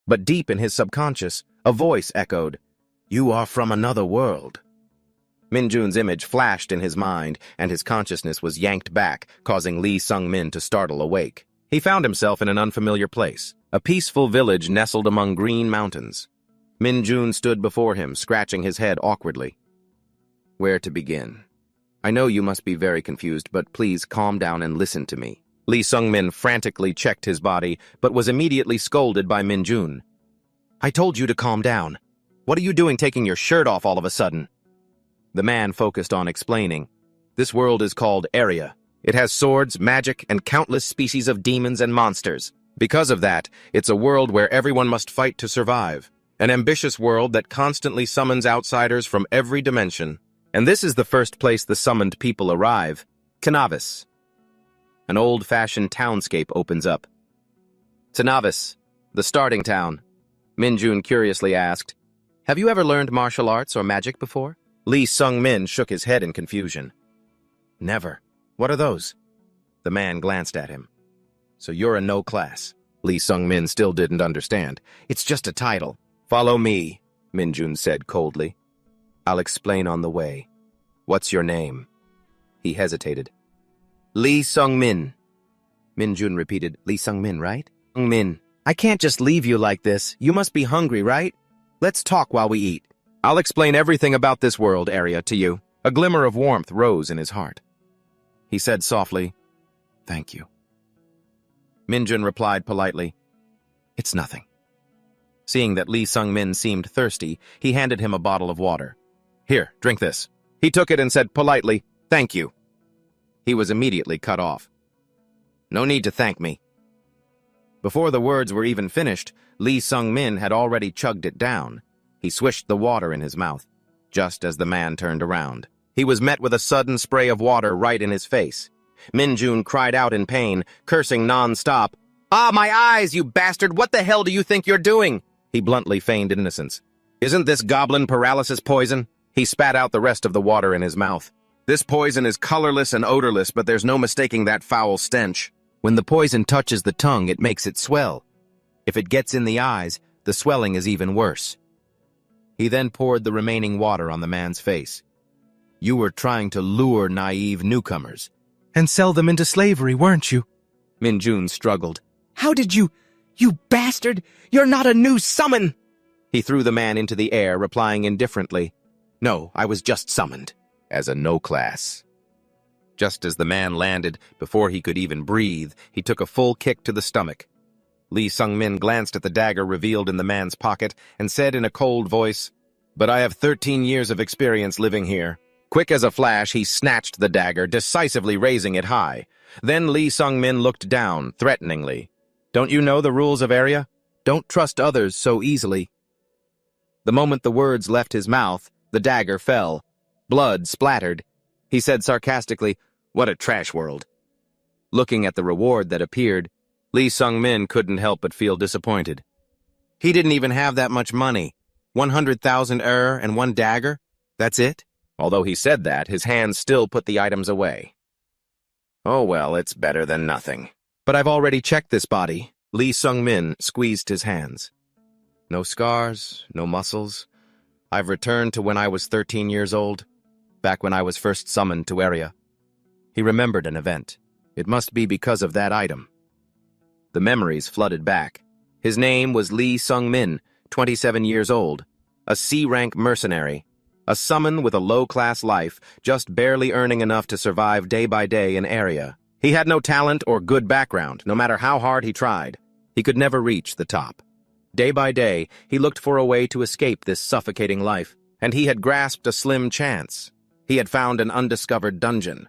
But deep in his subconscious, a voice echoed, "You are from another world." Minjun's image flashed in his mind, and his consciousness was yanked back, causing Lee Sung-min to startle awake. He found himself in an unfamiliar place, a peaceful village nestled among green mountains. Minjun stood before him, scratching his head awkwardly. Where to begin? I know you must be very confused, but please calm down and listen to me. Lee Sung-min frantically checked his body, but was immediately scolded by Minjun. I told you to calm down. What are you doing taking your shirt off all of a sudden? The man focused on explaining. This world is called Area. It has swords, magic, and countless species of demons and monsters. Because of that, it's a world where everyone must fight to survive. An ambitious world that constantly summons outsiders from every dimension. And this is the first place the summoned people arrive, Canavis. An old-fashioned townscape opens up. Canavis, the starting town. Minjun curiously asked, Have you ever learned martial arts or magic before? Lee Sung-min shook his head in confusion. Never. What are those? The man glanced at him. So you're a no class. Lee Sung-min still didn't understand. It's just a title. Follow me, Minjun said coldly. I'll explain on the way. What's your name? He hesitated. Lee Sung-min. Minjun repeated, Lee Sung-min, right? Sung-min. I can't just leave you like this. You must be hungry, right? Let's talk while we eat. I'll explain everything about this world area to you. A glimmer of warmth rose in his heart. He said softly, Thank you. Minjun replied politely, It's nothing. Seeing that Lee Sung-min seemed thirsty, he handed him a bottle of water. Here, drink this. He took it and said politely, Thank you. He was immediately cut off. No need to thank me. Before the words were even finished, Lee Sung-min had already chugged it down. He swished the water in his mouth, just as the man turned around. He was met with a sudden spray of water right in his face. Minjun cried out in pain, cursing non-stop. Ah, my eyes, you bastard! What the hell do you think you're doing? He bluntly feigned innocence. Isn't this goblin paralysis poison? He spat out the rest of the water in his mouth. This poison is colorless and odorless, but there's no mistaking that foul stench. When the poison touches the tongue, it makes it swell. If it gets in the eyes, the swelling is even worse. He then poured the remaining water on the man's face. You were trying to lure naive newcomers. And sell them into slavery, weren't you? Minjun struggled. How did you... You bastard! You're not a new summon! He threw the man into the air, replying indifferently. No, I was just summoned. As a no-class. Just as the man landed, before he could even breathe, he took a full kick to the stomach. Lee Sung-min glanced at the dagger revealed in the man's pocket and said in a cold voice, But I have 13 years of experience living here. Quick as a flash, he snatched the dagger, decisively raising it high. Then Lee Sung-min looked down, threateningly. Don't you know the rules of Area? Don't trust others so easily. The moment the words left his mouth, the dagger fell. Blood splattered. He said sarcastically, What a trash world. Looking at the reward that appeared, Lee Sung-min couldn't help but feel disappointed. He didn't even have that much money. 100,000 and one dagger? That's it? Although he said that, his hands still put the items away. Oh well, it's better than nothing. But I've already checked this body. Lee Sung-min squeezed his hands. No scars, no muscles. I've returned to when I was 13 years old, back when I was first summoned to Area. He remembered an event. It must be because of that item. The memories flooded back. His name was Lee Sung-min, 27 years old, a C-rank mercenary, a summon with a low-class life, just barely earning enough to survive day by day in Area. He had no talent or good background, no matter how hard he tried. He could never reach the top. Day by day, he looked for a way to escape this suffocating life, and he had grasped a slim chance. He had found an undiscovered dungeon.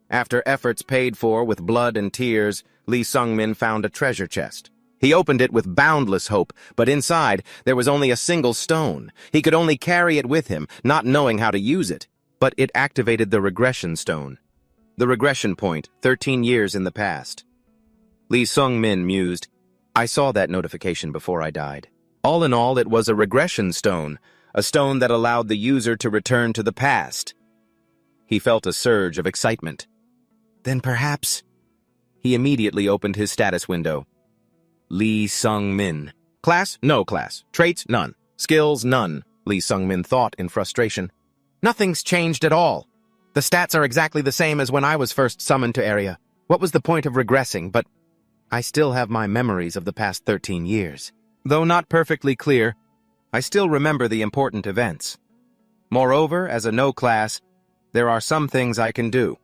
After efforts paid for with blood and tears, Lee Sung-min found a treasure chest. He opened it with boundless hope, but inside there was only a single stone. He could only carry it with him, not knowing how to use it. But it activated the regression stone. The regression point, 13 years in the past. Lee Sung-min mused, I saw that notification before I died. All in all, it was a regression stone, a stone that allowed the user to return to the past. He felt a surge of excitement. Then perhaps... He immediately opened his status window. Lee Sung-min. Class? No class. Traits? None. Skills? None, Lee Sung-min thought in frustration. Nothing's changed at all. The stats are exactly the same as when I was first summoned to area. What was the point of regressing? But I still have my memories of the past 13 years. Though not perfectly clear, I still remember the important events. Moreover, as a no class, there are some things I can do.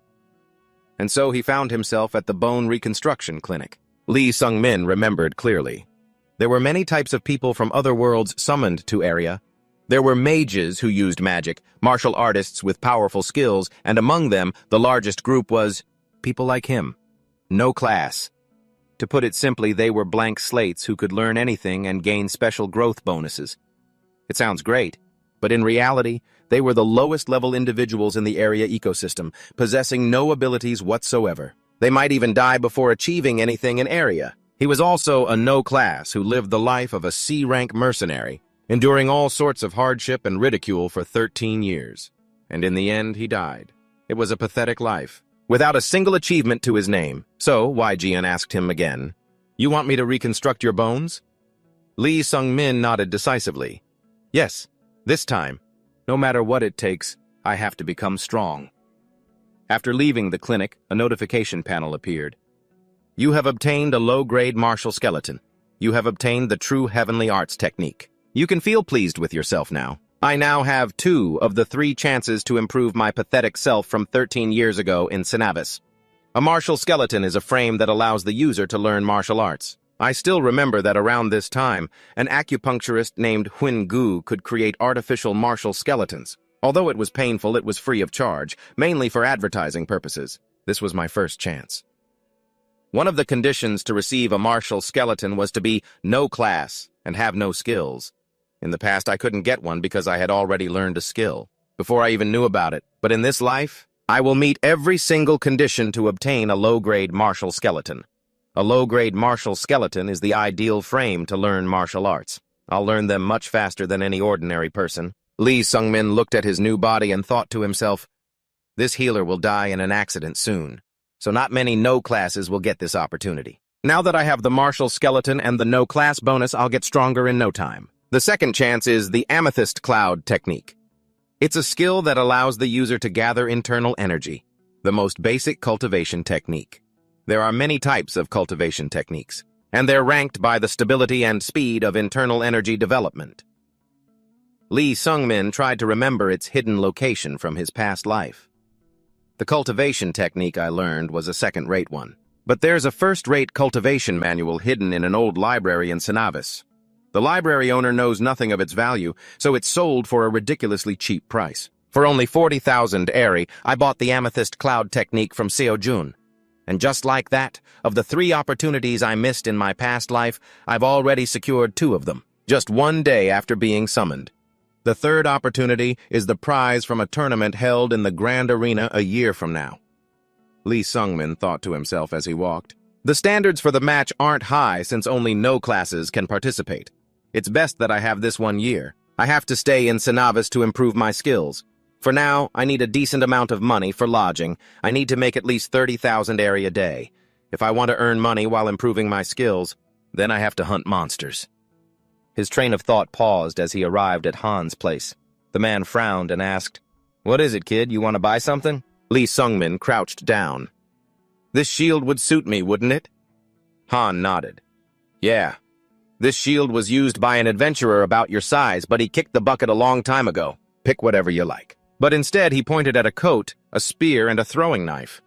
And so he found himself at the bone reconstruction clinic. Lee Sung-min remembered clearly. There were many types of people from other worlds summoned to area. There were mages who used magic, martial artists with powerful skills, and among them, the largest group was people like him. No class. To put it simply, they were blank slates who could learn anything and gain special growth bonuses. It sounds great, but in reality, they were the lowest-level individuals in the area ecosystem, possessing no abilities whatsoever. They might even die before achieving anything in area. He was also a no class who lived the life of a C-rank mercenary, enduring all sorts of hardship and ridicule for 13 years. And in the end, he died. It was a pathetic life, without a single achievement to his name. So, YGN asked him again, "You want me to reconstruct your bones?" Lee Sung-min nodded decisively. "Yes, this time. No matter what it takes, I have to become strong." After leaving the clinic, a notification panel appeared. "You have obtained a low-grade martial skeleton. You have obtained the true heavenly arts technique. You can feel pleased with yourself now. I now have 2 of the 3 chances to improve my pathetic self from 13 years ago in Synavis. A martial skeleton is a frame that allows the user to learn martial arts. I still remember that around this time, an acupuncturist named Huin Gu could create artificial martial skeletons. Although it was painful, it was free of charge, mainly for advertising purposes. This was my first chance. One of the conditions to receive a martial skeleton was to be no class and have no skills. In the past, I couldn't get one because I had already learned a skill, before I even knew about it. But in this life, I will meet every single condition to obtain a low-grade martial skeleton. A low-grade martial skeleton is the ideal frame to learn martial arts. I'll learn them much faster than any ordinary person. Lee Sung-min looked at his new body and thought to himself, "This healer will die in an accident soon, so not many no classes will get this opportunity. Now that I have the martial skeleton and the no class bonus, I'll get stronger in no time." The second chance is the amethyst cloud technique. It's a skill that allows the user to gather internal energy, the most basic cultivation technique. There are many types of cultivation techniques, and they're ranked by the stability and speed of internal energy development. Lee Sung-min tried to remember its hidden location from his past life. The cultivation technique I learned was a second-rate one, but there's a first-rate cultivation manual hidden in an old library in Synavis. The library owner knows nothing of its value, so it's sold for a ridiculously cheap price. For only 40,000 Eri, I bought the amethyst cloud technique from Seojun. And just like that, of the 3 opportunities I missed in my past life, I've already secured 2 of them, just 1 day after being summoned. The third opportunity is the prize from a tournament held in the Grand Arena a year from now. Lee Sung-min thought to himself as he walked. The standards for the match aren't high since only no classes can participate. It's best that I have this 1 year. I have to stay in Synavis to improve my skills. For now, I need a decent amount of money for lodging. I need to make at least 30,000 Eri a day. If I want to earn money while improving my skills, then I have to hunt monsters. His train of thought paused as he arrived at Han's place. The man frowned and asked, "What is it, kid? You want to buy something?" Lee Sung-min crouched down. "This shield would suit me, wouldn't it?" Han nodded. "Yeah. This shield was used by an adventurer about your size, but he kicked the bucket a long time ago. Pick whatever you like." But instead he pointed at a coat, a spear, and a throwing knife.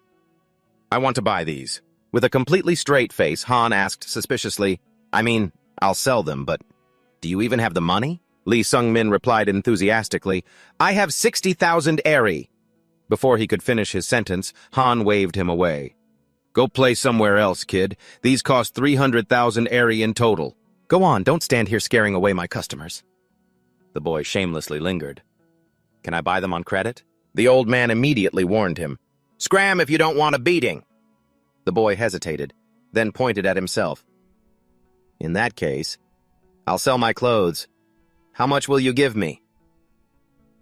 "I want to buy these." With a completely straight face, Han asked suspiciously, I'll sell them, but do you even have the money?" Lee Sung-min replied enthusiastically, "I have 60,000 Eri." Before he could finish his sentence, Han waved him away. "Go play somewhere else, kid. These cost 300,000 Eri in total. Go on, don't stand here scaring away my customers." The boy shamelessly lingered. "Can I buy them on credit?" The old man immediately warned him. "Scram if you don't want a beating." The boy hesitated, then pointed at himself. "In that case, I'll sell my clothes. How much will you give me?"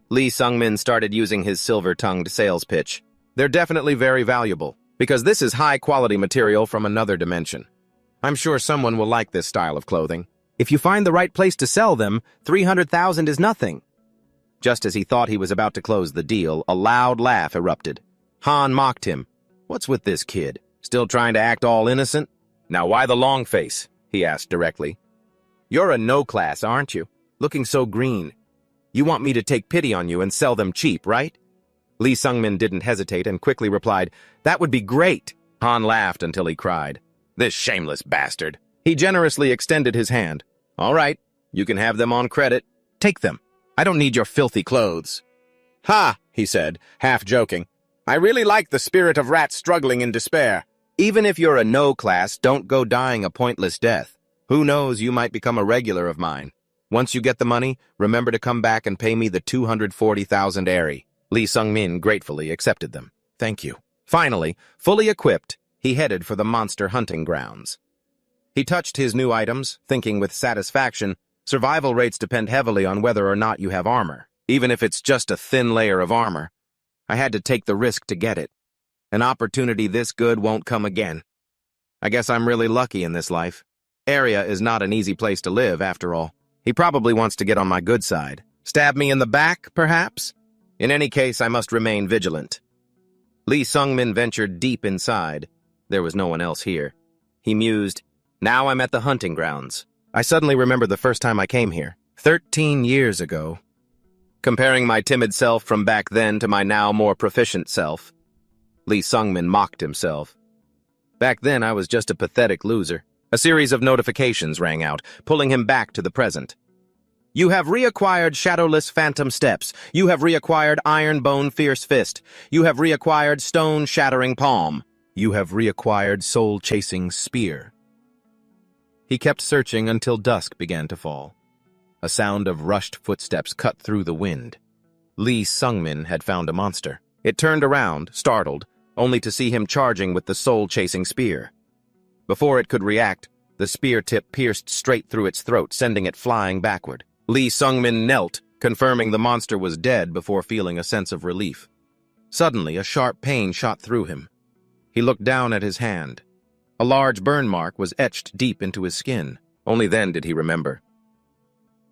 Lee Sung-min started using his silver-tongued sales pitch. "They're definitely very valuable, because this is high-quality material from another dimension. I'm sure someone will like this style of clothing. If you find the right place to sell them, 300,000 is nothing. Just as he thought he was about to close the deal, a loud laugh erupted. Han mocked him. What's with this kid? Still trying to act all innocent? Now why the long face? He asked directly. You're a no-class, aren't you? Looking so green. You want me to take pity on you and sell them cheap, right? Lee Sungmin didn't hesitate and quickly replied, That would be great. Han laughed until he cried. This shameless bastard. He generously extended his hand. All right, you can have them on credit. Take them. I don't need your filthy clothes. Ha, he said, half joking. I really like the spirit of rats struggling in despair. Even if you're a no-class, don't go dying a pointless death. Who knows, you might become a regular of mine. Once you get the money, remember to come back and pay me the 240,000 Eri. Lee Sungmin gratefully accepted them. Thank you. Finally, fully equipped, he headed for the monster hunting grounds. He touched his new items, thinking with satisfaction, survival rates depend heavily on whether or not you have armor, even if it's just a thin layer of armor. I had to take the risk to get it. An opportunity this good won't come again. I guess I'm really lucky in this life. Area is not an easy place to live, after all. He probably wants to get on my good side. Stab me in the back, perhaps? In any case, I must remain vigilant. Lee Sungmin ventured deep inside. There was no one else here. He mused, Now I'm at the hunting grounds. I suddenly remember the first time I came here, 13 years ago. Comparing my timid self from back then to my now more proficient self, Lee Sungmin mocked himself. Back then, I was just a pathetic loser. A series of notifications rang out, pulling him back to the present. You have reacquired Shadowless Phantom Steps. You have reacquired Iron Bone Fierce Fist. You have reacquired Stone Shattering Palm. You have reacquired Soul Chasing Spear. He kept searching until dusk began to fall. A sound of rushed footsteps cut through the wind. Lee Sungmin had found a monster. It turned around, startled, only to see him charging with the soul-chasing spear. Before it could react, the spear tip pierced straight through its throat, sending it flying backward. Lee Sungmin knelt, confirming the monster was dead before feeling a sense of relief. Suddenly, a sharp pain shot through him. He looked down at his hand. A large burn mark was etched deep into his skin. Only then did he remember.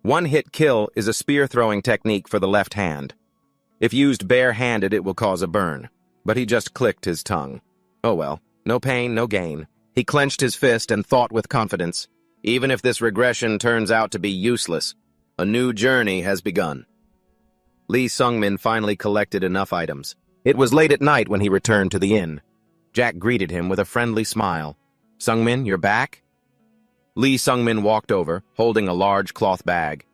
One-hit kill is a spear-throwing technique for the left hand. If used bare-handed, it will cause a burn. But he just clicked his tongue. Oh well, no pain, no gain. He clenched his fist and thought with confidence, even if this regression turns out to be useless, a new journey has begun. Lee Sungmin finally collected enough items. It was late at night when he returned to the inn. Jack greeted him with a friendly smile. Sungmin, you're back? Lee Sungmin walked over, holding a large cloth bag.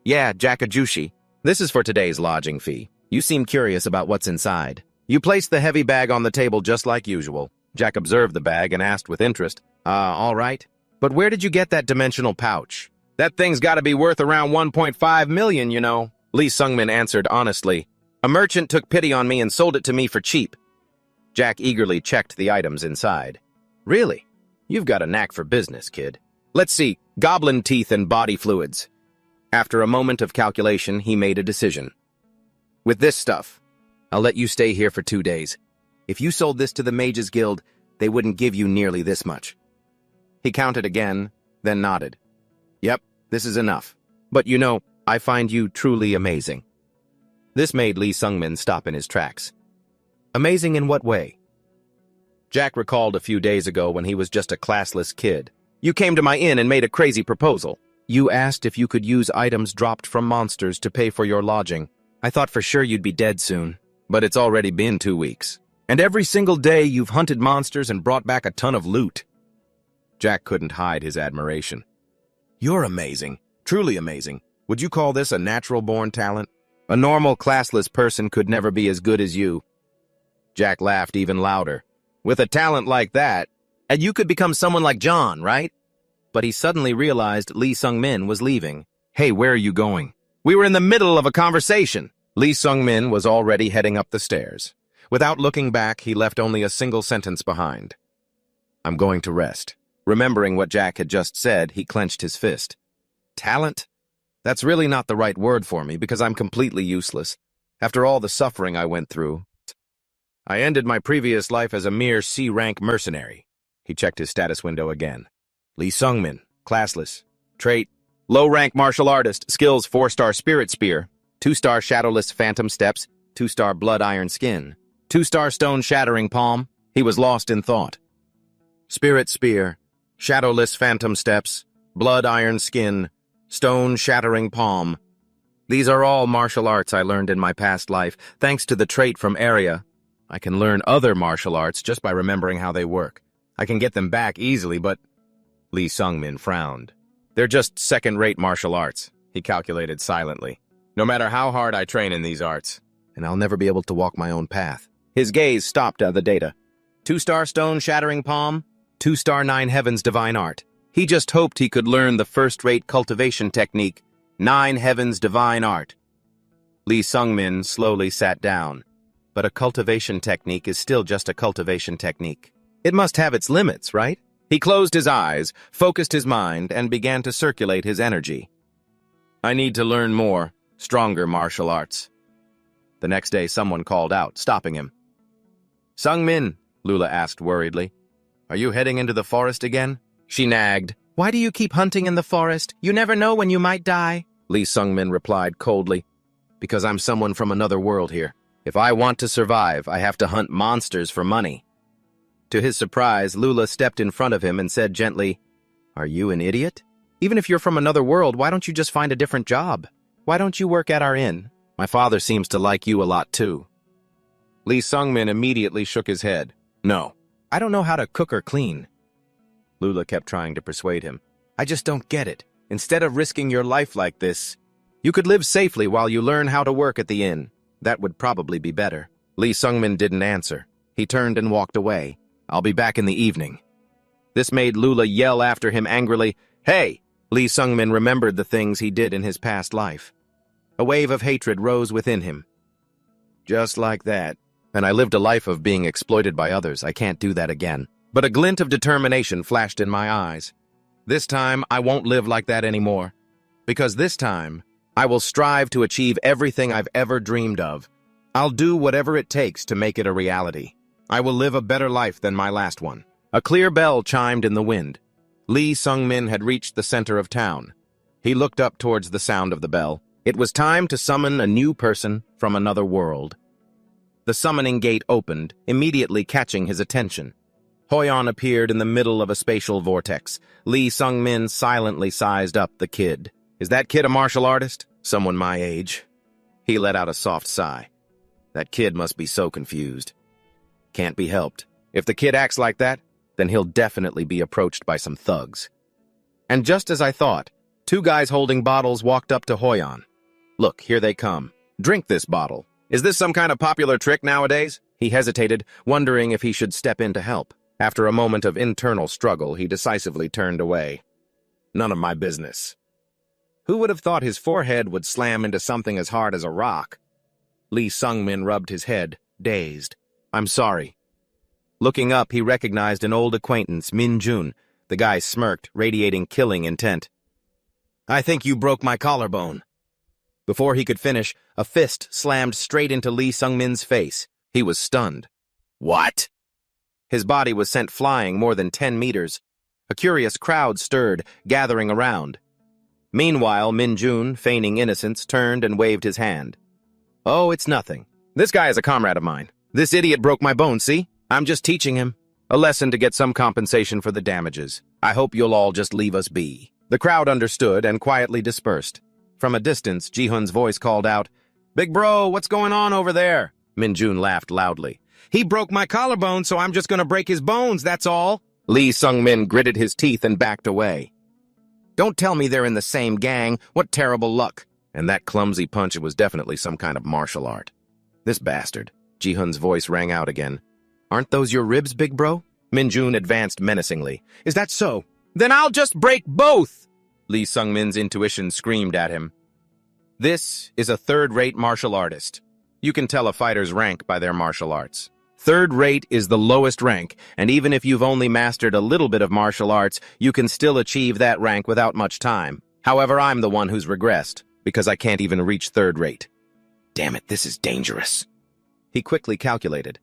Yeah, Jack Ajushi. This is for today's lodging fee. You seem curious about what's inside. You placed the heavy bag on the table just like usual. Jack observed the bag and asked with interest, all right. But where did you get that dimensional pouch? That thing's gotta be worth around 1.5 million, you know. Lee Sungmin answered honestly. A merchant took pity on me and sold it to me for cheap. Jack eagerly checked the items inside. Really? You've got a knack for business, kid. Let's see, goblin teeth and body fluids. After a moment of calculation, he made a decision. With this stuff, I'll let you stay here for 2 days. If you sold this to the Mages Guild, they wouldn't give you nearly this much. He counted again, then nodded. Yep, this is enough. But you know, I find you truly amazing. This made Lee Sungmin stop in his tracks. Amazing in what way? Jack recalled a few days ago when he was just a classless kid. You came to my inn and made a crazy proposal. You asked if you could use items dropped from monsters to pay for your lodging. I thought for sure you'd be dead soon, but it's already been 2 weeks. And every single day you've hunted monsters and brought back a ton of loot. Jack couldn't hide his admiration. You're amazing, truly amazing. Would you call this a natural-born talent? A normal, classless person could never be as good as you. Jack laughed even louder. With a talent like that, and you could become someone like John, right? But he suddenly realized Lee Sungmin was leaving. Hey, where are you going? We were in the middle of a conversation. Lee Sungmin was already heading up the stairs. Without looking back, he left only a single sentence behind. I'm going to rest. Remembering what Jack had just said, he clenched his fist. Talent? That's really not the right word for me because I'm completely useless. After all the suffering I went through, I ended my previous life as a mere C-rank mercenary. He checked his status window again. Lee Sungmin, classless. Trait: low-rank martial artist, skills 4-star Spirit Spear, 2-star Shadowless Phantom Steps, 2-star Blood Iron Skin, 2-star Stone Shattering Palm. He was lost in thought. Spirit Spear, Shadowless Phantom Steps, Blood Iron Skin, Stone Shattering Palm. These are all martial arts I learned in my past life. Thanks to the trait from Area, I can learn other martial arts just by remembering how they work. I can get them back easily, but... Lee Sung-min frowned. They're just second-rate martial arts, he calculated silently. No matter how hard I train in these arts, and I'll never be able to walk my own path. His gaze stopped at the data. 2-star Stone Shattering Palm, 2-star 9 Heavens Divine Art. He just hoped he could learn the first-rate cultivation technique, 9 Heavens Divine Art. Lee Sung-min slowly sat down. But a cultivation technique is still just a cultivation technique. It must have its limits, right? He closed his eyes, focused his mind, and began to circulate his energy. I need to learn more, stronger martial arts. The next day, someone called out, stopping him. Sung-min, Lula asked worriedly. Are you heading into the forest again? She nagged. Why do you keep hunting in the forest? You never know when you might die. Lee Sung-min replied coldly. Because I'm someone from another world here. If I want to survive, I have to hunt monsters for money. To his surprise, Lula stepped in front of him and said gently, Are you an idiot? Even if you're from another world, why don't you just find a different job? Why don't you work at our inn? My father seems to like you a lot too. Lee Sung-min immediately shook his head. No, I don't know how to cook or clean. Lula kept trying to persuade him. I just don't get it. Instead of risking your life like this, you could live safely while you learn how to work at the inn. That would probably be better. Lee Sung-min didn't answer. He turned and walked away. I'll be back in the evening. This made Lula yell after him angrily, Hey! Lee Sung-min remembered the things he did in his past life. A wave of hatred rose within him. Just like that. And I lived a life of being exploited by others. I can't do that again. But a glint of determination flashed in my eyes. This time, I won't live like that anymore. Because this time, I will strive to achieve everything I've ever dreamed of. I'll do whatever it takes to make it a reality. I will live a better life than my last one. A clear bell chimed in the wind. Lee Sung-min had reached the center of town. He looked up towards the sound of the bell. It was time to summon a new person from another world. The summoning gate opened, immediately catching his attention. Hoyon appeared in the middle of a spatial vortex. Lee Sung-min silently sized up the kid. Is that kid a martial artist? Someone my age. He let out a soft sigh. That kid must be so confused. Can't be helped. If the kid acts like that, then he'll definitely be approached by some thugs. And just as I thought, 2 guys holding bottles walked up to Hoyon. Look, here they come. Drink this bottle. Is this some kind of popular trick nowadays? He hesitated, wondering if he should step in to help. After a moment of internal struggle, he decisively turned away. None of my business. Who would have thought his forehead would slam into something as hard as a rock? Lee Sung-min rubbed his head, dazed. I'm sorry. Looking up, he recognized an old acquaintance, Min Jun. The guy smirked, radiating killing intent. I think you broke my collarbone. Before he could finish, a fist slammed straight into Lee Sung-min's face. He was stunned. What? His body was sent flying more than 10 meters. A curious crowd stirred, gathering around. Meanwhile, Min Jun, feigning innocence, turned and waved his hand. Oh, it's nothing. This guy is a comrade of mine. This idiot broke my bone, see? I'm just teaching him. A lesson to get some compensation for the damages. I hope you'll all just leave us be. The crowd understood and quietly dispersed. From a distance, Ji-hun's voice called out, Big bro, what's going on over there? Min Jun laughed loudly. He broke my collarbone, so I'm just gonna break his bones, that's all. Lee Sung-min gritted his teeth and backed away. Don't tell me they're in the same gang. What terrible luck. And that clumsy punch was definitely some kind of martial art. This bastard. Ji-hun's voice rang out again. Aren't those your ribs, big bro? Min Jun advanced menacingly. Is that so? Then I'll just break both! Lee Sung-min's intuition screamed at him. This is a third-rate martial artist. You can tell a fighter's rank by their martial arts. Third rate is the lowest rank, and even if you've only mastered a little bit of martial arts, you can still achieve that rank without much time. However, I'm the one who's regressed, because I can't even reach third rate. Damn it, this is dangerous. He quickly calculated.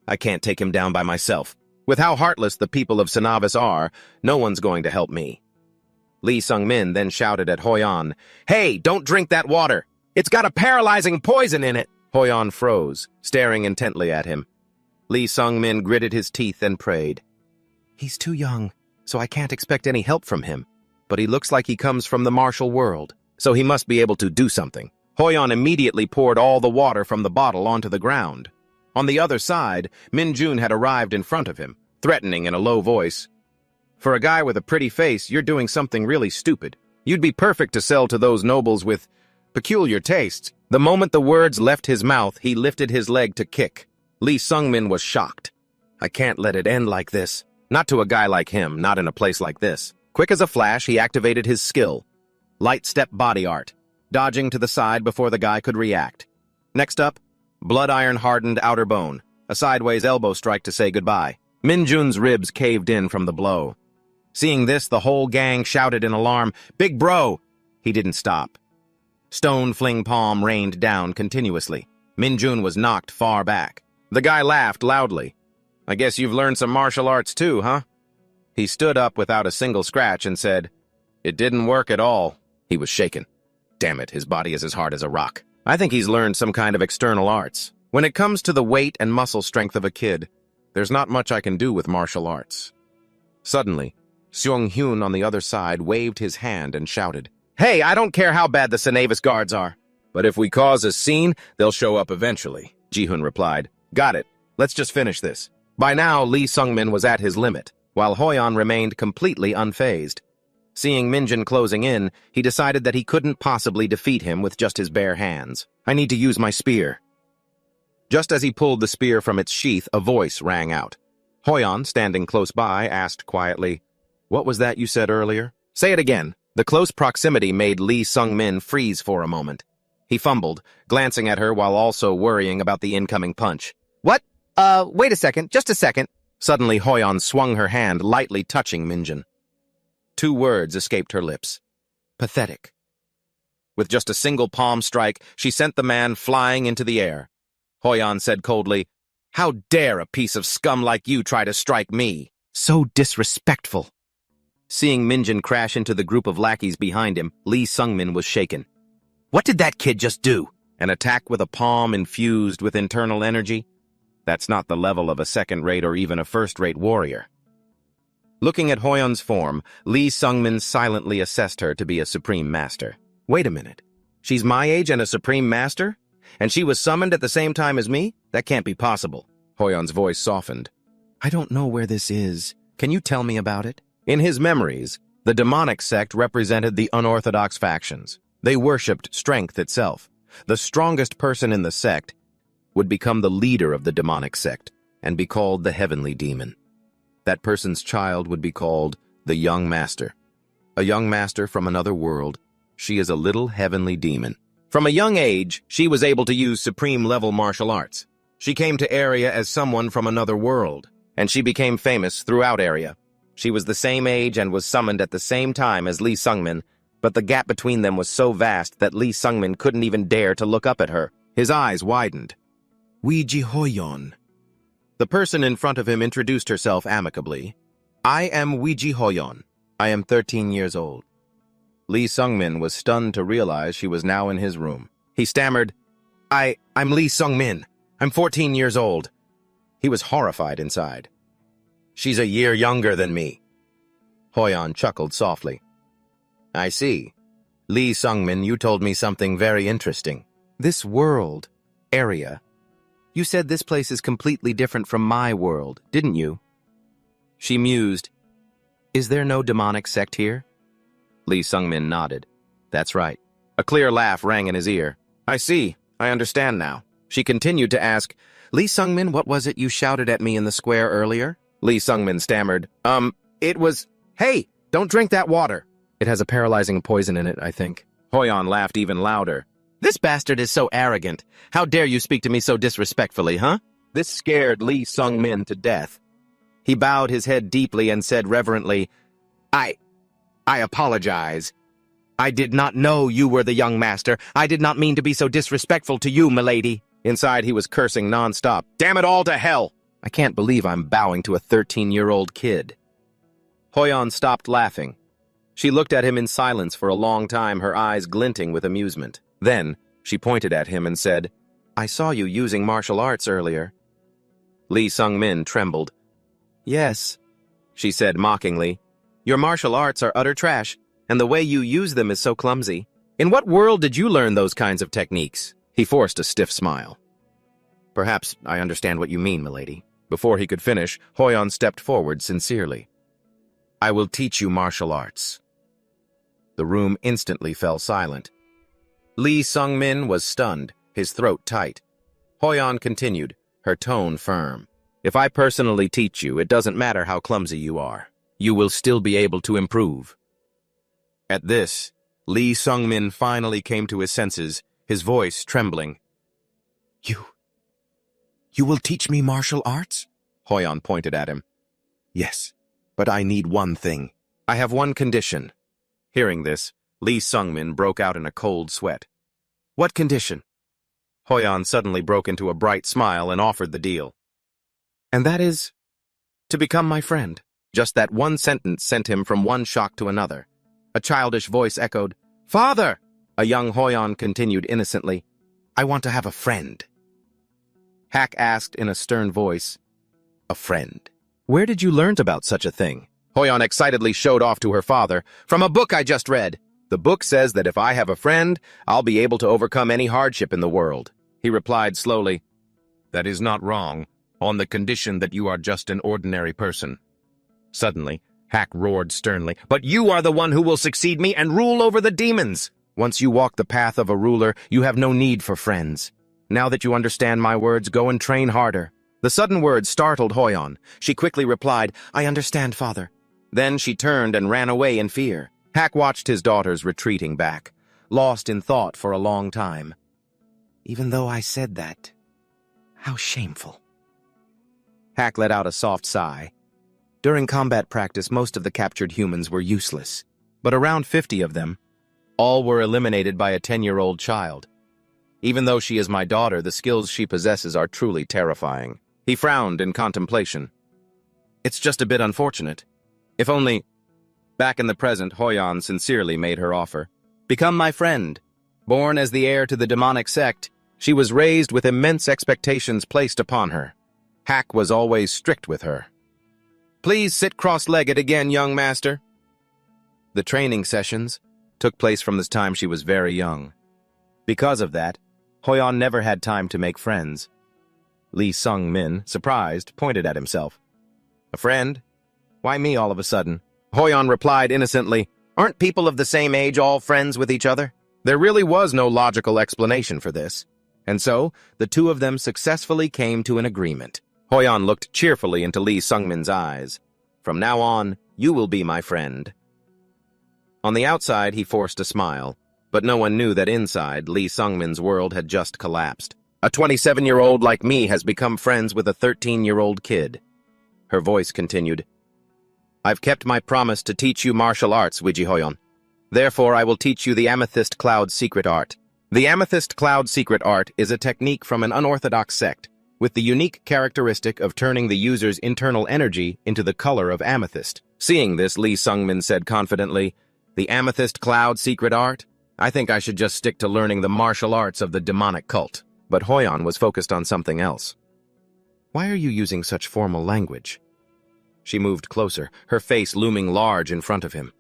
I can't take him down by myself. With how heartless the people of Synovis are, no one's going to help me. Lee Sung-min then shouted at Hoyon, "Hey, don't drink that water! It's got a paralyzing poison in it!" Hoyon froze, staring intently at him. Lee Sung-min gritted his teeth and prayed. "He's too young, so I can't expect any help from him. But he looks like he comes from the martial world, so he must be able to do something." Hoyon immediately poured all the water from the bottle onto the ground. On the other side, Min-jun had arrived in front of him, threatening in a low voice. "For a guy with a pretty face, you're doing something really stupid. You'd be perfect to sell to those nobles with peculiar tastes." The moment the words left his mouth, he lifted his leg to kick. Lee Sung-min was shocked. "I can't let it end like this. Not to a guy like him, not in a place like this." Quick as a flash, he activated his skill. Light step body art, dodging to the side before the guy could react. Next up, blood iron hardened outer bone, a sideways elbow strike to say goodbye. Min-jun's ribs caved in from the blow. Seeing this, the whole gang shouted in alarm, "Big bro!" He didn't stop. Stone fling palm rained down continuously. Min-jun was knocked far back. The guy laughed loudly. "I guess you've learned some martial arts too, huh?" He stood up without a single scratch and said, "It didn't work at all." He was shaken. Damn it, his body is as hard as a rock. I think he's learned some kind of external arts. When it comes to the weight and muscle strength of a kid, there's not much I can do with martial arts. Suddenly, Seong-hyun on the other side waved his hand and shouted, "Hey, I don't care how bad the Senavis guards are. But if we cause a scene, they'll show up eventually." Ji-hoon replied, "Got it. Let's just finish this." By now, Lee Sung-min was at his limit, while Hoyon remained completely unfazed. Seeing Min-jun closing in, he decided that he couldn't possibly defeat him with just his bare hands. "I need to use my spear." Just as he pulled the spear from its sheath, a voice rang out. Hoyon, standing close by, asked quietly, "What was that you said earlier?" "Say it again." The close proximity made Lee Sung-min freeze for a moment. He fumbled, glancing at her while also worrying about the incoming punch. "What? Wait a second, just a second." Suddenly, Hoyon swung her hand, lightly touching Min-jun. 2 words escaped her lips. Pathetic. With just a single palm strike, she sent the man flying into the air. Hoyon said coldly, "How dare a piece of scum like you try to strike me? So disrespectful." Seeing Min-jun crash into the group of lackeys behind him, Lee Sung-min was shaken. "What did that kid just do? An attack with a palm infused with internal energy? That's not the level of a second-rate or even a first-rate warrior." Looking at Hoyon's form, Lee Sung-min silently assessed her to be a supreme master. Wait a minute. She's my age and a supreme master? And she was summoned at the same time as me? That can't be possible. Hoyon's voice softened. "I don't know where this is. Can you tell me about it?" In his memories, the demonic sect represented the unorthodox factions. They worshipped strength itself. The strongest person in the sect would become the leader of the demonic sect and be called the heavenly demon. That person's child would be called the young master. A young master from another world. She is a little heavenly demon. From a young age, she was able to use supreme-level martial arts. She came to Area as someone from another world, and she became famous throughout Area. She was the same age and was summoned at the same time as Lee Sung-min, but the gap between them was so vast that Lee Sung-min couldn't even dare to look up at her. His eyes widened. "Weiji Hoyon." The person in front of him introduced herself amicably. "I am Weiji Hoyon. I am 13 years old." Lee Sung-min was stunned to realize she was now in his room. He stammered, I'm Lee Sung-min. I'm 14 years old." He was horrified inside. "She's a year younger than me." Hoyon chuckled softly. "I see. Lee Sung-min, you told me something very interesting. This world, Area. You said this place is completely different from my world, didn't you?" She mused. "Is there no demonic sect here?" Lee Sung-min nodded. "That's right." A clear laugh rang in his ear. "I see. I understand now." She continued to ask, "Lee Sung-min, what was it you shouted at me in the square earlier?" Lee Sung-min stammered, It was, hey, don't drink that water. It has a paralyzing poison in it, I think." Hoyon laughed even louder. "This bastard is so arrogant. How dare you speak to me so disrespectfully, huh?" This scared Lee Sung-min to death. He bowed his head deeply and said reverently, I apologize. I did not know you were the young master. I did not mean to be so disrespectful to you, milady." Inside, he was cursing nonstop. "Damn it all to hell! I can't believe I'm bowing to a 13-year-old kid." Hoyon stopped laughing. She looked at him in silence for a long time, her eyes glinting with amusement. Then, she pointed at him and said, "I saw you using martial arts earlier." Lee Sung-min trembled. "Yes," she said mockingly. "Your martial arts are utter trash, and the way you use them is so clumsy. In what world did you learn those kinds of techniques?" He forced a stiff smile. "Perhaps I understand what you mean, milady." Before he could finish, Hoyon stepped forward sincerely. "I will teach you martial arts." The room instantly fell silent. Lee Sung-min was stunned, his throat tight. Hoyon continued, her tone firm. "If I personally teach you, it doesn't matter how clumsy you are. You will still be able to improve." At this, Lee Sung-min finally came to his senses, his voice trembling. You will teach me martial arts?" Hoyon pointed at him. "Yes, but I need one thing. I have one condition." Hearing this, Lee Sung-min broke out in a cold sweat. "What condition?" Hoyon suddenly broke into a bright smile and offered the deal. "And that is to become my friend." Just that one sentence sent him from one shock to another. A childish voice echoed, "Father!" A young Hoyon continued innocently, "I want to have a friend." Hack asked in a stern voice, "A friend? Where did you learn about such a thing?" Hoyon excitedly showed off to her father, "From a book I just read. The book says that if I have a friend, I'll be able to overcome any hardship in the world." He replied slowly, "That is not wrong, on the condition that you are just an ordinary person." Suddenly, Hack roared sternly, "But you are the one who will succeed me and rule over the demons! Once you walk the path of a ruler, you have no need for friends. Now that you understand my words, go and train harder." The sudden words startled Hoyon. She quickly replied, "I understand, father." Then she turned and ran away in fear. Hack watched his daughters retreating back, lost in thought for a long time. Even though I said that, how shameful. Hack let out a soft sigh. During combat practice, most of the captured humans were useless, but around 50 of them, all were eliminated by a 10-year-old child. Even though she is my daughter, the skills she possesses are truly terrifying. He frowned in contemplation. It's just a bit unfortunate. If only... Back in the present, Hoyon sincerely made her offer. "Become my friend." Born as the heir to the demonic sect, she was raised with immense expectations placed upon her. Hack was always strict with her. "Please sit cross-legged again, young master." The training sessions took place from the time she was very young. Because of that, Hoyon never had time to make friends. Lee Sung-min, surprised, pointed at himself. "A friend? Why me all of a sudden?" Hoyon replied innocently, "Aren't people of the same age all friends with each other?" There really was no logical explanation for this. And so, the two of them successfully came to an agreement. Hoyon looked cheerfully into Lee Sung-min's eyes. "From now on, you will be my friend." On the outside, he forced a smile, but no one knew that inside, Lee Sung-min's world had just collapsed. "A 27-year-old like me has become friends with a 13-year-old kid." Her voice continued, "I've kept my promise to teach you martial arts, Wiji Hoyon. Therefore, I will teach you the Amethyst Cloud Secret Art." The Amethyst Cloud Secret Art is a technique from an unorthodox sect, with the unique characteristic of turning the user's internal energy into the color of amethyst. Seeing this, Lee Sung-min said confidently, "The Amethyst Cloud Secret Art? I think I should just stick to learning the martial arts of the demonic cult." But Hoyon was focused on something else. "Why are you using such formal language?" She moved closer, her face looming large in front of him.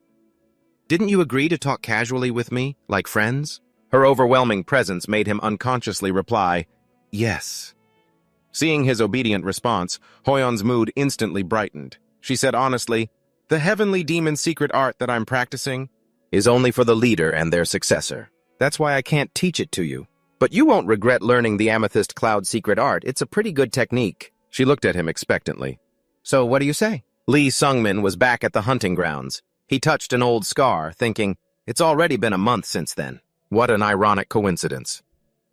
"Didn't you agree to talk casually with me, like friends?" Her overwhelming presence made him unconsciously reply, "Yes." Seeing his obedient response, Hoyon's mood instantly brightened. She said honestly, "The heavenly demon secret art that I'm practicing is only for the leader and their successor. That's why I can't teach it to you. But you won't regret learning the Amethyst Cloud Secret Art. It's a pretty good technique." She looked at him expectantly. "So what do you say?" Lee Sung-min was back at the hunting grounds. He touched an old scar, thinking, it's already been a month since then. What an ironic coincidence.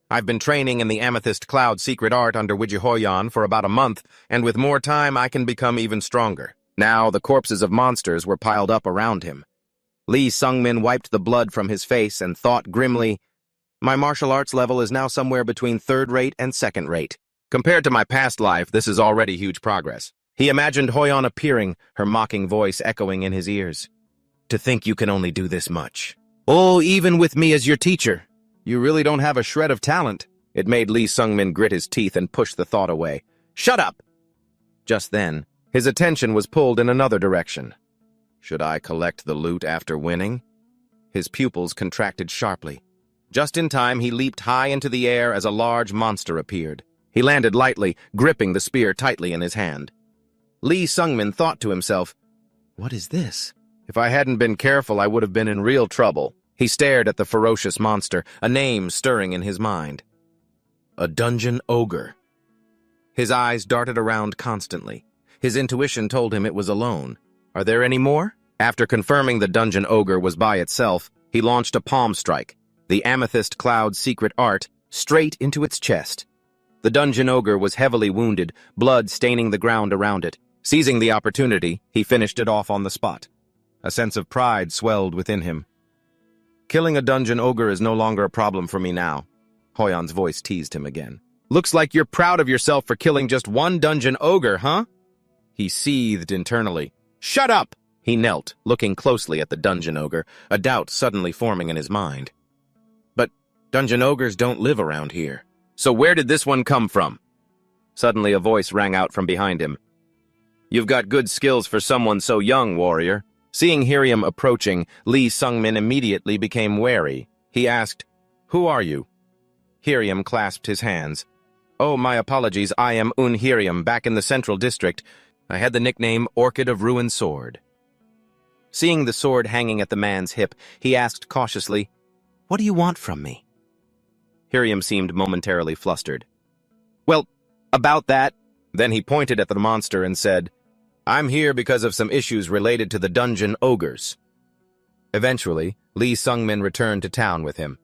I've been training in the Amethyst Cloud Secret Art under Wiji Hoyon for about a month, and with more time I can become even stronger. Now the corpses of monsters were piled up around him. Lee Sung-min wiped the blood from his face and thought grimly, my martial arts level is now somewhere between third-rate and second-rate. Compared to my past life, this is already huge progress. He imagined Hoyon appearing, her mocking voice echoing in his ears. To think you can only do this much. Oh, even with me as your teacher. You really don't have a shred of talent. It made Lee Sung-min grit his teeth and push the thought away. Shut up! Just then, his attention was pulled in another direction. Should I collect the loot after winning? His pupils contracted sharply. Just in time, he leaped high into the air as a large monster appeared. He landed lightly, gripping the spear tightly in his hand. Lee Sung-min thought to himself, "What is this? If I hadn't been careful, I would have been in real trouble." He stared at the ferocious monster, a name stirring in his mind. A dungeon ogre. His eyes darted around constantly. His intuition told him it was alone. Are there any more? After confirming the dungeon ogre was by itself, he launched a palm strike, the amethyst cloud's secret art, straight into its chest. The dungeon ogre was heavily wounded, blood staining the ground around it. Seizing the opportunity, he finished it off on the spot. A sense of pride swelled within him. Killing a dungeon ogre is no longer a problem for me now. Hoyon's voice teased him again. Looks like you're proud of yourself for killing just one dungeon ogre, huh? He seethed internally. Shut up! He knelt, looking closely at the dungeon ogre, a doubt suddenly forming in his mind. But dungeon ogres don't live around here. So where did this one come from? Suddenly a voice rang out from behind him. You've got good skills for someone so young, warrior. Seeing Hiriam approaching, Lee Sung-min immediately became wary. He asked, Who are you? Hiriam clasped his hands. Oh, my apologies, I am Hiriam, back in the Central District. I had the nickname Orchid of Ruined Sword. Seeing the sword hanging at the man's hip, he asked cautiously, What do you want from me? Hiriam seemed momentarily flustered. Well, about that. Then he pointed at the monster and said, I'm here because of some issues related to the dungeon ogres. Eventually, Lee Sung-min returned to town with him.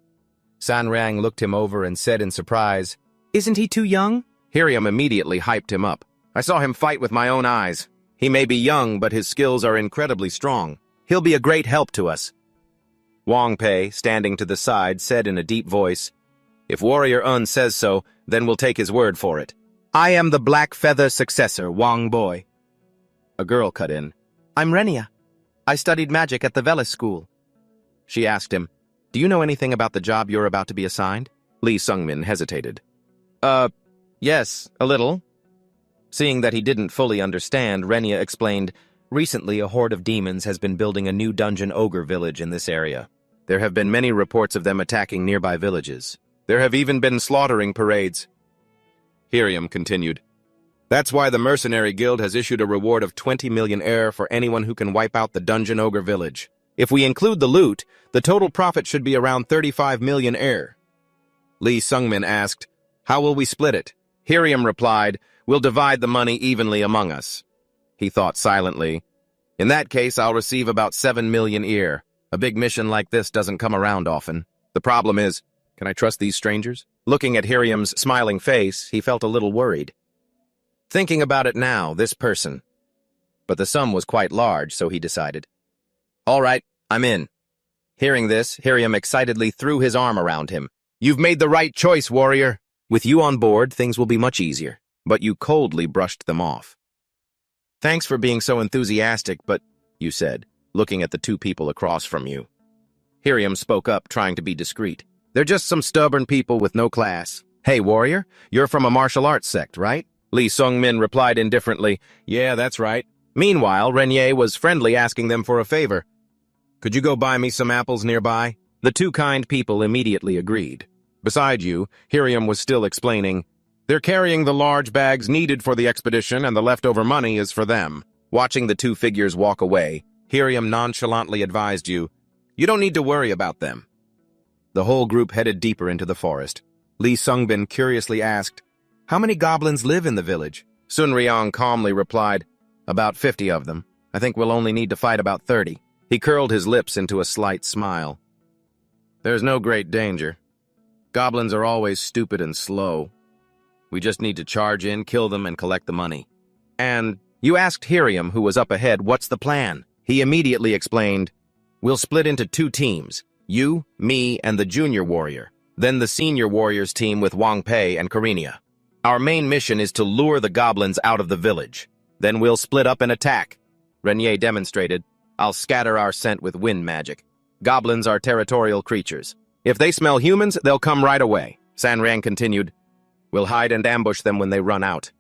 Sanrang looked him over and said in surprise, Isn't he too young? Hiriam immediately hyped him up. I saw him fight with my own eyes. He may be young, but his skills are incredibly strong. He'll be a great help to us. Wang Pei, standing to the side, said in a deep voice, If Warrior Un says so, then we'll take his word for it. I am the Black Feather successor, Wang Boy. A girl cut in. I'm Renia. I studied magic at the Velis School. She asked him, Do you know anything about the job you're about to be assigned? Lee Sung-min hesitated. Yes, a little. Seeing that he didn't fully understand, Renia explained, Recently a horde of demons has been building a new dungeon ogre village in this area. There have been many reports of them attacking nearby villages. There have even been slaughtering parades. Hiriam continued. That's why the Mercenary Guild has issued a reward of 20 million air for anyone who can wipe out the dungeon ogre village. If we include the loot, the total profit should be around 35 million air. Lee Sung-min asked, How will we split it? Hiriam replied, We'll divide the money evenly among us. He thought silently. In that case, I'll receive about 7 million ear. A big mission like this doesn't come around often. The problem is, can I trust these strangers? Looking at Hiriam's smiling face, he felt a little worried. Thinking about it now, this person. But the sum was quite large, so he decided. All right, I'm in. Hearing this, Hiriam excitedly threw his arm around him. You've made the right choice, warrior. With you on board, things will be much easier. But you coldly brushed them off. Thanks for being so enthusiastic, but, you said, looking at the two people across from you. Hiriam spoke up, trying to be discreet. They're just some stubborn people with no class. Hey, warrior, you're from a martial arts sect, right? Lee Sung-min replied indifferently, Yeah, that's right. Meanwhile, Renier was friendly, asking them for a favor. Could you go buy me some apples nearby? The two kind people immediately agreed. Beside you, Hiriam was still explaining, They're carrying the large bags needed for the expedition, and the leftover money is for them. Watching the two figures walk away, Hiriam nonchalantly advised you, You don't need to worry about them. The whole group headed deeper into the forest. Lee Sung-bin curiously asked, How many goblins live in the village? Sun Ryong calmly replied, About 50 of them. I think we'll only need to fight about 30. He curled his lips into a slight smile. There's no great danger. Goblins are always stupid and slow. We just need to charge in, kill them, and collect the money. And you asked Hiriam, who was up ahead, what's the plan? He immediately explained, We'll split into 2 teams. You, me, and the junior warrior. Then the senior warriors team with Wang Pei and Karinia. Our main mission is to lure the goblins out of the village. Then we'll split up and attack. Renier demonstrated. I'll scatter our scent with wind magic. Goblins are territorial creatures. If they smell humans, they'll come right away. SSS-Rank continued. We'll hide and ambush them when they run out.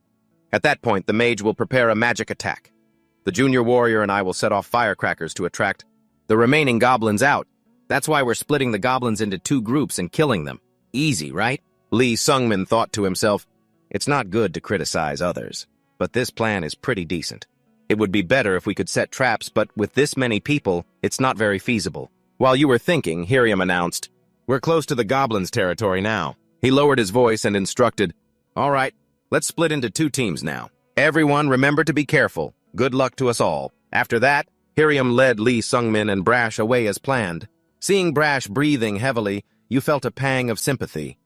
At that point, the mage will prepare a magic attack. The junior warrior and I will set off firecrackers to attract the remaining goblins out. That's why we're splitting the goblins into 2 groups and killing them. Easy, right? Lee Sungmin thought to himself, it's not good to criticize others, but this plan is pretty decent. It would be better if we could set traps, but with this many people, it's not very feasible. While you were thinking, Hiriam announced, we're close to the goblins' territory now. He lowered his voice and instructed, all right, let's split into 2 teams now. Everyone remember to be careful. Good luck to us all. After that, Hiriam led Lee Sungmin and Brash away as planned. Seeing Brash breathing heavily, you felt a pang of sympathy.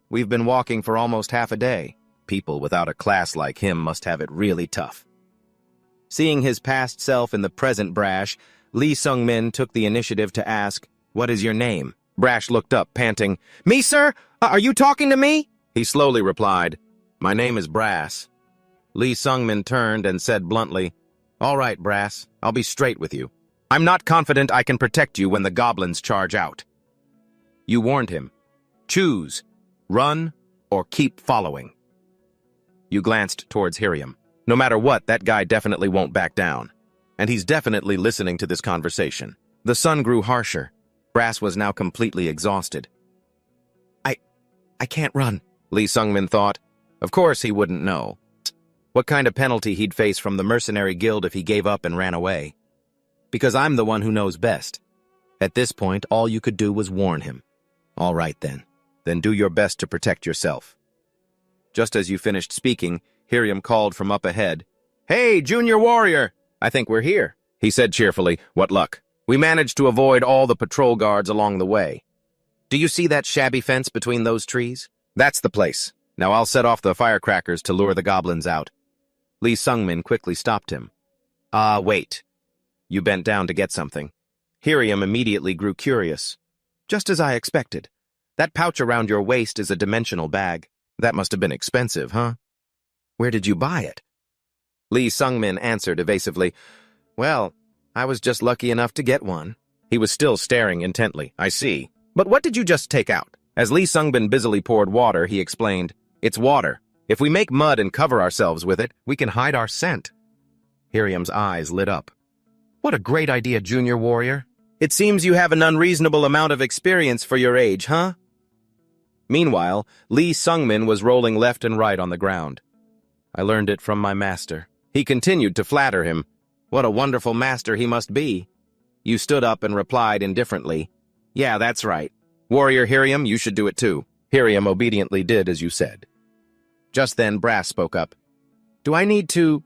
We've been walking for almost half a day. People without a class like him must have it really tough. Seeing his past self in the present Brash, Lee Sungmin took the initiative to ask, what is your name? Brash looked up, panting, me, sir? Are you talking to me? He slowly replied, my name is Brass. Lee Sungmin turned and said bluntly, all right, Brass, I'll be straight with you. I'm not confident I can protect you when the goblins charge out. You warned him. Choose, run, or keep following. You glanced towards Hiriam. No matter what, that guy definitely won't back down. And he's definitely listening to this conversation. The sun grew harsher. Brass was now completely exhausted. I can't run, Lee Sungmin thought. Of course he wouldn't know. What kind of penalty he'd face from the mercenary guild if he gave up and ran away. Because I'm the one who knows best. At this point, all you could do was warn him. All right, then. Then do your best to protect yourself. Just as you finished speaking, Hiriam called from up ahead. Hey, junior warrior! I think we're here, he said cheerfully. What luck. We managed to avoid all the patrol guards along the way. Do you see that shabby fence between those trees? That's the place. Now I'll set off the firecrackers to lure the goblins out. Lee Sungmin quickly stopped him. Wait. You bent down to get something. Hiriam immediately grew curious. Just as I expected. That pouch around your waist is a dimensional bag. That must have been expensive, huh? Where did you buy it? Lee Sungmin answered evasively. Well, I was just lucky enough to get one. He was still staring intently. I see. But what did you just take out? As Lee Sungmin busily poured water, he explained, it's water. If we make mud and cover ourselves with it, we can hide our scent. Hiriam's eyes lit up. What a great idea, junior warrior. It seems you have an unreasonable amount of experience for your age, huh? Meanwhile, Lee Sungmin was rolling left and right on the ground. I learned it from my master. He continued to flatter him. What a wonderful master he must be. You stood up and replied indifferently, yeah, that's right. Warrior Hiriam, you should do it too. Hiriam obediently did as you said. Just then, Brass spoke up. Do I need to?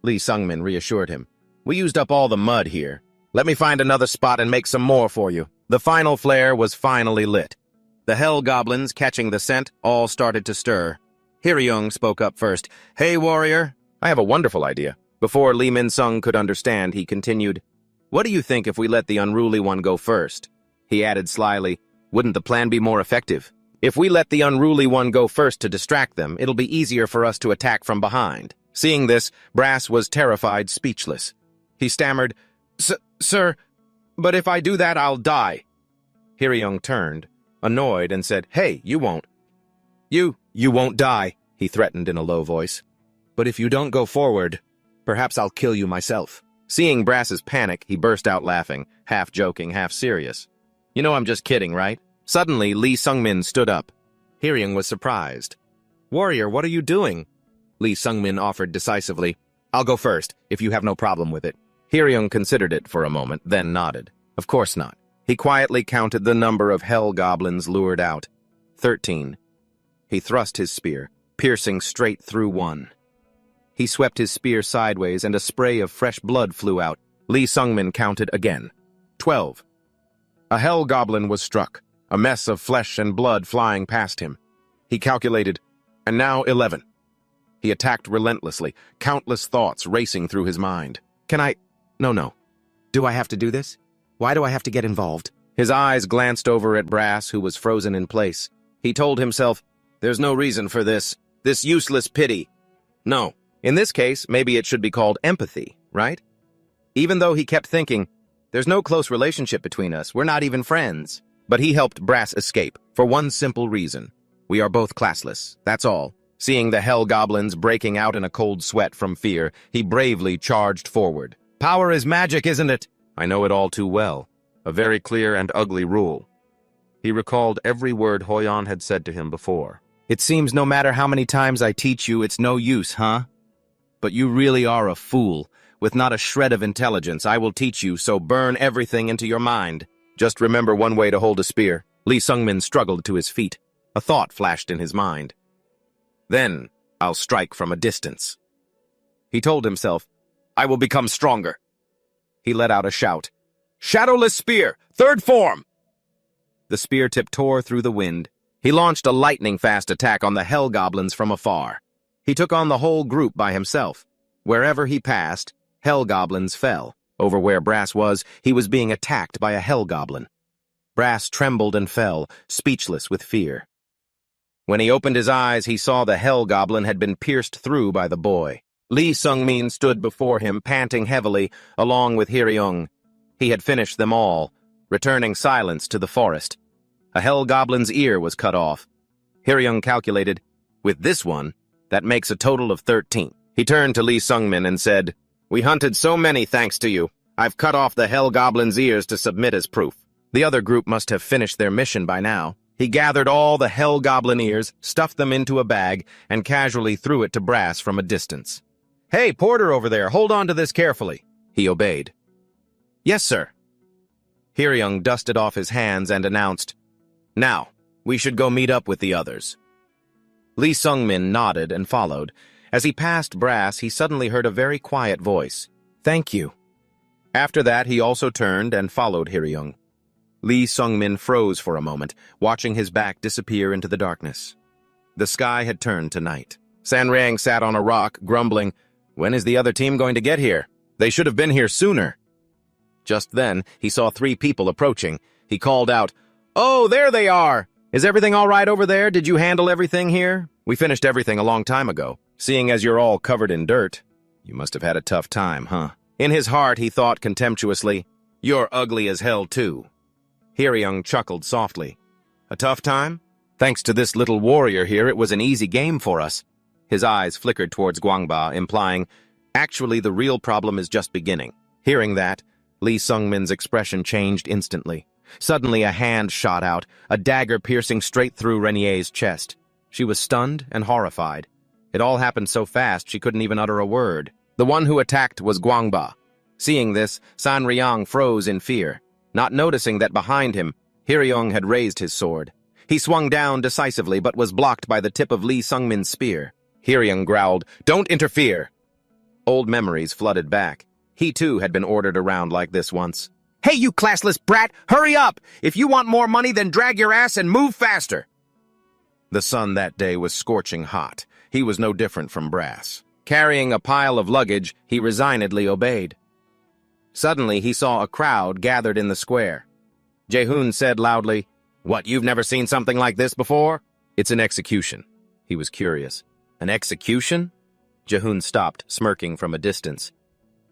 Lee Sungmin reassured him. We used up all the mud here. Let me find another spot and make some more for you. The final flare was finally lit. The hell goblins, catching the scent, all started to stir. Hiriam spoke up first. Hey, warrior, I have a wonderful idea. Before Lee Min-sung could understand, he continued, what do you think if we let the unruly one go first? He added slyly, wouldn't the plan be more effective? If we let the unruly one go first to distract them, it'll be easier for us to attack from behind. Seeing this, Brass was terrified, speechless. He stammered, Sir, but if I do that, I'll die. Hiriam turned, annoyed, and said, Hey, you won't. You won't die, he threatened in a low voice. But if you don't go forward, perhaps I'll kill you myself. Seeing Brass's panic, he burst out laughing, half joking, half serious. You know I'm just kidding, right? Suddenly, Lee Sungmin stood up. Hiriam was surprised. Warrior, what are you doing? Lee Sungmin offered decisively. I'll go first, if you have no problem with it. Hiriam considered it for a moment, then nodded. Of course not. He quietly counted the number of hell goblins lured out. 13. He thrust his spear, piercing straight through one. He swept his spear sideways, and a spray of fresh blood flew out. Lee Sungmin counted again. 12. A hell goblin was struck, a mess of flesh and blood flying past him. He calculated, and now 11. He attacked relentlessly, countless thoughts racing through his mind. Can I? No. Do I have to do this? Why do I have to get involved? His eyes glanced over at Brass, who was frozen in place. He told himself, there's no reason for this useless pity. No. In this case, maybe it should be called empathy, right? even though he kept thinking, there's no close relationship between us, we're not even friends. But he helped Brass escape, for one simple reason. We are both classless, that's all. Seeing the hell goblins breaking out in a cold sweat from fear, he bravely charged forward. Power is magic, isn't it? I know it all too well. A very clear and ugly rule. He recalled every word Hoyon had said to him before. It seems no matter how many times I teach you, it's no use, huh? But you really are a fool. With not a shred of intelligence, I will teach you, so burn everything into your mind. Just remember one way to hold a spear. Lee Sungmin struggled to his feet. A thought flashed in his mind. Then, I'll strike from a distance. He told himself, I will become stronger. He let out a shout. Shadowless Spear! Third form! The spear tip tore through the wind. He launched a lightning-fast attack on the hell goblins from afar. He took on the whole group by himself. Wherever he passed, hell goblins fell. Over where Brass was, he was being attacked by a hell goblin. Brass trembled and fell, speechless with fear. When he opened his eyes, he saw the hell goblin had been pierced through by the boy. Lee Sungmin stood before him, panting heavily, along with Hyeryung. He had finished them all, returning silence to the forest. A hell goblin's ear was cut off. Hyeryung calculated, with this one, that makes a total of 13. He turned to Lee Sungmin and said, We hunted so many thanks to you. I've cut off the hell goblin's ears to submit as proof. The other group must have finished their mission by now. He gathered all the hell goblin ears, stuffed them into a bag, and casually threw it to Brass from a distance. Hey, porter over there, hold on to this carefully. He obeyed. Yes, sir. Hyeryung dusted off his hands and announced, Now, we should go meet up with the others. Lee Sungmin nodded and followed. As he passed Brass, he suddenly heard a very quiet voice. Thank you. After that, he also turned and followed Hyeryung. Lee Sungmin froze for a moment, watching his back disappear into the darkness. The sky had turned to night. Sanrang sat on a rock, grumbling, When is the other team going to get here? They should have been here sooner. Just then, he saw 3 people approaching. He called out, Oh, there they are! Is everything all right over there? Did you handle everything here? We finished everything a long time ago. Seeing as you're all covered in dirt, you must have had a tough time, huh? In his heart, he thought contemptuously, You're ugly as hell, too. Hyeryung chuckled softly. A tough time? Thanks to this little warrior here, it was an easy game for us. His eyes flickered towards Gwangbaa, implying, Actually, the real problem is just beginning. Hearing that, Lee Sungmin's expression changed instantly. Suddenly, a hand shot out, a dagger piercing straight through Renier's chest. She was stunned and horrified. It all happened so fast she couldn't even utter a word. The one who attacked was Gwangbaa. Seeing this, Sanriang froze in fear. Not noticing that behind him, Hyeryung had raised his sword. He swung down decisively but was blocked by the tip of Lee Sungmin's spear. Hyeryung growled, Don't interfere! Old memories flooded back. He too had been ordered around like this once. Hey, you classless brat! Hurry up! If you want more money, then drag your ass and move faster! The sun that day was scorching hot. He was no different from Brass. Carrying a pile of luggage, he resignedly obeyed. Suddenly, he saw a crowd gathered in the square. Jaehoon said loudly, What, you've never seen something like this before? It's an execution. He was curious. An execution? Jaehoon stopped, smirking from a distance.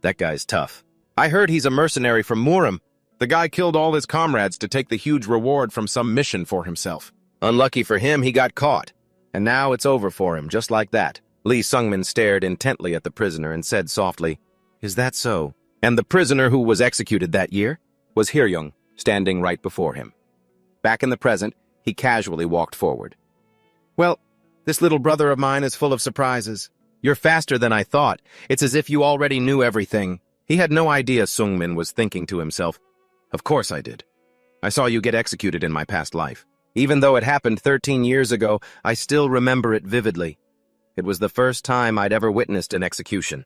That guy's tough. I heard he's a mercenary from Murim. The guy killed all his comrades to take the huge reward from some mission for himself. Unlucky for him, he got caught. And now it's over for him, just like that. Lee Sungmin stared intently at the prisoner and said softly, Is that so? And the prisoner who was executed that year was Hyeryung, standing right before him. Back in the present, he casually walked forward. Well, this little brother of mine is full of surprises. You're faster than I thought. It's as if you already knew everything. He had no idea Sungmin was thinking to himself. Of course I did. I saw you get executed in my past life. Even though it happened 13 years ago, I still remember it vividly. It was the first time I'd ever witnessed an execution.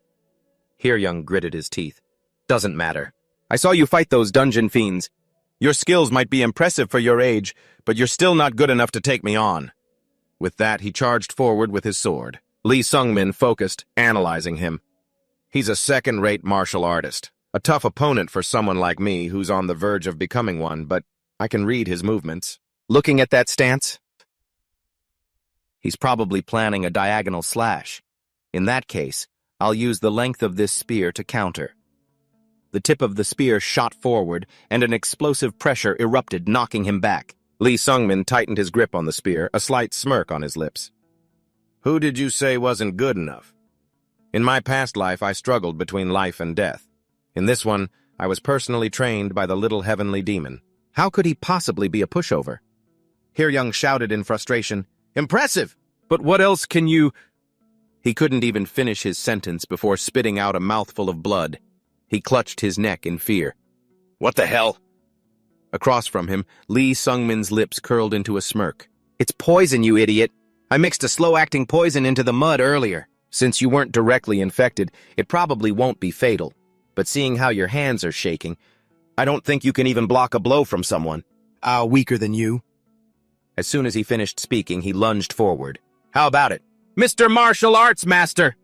Hyeryung gritted his teeth. Doesn't matter. I saw you fight those dungeon fiends. Your skills might be impressive for your age, but you're still not good enough to take me on. With that, he charged forward with his sword. Lee Sungmin focused, analyzing him. He's a second-rate martial artist. A tough opponent for someone like me who's on the verge of becoming one, but I can read his movements. Looking at that stance, he's probably planning a diagonal slash. In that case, I'll use the length of this spear to counter. The tip of the spear shot forward, and an explosive pressure erupted, knocking him back. Lee Sungmin tightened his grip on the spear, a slight smirk on his lips. Who did you say wasn't good enough? In my past life, I struggled between life and death. In this one, I was personally trained by the little heavenly demon. How could he possibly be a pushover? Hye-young shouted in frustration, "Impressive! But what else can you—" He couldn't even finish his sentence before spitting out a mouthful of blood. He clutched his neck in fear. What the hell? Across from him, Lee Sungmin's lips curled into a smirk. It's poison, you idiot. I mixed a slow-acting poison into the mud earlier. Since you weren't directly infected, it probably won't be fatal. But seeing how your hands are shaking, I don't think you can even block a blow from someone. Weaker than you. As soon as he finished speaking, he lunged forward. How about it? Mr. Martial Arts Master!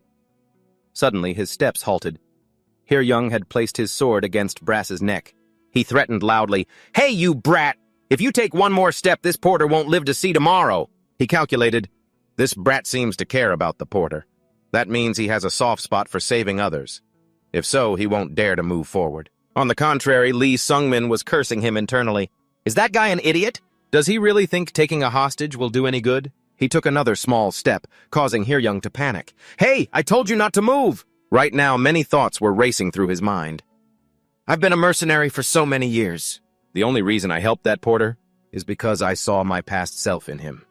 Suddenly, his steps halted. Hye-young had placed his sword against Brass's neck. He threatened loudly, Hey, you brat! If you take one more step, this porter won't live to see tomorrow. He calculated, this brat seems to care about the porter. That means he has a soft spot for saving others. If so, he won't dare to move forward. On the contrary, Lee Sungmin was cursing him internally. Is that guy an idiot? Does he really think taking a hostage will do any good? He took another small step, causing Hye-young to panic. Hey, I told you not to move! Right now, many thoughts were racing through his mind. I've been a mercenary for so many years. The only reason I helped that porter is because I saw my past self in him.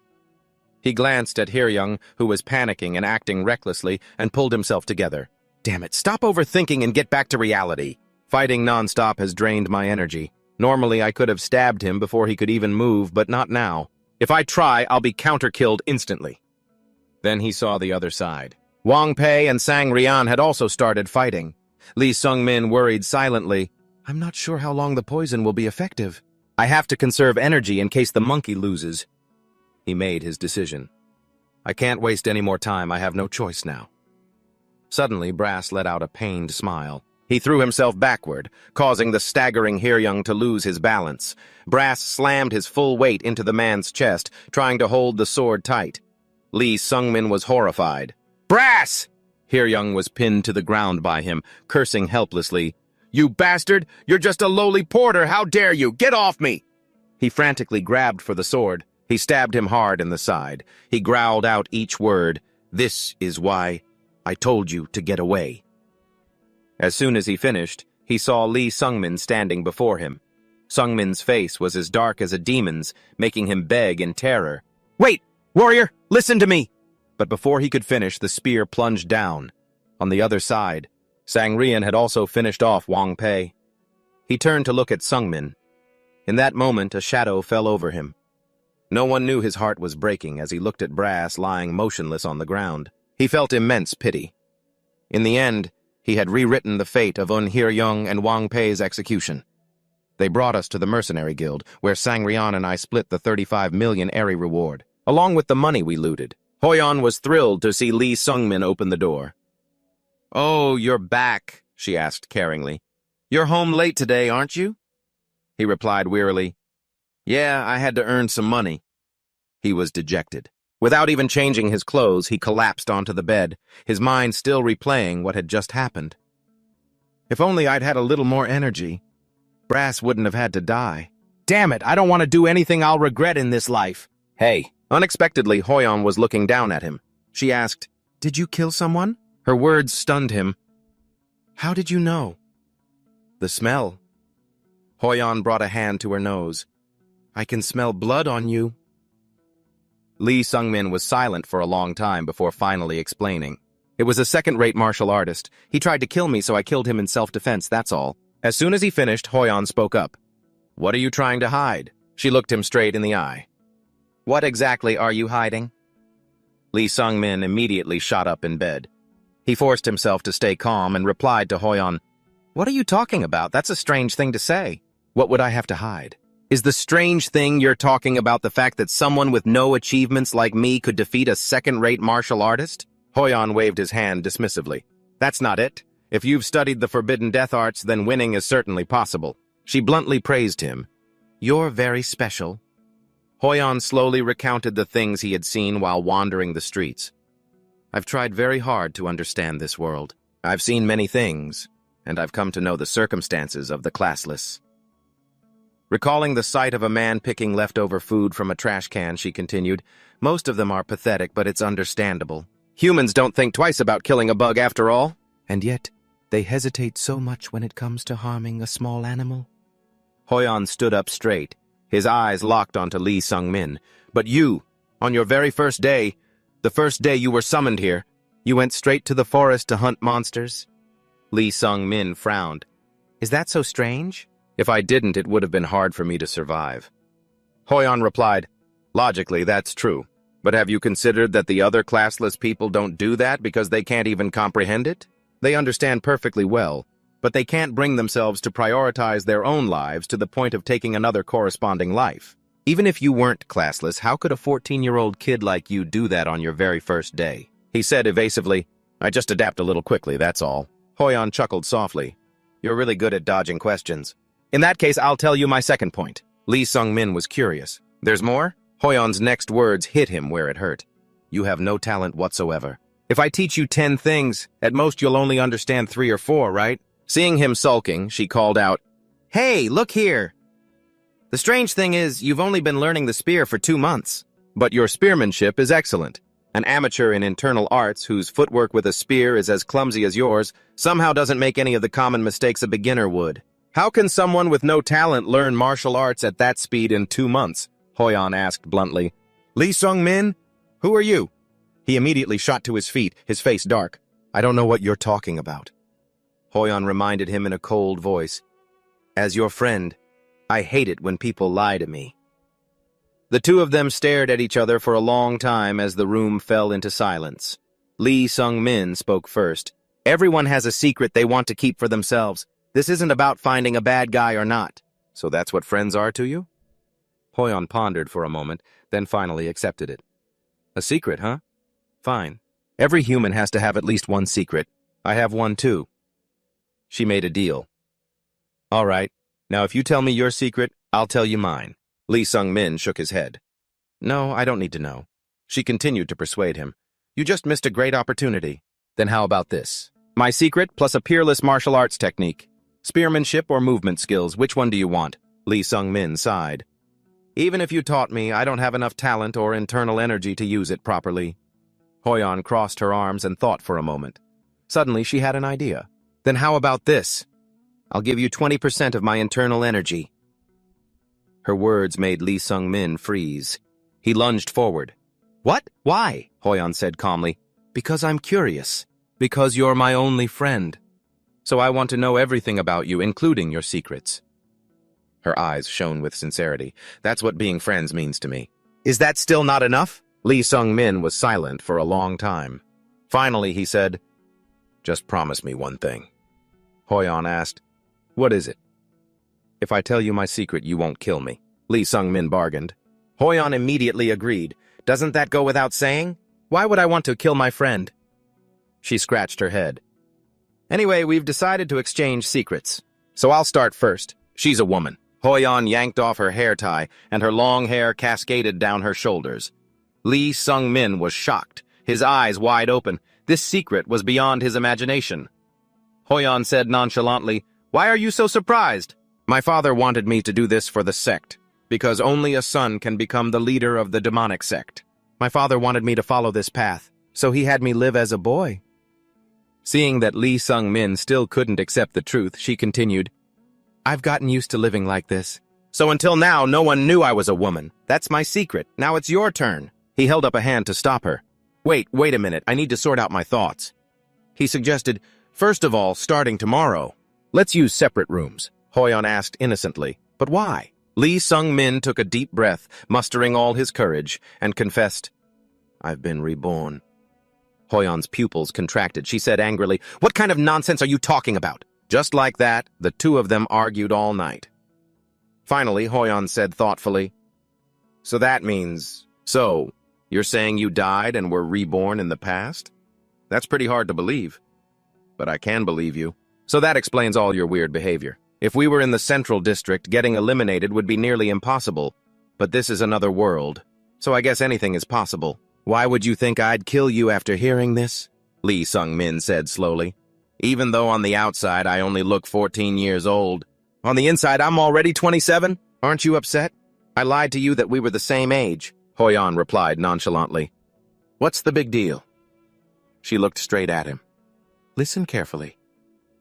He glanced at Hye-young, who was panicking and acting recklessly, and pulled himself together. Damn it, stop overthinking and get back to reality. Fighting nonstop has drained my energy. Normally, I could have stabbed him before he could even move, but not now. If I try, I'll be counter-killed instantly. Then he saw the other side. Wang Pei and Sang Rian had also started fighting. Lee Sungmin worried silently. I'm not sure how long the poison will be effective. I have to conserve energy in case the monkey loses. He made his decision. I can't waste any more time. I have no choice now. Suddenly, Brass let out a pained smile. He threw himself backward, causing the staggering Hye-young to lose his balance. Brass slammed his full weight into the man's chest, trying to hold the sword tight. Lee Sungmin was horrified. Brass! Hye-young was pinned to the ground by him, cursing helplessly. You bastard! You're just a lowly porter! How dare you! Get off me! He frantically grabbed for the sword. He stabbed him hard in the side. He growled out each word. This is why I told you to get away. As soon as he finished, he saw Lee Sungmin standing before him. Sungmin's face was as dark as a demon's, making him beg in terror. Wait, warrior, listen to me! But before he could finish, the spear plunged down. On the other side, Sang Rian had also finished off Wang Pei. He turned to look at Sungmin. In that moment, a shadow fell over him. No one knew his heart was breaking as he looked at Brass lying motionless on the ground. He felt immense pity. In the end, he had rewritten the fate of Hye-young and Wang Pei's execution. They brought us to the Mercenary Guild, where Sang Rian and I split the 35 million Eri reward, along with the money we looted. Hye-young was thrilled to see Lee Sungmin open the door. Oh, you're back, she asked caringly. You're home late today, aren't you? He replied wearily. Yeah, I had to earn some money. He was dejected. Without even changing his clothes, he collapsed onto the bed, his mind still replaying what had just happened. If only I'd had a little more energy, Brass wouldn't have had to die. Damn it, I don't want to do anything I'll regret in this life. Hey. Unexpectedly, Hye-young was looking down at him. She asked, Did you kill someone? Her words stunned him. How did you know? The smell. Hye-young brought a hand to her nose. I can smell blood on you. Lee Sungmin was silent for a long time before finally explaining. It was a second-rate martial artist. He tried to kill me, so I killed him in self-defense, that's all. As soon as he finished, Hye-young spoke up. What are you trying to hide? She looked him straight in the eye. What exactly are you hiding? Lee Sungmin immediately shot up in bed. He forced himself to stay calm and replied to Hye-young, What are you talking about? That's a strange thing to say. What would I have to hide? Is the strange thing you're talking about the fact that someone with no achievements like me could defeat a second-rate martial artist? Hye-young waved his hand dismissively. That's not it. If you've studied the forbidden death arts, then winning is certainly possible. She bluntly praised him. You're very special. Hye-young slowly recounted the things he had seen while wandering the streets. I've tried very hard to understand this world. I've seen many things. and I've come to know the circumstances of the classless. Recalling the sight of a man picking leftover food from a trash can, she continued, most of them are pathetic, but it's understandable. Humans don't think twice about killing a bug after all. And yet, they hesitate so much when it comes to harming a small animal. Hoyon stood up straight, his eyes locked onto Lee Sung-min. But you, on your very first day, the first day you were summoned here, you went straight to the forest to hunt monsters? Lee Sung-min frowned. Is that so strange? If I didn't, it would have been hard for me to survive. Hoyon replied, logically, that's true. But have you considered that the other classless people don't do that because they can't even comprehend it? They understand perfectly well, but they can't bring themselves to prioritize their own lives to the point of taking another corresponding life. Even if you weren't classless, how could a 14-year-old kid like you do that on your very first day? He said evasively, I just adapt a little quickly, that's all. Hoyon chuckled softly. You're really good at dodging questions. In that case, I'll tell you my second point. Lee Sung-min was curious. There's more? Hoyon's next words hit him where it hurt. You have no talent whatsoever. If I teach you 10 things, at most you'll only understand 3 or 4, right? Seeing him sulking, she called out, Hey, look here! The strange thing is, you've only been learning the spear for 2 months. But your spearmanship is excellent. An amateur in internal arts whose footwork with a spear is as clumsy as yours somehow doesn't make any of the common mistakes a beginner would. How can someone with no talent learn martial arts at that speed in 2 months? Hoyon asked bluntly. Lee Sung-min? Who are you? He immediately shot to his feet, his face dark. I don't know what you're talking about. Hoyon reminded him in a cold voice. As your friend, I hate it when people lie to me. The two of them stared at each other for a long time as the room fell into silence. Lee Sung-min spoke first. Everyone has a secret they want to keep for themselves. This isn't about finding a bad guy or not. So that's what friends are to you? Hoyon pondered for a moment, then finally accepted it. A secret, huh? Fine. Every human has to have at least one secret. I have one too. She made a deal. All right. Now if you tell me your secret, I'll tell you mine. Lee Sung-min shook his head. No, I don't need to know. She continued to persuade him. You just missed a great opportunity. Then how about this? My secret plus a peerless martial arts technique. Spearmanship or movement skills, which one do you want? Lee Sung-min sighed. Even if you taught me, I don't have enough talent or internal energy to use it properly. Hoyon crossed her arms and thought for a moment. Suddenly, she had an idea. Then how about this? I'll give you 20% of my internal energy. Her words made Lee Sung-min freeze. He lunged forward. What? Why? Hoyon said calmly. Because I'm curious. Because you're my only friend. So I want to know everything about you, including your secrets. Her eyes shone with sincerity. That's what being friends means to me. Is that still not enough? Lee Sung-min was silent for a long time. Finally, he said, Just promise me one thing. Hoyon asked, What is it? If I tell you my secret, you won't kill me. Lee Sung-min bargained. Hoyon immediately agreed. Doesn't that go without saying? Why would I want to kill my friend? She scratched her head. Anyway, we've decided to exchange secrets. So I'll start first. She's a woman. Hoyon yanked off her hair tie, and her long hair cascaded down her shoulders. Lee Sung-min was shocked, his eyes wide open. This secret was beyond his imagination. Hoyon said nonchalantly, Why are you so surprised? My father wanted me to do this for the sect, because only a son can become the leader of the demonic sect. My father wanted me to follow this path, so he had me live as a boy. Seeing that Lee Sung-min still couldn't accept the truth, she continued, I've gotten used to living like this. So until now, no one knew I was a woman. That's my secret. Now it's your turn. He held up a hand to stop her. Wait a minute. I need to sort out my thoughts. He suggested, First of all, starting tomorrow, let's use separate rooms. Hoyon asked innocently, But why? Lee Sung-min took a deep breath, mustering all his courage, and confessed, I've been reborn. Hoyon's pupils contracted. She said angrily, What kind of nonsense are you talking about? Just like that, the two of them argued all night. Finally, Hoyon said thoughtfully, So that means, you're saying you died and were reborn in the past? That's pretty hard to believe. But I can believe you. So that explains all your weird behavior. If we were in the Central District, getting eliminated would be nearly impossible. But this is another world. So I guess anything is possible. Why would you think I'd kill you after hearing this? Lee Sung-min said slowly. even though on the outside I only look 14 years old. On the inside, I'm already 27. Aren't you upset? I lied to you that we were the same age, Hoyan replied nonchalantly. What's the big deal? She looked straight at him. Listen carefully.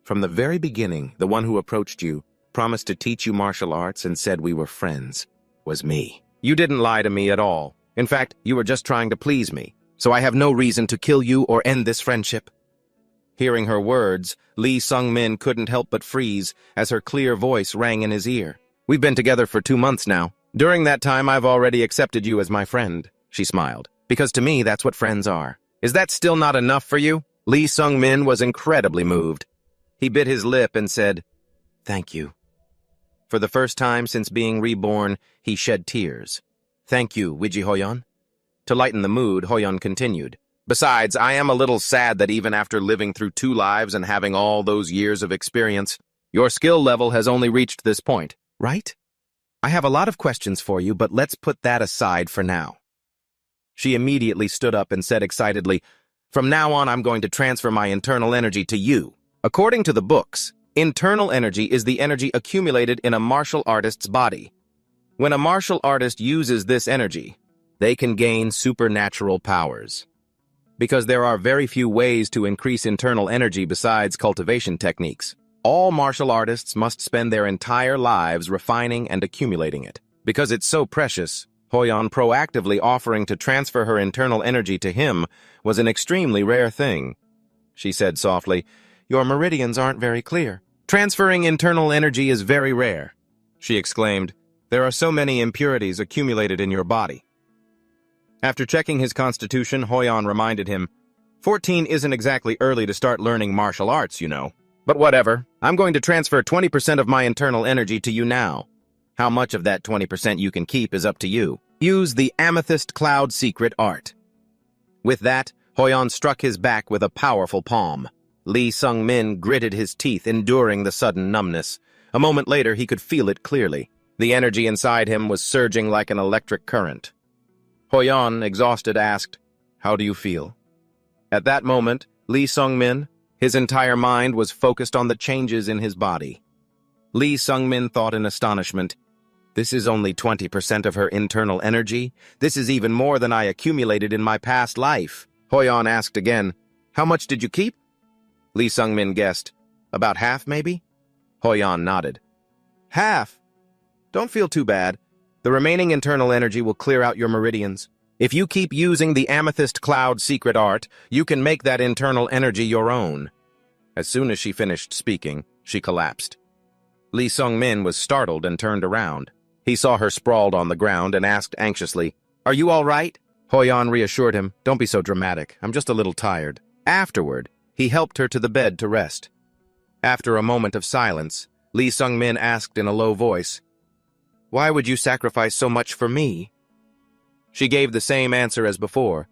From the very beginning, the one who approached you, promised to teach you martial arts and said we were friends, was me. You didn't lie to me at all. In fact, you were just trying to please me, so I have no reason to kill you or end this friendship. Hearing her words, Lee Sung-min couldn't help but freeze as her clear voice rang in his ear. We've been together for 2 months now. During that time, I've already accepted you as my friend, she smiled, because to me, that's what friends are. Is that still not enough for you? Lee Sung-min was incredibly moved. He bit his lip and said, Thank you. For the first time since being reborn, he shed tears. Thank you, Wiji Hoyan. To lighten the mood, Hoyan continued. Besides, I am a little sad that even after living through 2 lives and having all those years of experience, your skill level has only reached this point, right? I have a lot of questions for you, but let's put that aside for now. She immediately stood up and said excitedly, From now on, I'm going to transfer my internal energy to you. According to the books, internal energy is the energy accumulated in a martial artist's body. When a martial artist uses this energy, they can gain supernatural powers. Because there are very few ways to increase internal energy besides cultivation techniques. All martial artists must spend their entire lives refining and accumulating it. Because it's so precious, Hoyan proactively offering to transfer her internal energy to him was an extremely rare thing. She said softly, Your meridians aren't very clear. Transferring internal energy is very rare, she exclaimed. There are so many impurities accumulated in your body. After checking his constitution, Hoyan reminded him, 14 isn't exactly early to start learning martial arts, you know. But whatever, I'm going to transfer 20% of my internal energy to you now. How much of that 20% you can keep is up to you. Use the Amethyst Cloud Secret Art. With that, Hoyan struck his back with a powerful palm. Lee Sung-min gritted his teeth, enduring the sudden numbness. A moment later, he could feel it clearly. The energy inside him was surging like an electric current. Hoyan, exhausted, asked, How do you feel? At that moment, Lee Sung-min, his entire mind was focused on the changes in his body. Lee Sung-min thought in astonishment, This is only 20% of her internal energy? This is even more than I accumulated in my past life. Hoyan asked again, How much did you keep? Lee Sung-min guessed, About half, maybe? Hoyan nodded. Half? Don't feel too bad. The remaining internal energy will clear out your meridians. If you keep using the Amethyst Cloud Secret Art, you can make that internal energy your own. As soon as she finished speaking, she collapsed. Lee Sung-min was startled and turned around. He saw her sprawled on the ground and asked anxiously, Are you all right? Hoyan reassured him, Don't be so dramatic. I'm just a little tired. Afterward, he helped her to the bed to rest. After a moment of silence, Lee Sung-min asked in a low voice, Why would you sacrifice so much for me? She gave the same answer as before.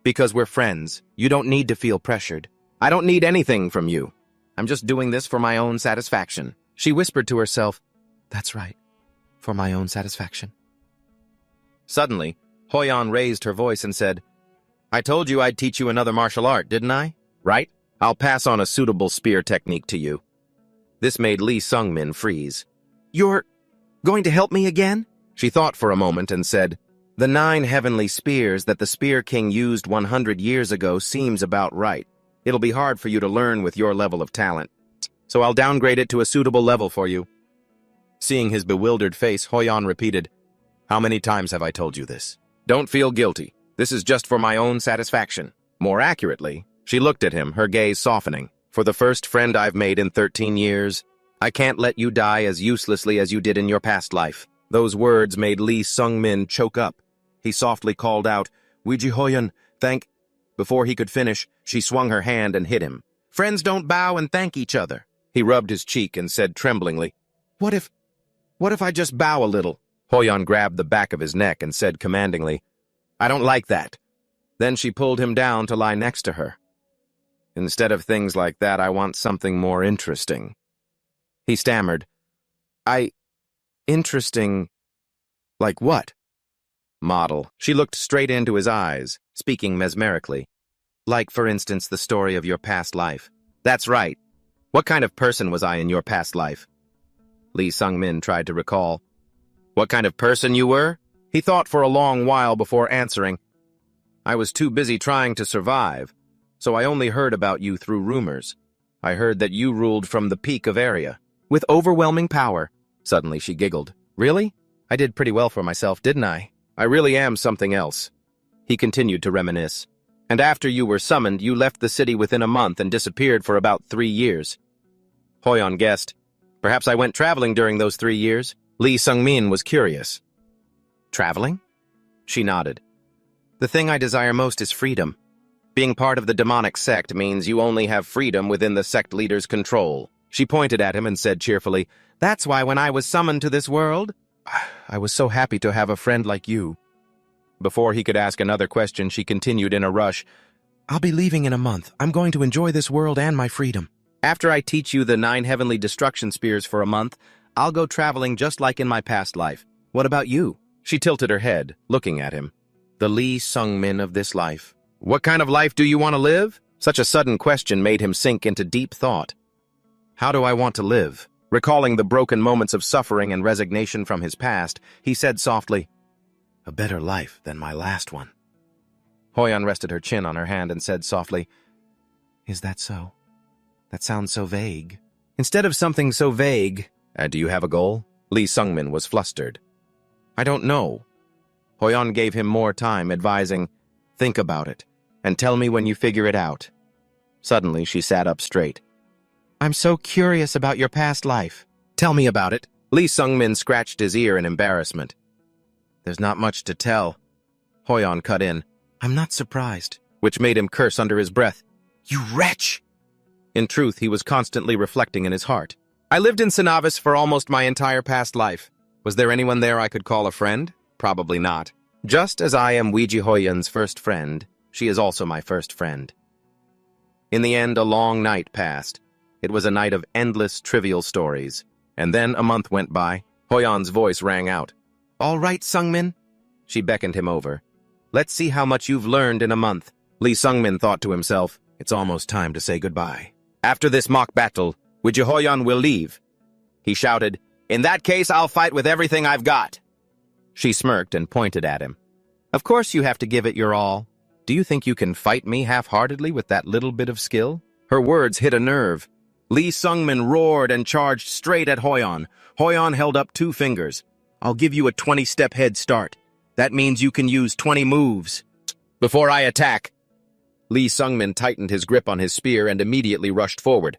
Because we're friends. You don't need to feel pressured. I don't need anything from you. I'm just doing this for my own satisfaction. She whispered to herself, That's right. For my own satisfaction. Suddenly, Hoyan raised her voice and said, I told you I'd teach you another martial art, didn't I? Right? I'll pass on a suitable spear technique to you. This made Lee Sung-min freeze. You're going to help me again? She thought for a moment and said, The 9 heavenly spears that the Spear King used 100 years ago seems about right. It'll be hard for you to learn with your level of talent, so I'll downgrade it to a suitable level for you. Seeing his bewildered face, Hoyan repeated, How many times have I told you this? Don't feel guilty. This is just for my own satisfaction. More accurately, she looked at him, her gaze softening. For the first friend I've made in 13 years, I can't let you die as uselessly as you did in your past life. Those words made Lee Sung-min choke up. He softly called out, Wiji Hoyan, thank... Before he could finish, she swung her hand and hit him. Friends don't bow and thank each other. He rubbed his cheek and said tremblingly, What if I just bow a little? Hoyan grabbed the back of his neck and said commandingly, I don't like that. Then she pulled him down to lie next to her. Instead of things like that, I want something more interesting. He stammered, Interesting... Like what? Model. She looked straight into his eyes, speaking mesmerically. Like, for instance, the story of your past life. That's right. What kind of person was I in your past life? Lee Sung-min tried to recall. What kind of person you were? He thought for a long while before answering. I was too busy trying to survive, so I only heard about you through rumors. I heard that you ruled from the peak of area, with overwhelming power. Suddenly she giggled. Really? I did pretty well for myself, didn't I? I really am something else. He continued to reminisce. And after you were summoned, you left the city within a month and disappeared for about 3 years. Hoyeon guessed. Perhaps I went traveling during those 3 years? Lee Sung-min was curious. Traveling? She nodded. The thing I desire most is freedom. Being part of the demonic sect means you only have freedom within the sect leader's control. She pointed at him and said cheerfully, That's why when I was summoned to this world, I was so happy to have a friend like you. Before he could ask another question, she continued in a rush. I'll be leaving in a month. I'm going to enjoy this world and my freedom. After I teach you the 9 heavenly destruction spears for a month, I'll go traveling just like in my past life. What about you? She tilted her head, looking at him. The Lee Sung-min of this life. What kind of life do you want to live? Such a sudden question made him sink into deep thought. How do I want to live? Recalling the broken moments of suffering and resignation from his past, he said softly, A better life than my last one. Hoyeon rested her chin on her hand and said softly, Is that so? That sounds so vague. Instead of something so vague, do you have a goal? Lee Sung-min was flustered. I don't know. Hoyeon gave him more time, advising, Think about it, and tell me when you figure it out. Suddenly, she sat up straight. I'm so curious about your past life. Tell me about it. Lee Sung-min scratched his ear in embarrassment. There's not much to tell. Hoyeon cut in. I'm not surprised, which made him curse under his breath. You wretch! In truth, he was constantly reflecting in his heart. I lived in Sinavis for almost my entire past life. Was there anyone there I could call a friend? Probably not. Just as I am Weiji Hoyeon's first friend, she is also my first friend. In the end, a long night passed. It was a night of endless, trivial stories. And then a month went by. Hoyeon's voice rang out. All right, Sung-min. She beckoned him over. Let's see how much you've learned in a month. Lee Sung-min thought to himself, It's almost time to say goodbye. After this mock battle, Weiji Hoyeon will leave. He shouted, In that case, I'll fight with everything I've got. She smirked and pointed at him. Of course you have to give it your all. Do you think you can fight me half-heartedly with that little bit of skill? Her words hit a nerve. Lee Sung-min roared and charged straight at Hoyeon. Hoyeon held up 2 fingers. I'll give you a 20-step head start. That means you can use 20 moves. Before I attack. Lee Sung-min tightened his grip on his spear and immediately rushed forward.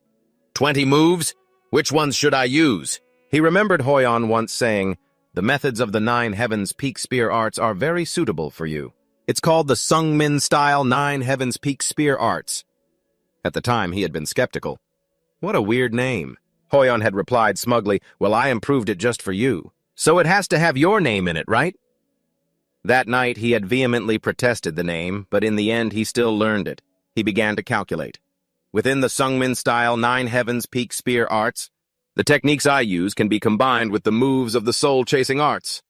20 moves? Which ones should I use? He remembered Hoyeon once saying, The methods of the 9 Heavens Peak Spear Arts are very suitable for you. It's called the Sung-min style 9 Heavens Peak Spear Arts. At the time, he had been skeptical. What a weird name. Hoyeon had replied smugly, Well, I improved it just for you. So it has to have your name in it, right? That night, he had vehemently protested the name, but in the end, he still learned it. He began to calculate. Within the Sung-min style 9 Heavens Peak Spear Arts, the techniques I use can be combined with the moves of the soul-chasing arts.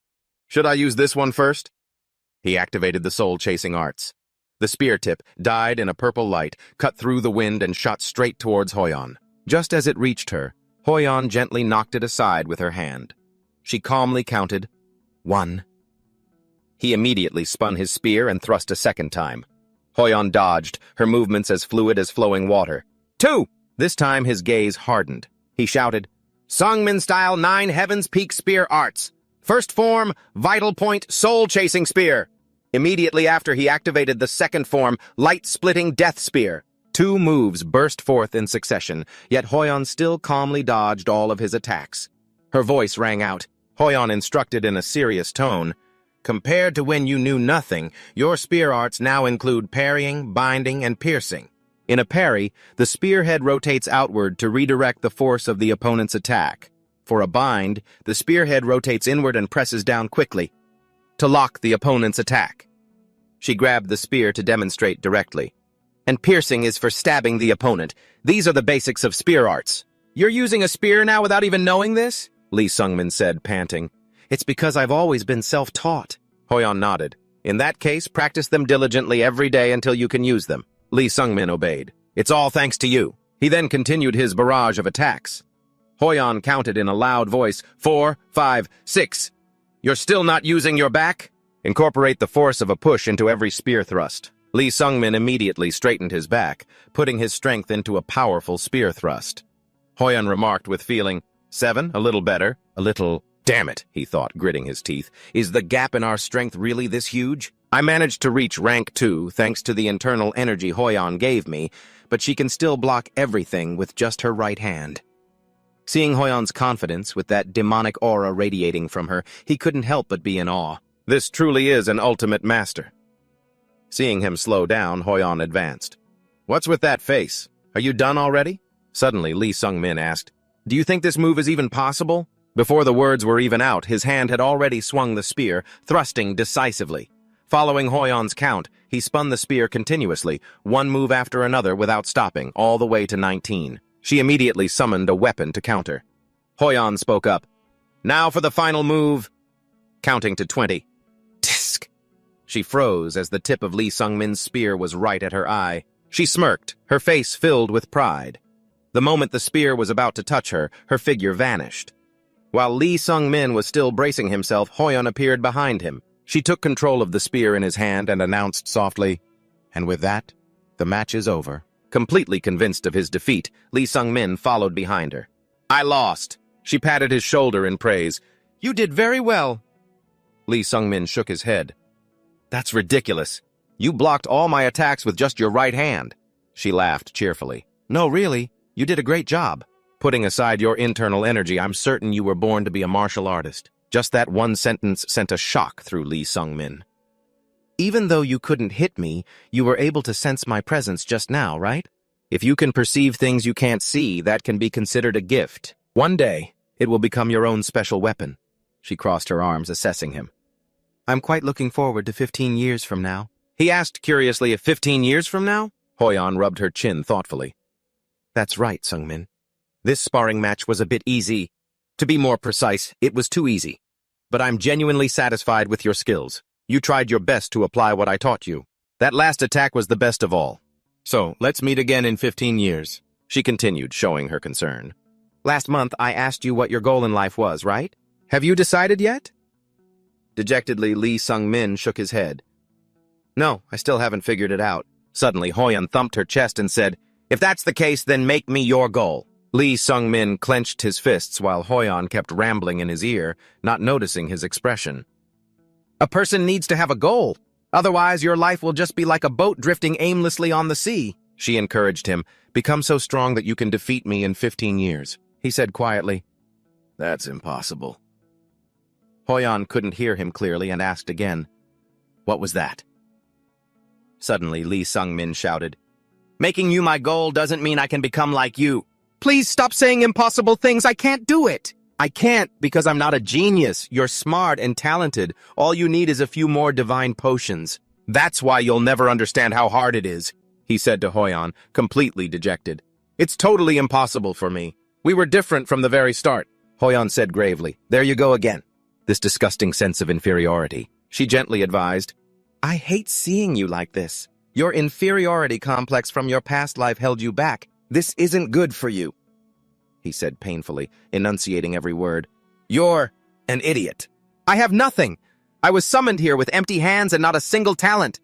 Should I use this one first? He activated the soul-chasing arts. The spear tip died in a purple light, cut through the wind and shot straight towards Hoyeon. Just as it reached her, Hoyeon gently knocked it aside with her hand. She calmly counted, 1. He immediately spun his spear and thrust a second time. Hoyeon dodged, her movements as fluid as flowing water. 2! This time his gaze hardened. He shouted, Sung-min style 9 Heavens Peak Spear Arts. First form, Vital Point Soul-Chasing Spear. Immediately after he activated the second form, Light-Splitting Death Spear. 2 moves burst forth in succession, yet Hoyeon still calmly dodged all of his attacks. Her voice rang out. Hoyeon instructed in a serious tone, Compared to when you knew nothing, your spear arts now include parrying, binding, and piercing. In a parry, the spearhead rotates outward to redirect the force of the opponent's attack. For a bind, the spearhead rotates inward and presses down quickly to lock the opponent's attack. She grabbed the spear to demonstrate directly. And piercing is for stabbing the opponent. These are the basics of spear arts. You're using a spear now without even knowing this? Lee Sung-min said, panting. It's because I've always been self-taught. Hoyeon nodded. In that case, practice them diligently every day until you can use them. Lee Sung-min obeyed. It's all thanks to you. He then continued his barrage of attacks. Hoyon counted in a loud voice, 4, 5, 6. You're still not using your back? Incorporate the force of a push into every spear thrust. Lee Sungmin immediately straightened his back, putting his strength into a powerful spear thrust. Hoyon remarked with feeling, 7, a little better, a little... Damn it, he thought, gritting his teeth. Is the gap in our strength really this huge? I managed to reach rank 2 thanks to the internal energy Hoyon gave me, but she can still block everything with just her right hand. Seeing Hoyon's confidence with that demonic aura radiating from her, he couldn't help but be in awe. This truly is an ultimate master. Seeing him slow down, Hoyon advanced. What's with that face? Are you done already? Suddenly, Lee Sungmin asked, Do you think this move is even possible? Before the words were even out, his hand had already swung the spear, thrusting decisively. Following Hoyon's count, he spun the spear continuously, one move after another without stopping, all the way to 19. She immediately summoned a weapon to counter. Hoyon spoke up. Now for the final move. Counting to 20. Tisk! She froze as the tip of Lee Sungmin's spear was right at her eye. She smirked, her face filled with pride. The moment the spear was about to touch her, her figure vanished. While Lee Sungmin was still bracing himself, Hoyon appeared behind him. She took control of the spear in his hand and announced softly, And with that, the match is over. Completely convinced of his defeat, Lee Sungmin followed behind her. I lost. She patted his shoulder in praise. You did very well. Lee Sungmin shook his head. That's ridiculous. You blocked all my attacks with just your right hand. She laughed cheerfully. No, really, you did a great job. Putting aside your internal energy, I'm certain you were born to be a martial artist. Just that one sentence sent a shock through Lee Sungmin. Even though you couldn't hit me, you were able to sense my presence just now, right? If you can perceive things you can't see, that can be considered a gift. One day, it will become your own special weapon. She crossed her arms, assessing him. I'm quite looking forward to 15 years from now. He asked curiously if 15 years from now? Hoyon rubbed her chin thoughtfully. That's right, Sungmin. This sparring match was a bit easy. To be more precise, it was too easy. But I'm genuinely satisfied with your skills. You tried your best to apply what I taught you. That last attack was the best of all. So, let's meet again in 15 years. She continued, showing her concern. Last month, I asked you what your goal in life was, right? Have you decided yet? Dejectedly, Lee Sungmin shook his head. No, I still haven't figured it out. Suddenly, Hoyon thumped her chest and said, If that's the case, then make me your goal. Lee Sungmin clenched his fists while Hoyon kept rambling in his ear, not noticing his expression. A person needs to have a goal. Otherwise, your life will just be like a boat drifting aimlessly on the sea. She encouraged him. Become so strong that you can defeat me in 15 years. He said quietly, That's impossible. Hoyon couldn't hear him clearly and asked again, What was that? Suddenly, Lee Sungmin shouted, Making you my goal doesn't mean I can become like you. Please stop saying impossible things. I can't do it. I can't because I'm not a genius. You're smart and talented. All you need is a few more divine potions. That's why you'll never understand how hard it is, he said to Hoyon, completely dejected. It's totally impossible for me. We were different from the very start, Hoyon said gravely. There you go again. This disgusting sense of inferiority. She gently advised, I hate seeing you like this. Your inferiority complex from your past life held you back. This isn't good for you, he said painfully, enunciating every word. You're an idiot. I have nothing. I was summoned here with empty hands and not a single talent.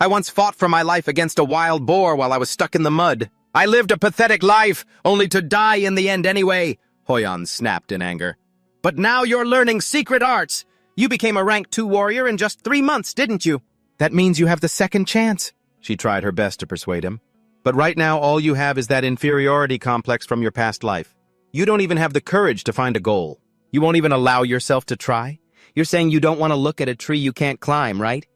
I once fought for my life against a wild boar while I was stuck in the mud. I lived a pathetic life, only to die in the end anyway, Hoyon snapped in anger. But now you're learning secret arts. You became a rank 2 warrior in just 3 months, didn't you? That means you have the second chance, she tried her best to persuade him. But right now, all you have is that inferiority complex from your past life. You don't even have the courage to find a goal. You won't even allow yourself to try? You're saying you don't want to look at a tree you can't climb, right?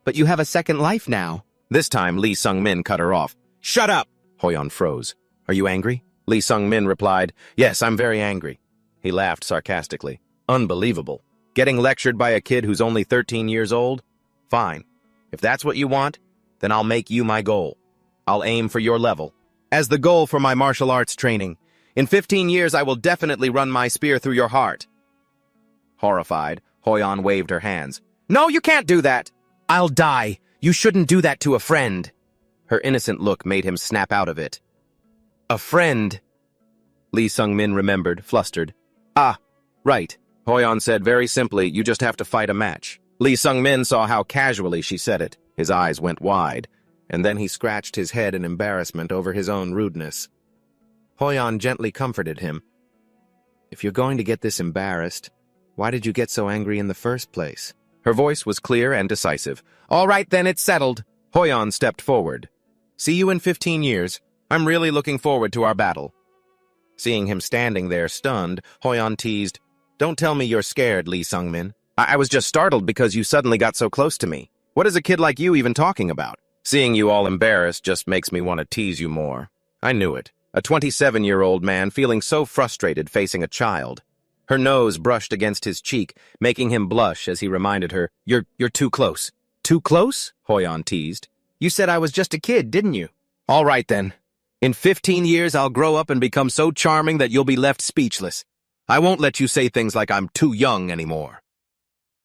But you have a second life now. This time, Lee Sungmin cut her off. Shut up! Hoyon froze. Are you angry? Lee Sungmin replied, Yes, I'm very angry. He laughed sarcastically. Unbelievable. Getting lectured by a kid who's only 13 years old? Fine. If that's what you want, then I'll make you my goal. I'll aim for your level. As the goal for my martial arts training, in 15 years I will definitely run my spear through your heart. Horrified, Hoyon waved her hands. No, you can't do that. I'll die. You shouldn't do that to a friend. Her innocent look made him snap out of it. A friend. Lee Sung-min remembered, flustered. Ah, right. Hoyon said very simply, you just have to fight a match. Lee Sung-min saw how casually she said it. His eyes went wide, and then he scratched his head in embarrassment over his own rudeness. Hoyon gently comforted him. If you're going to get this embarrassed, why did you get so angry in the first place? Her voice was clear and decisive. All right, then, it's settled. Hoyon stepped forward. See you in 15 years. I'm really looking forward to our battle. Seeing him standing there stunned, Hoyon teased, Don't tell me you're scared, Lee Sung-min. I was just startled because you suddenly got so close to me. What is a kid like you even talking about? Seeing you all embarrassed just makes me want to tease you more. I knew it. A 27-year-old man feeling so frustrated facing a child. Her nose brushed against his cheek, making him blush as he reminded her, You're too close. Too close? Hoyon teased. You said I was just a kid, didn't you? All right, then. In 15 years, I'll grow up and become so charming that you'll be left speechless. I won't let you say things like I'm too young anymore.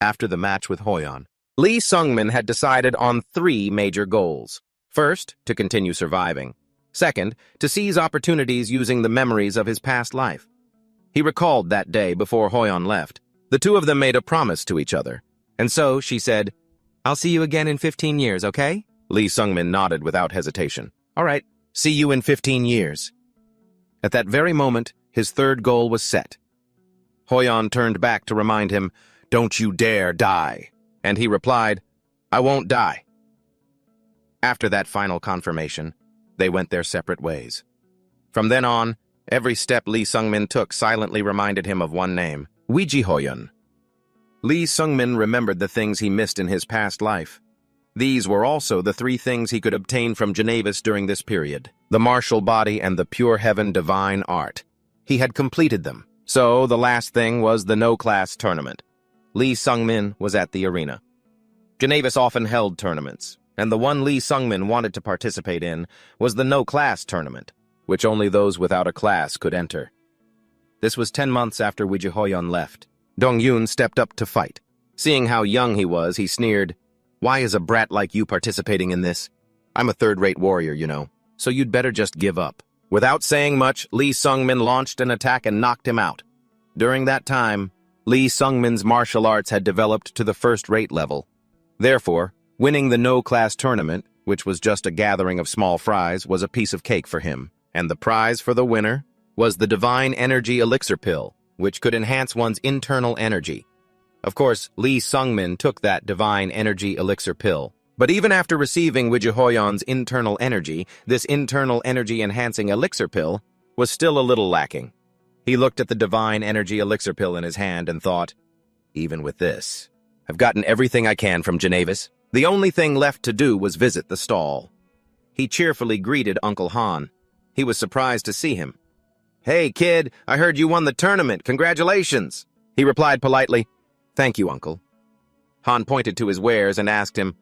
After the match with Hoyon, Lee Sung-min had decided on 3 major goals. First, to continue surviving. Second, to seize opportunities using the memories of his past life. He recalled that day before Hoyon left. The two of them made a promise to each other. And so, she said, I'll see you again in 15 years, okay? Lee Sung-min nodded without hesitation. All right, see you in 15 years. At that very moment, his third goal was set. Hoyon turned back to remind him, Don't you dare die. And he replied, I won't die. After that final confirmation, they went their separate ways. From then on, every step Lee Sung-min took silently reminded him of one name, Weiji Hoyon. Lee Sung-min remembered the things he missed in his past life. These were also the 3 things he could obtain from Genevis during this period, the martial body and the pure heaven divine art. He had completed them, so the last thing was the no-class tournament. Lee Sung-min was at the arena. Genevis often held tournaments, and the one Lee Sung-min wanted to participate in was the no-class tournament, which only those without a class could enter. This was 10 months after Weiji Hoyon left. Dong-yoon stepped up to fight. Seeing how young he was, he sneered, Why is a brat like you participating in this? I'm a third-rate warrior, you know, so you'd better just give up. Without saying much, Lee Sung-min launched an attack and knocked him out. During that time, Lee Sung-min's martial arts had developed to the first-rate level. Therefore, winning the no-class tournament, which was just a gathering of small fries, was a piece of cake for him. And the prize for the winner was the Divine Energy Elixir Pill, which could enhance one's internal energy. Of course, Lee Sung-min took that Divine Energy Elixir Pill. But even after receiving Weiji Hoyon's internal energy, this internal energy-enhancing elixir pill was still a little lacking. He looked at the Divine Energy Elixir Pill in his hand and thought, even with this, I've gotten everything I can from Genevis. The only thing left to do was visit the stall. He cheerfully greeted Uncle Han. He was surprised to see him. Hey, kid, I heard you won the tournament. Congratulations. He replied politely, Thank you, Uncle. Han pointed to his wares and asked him,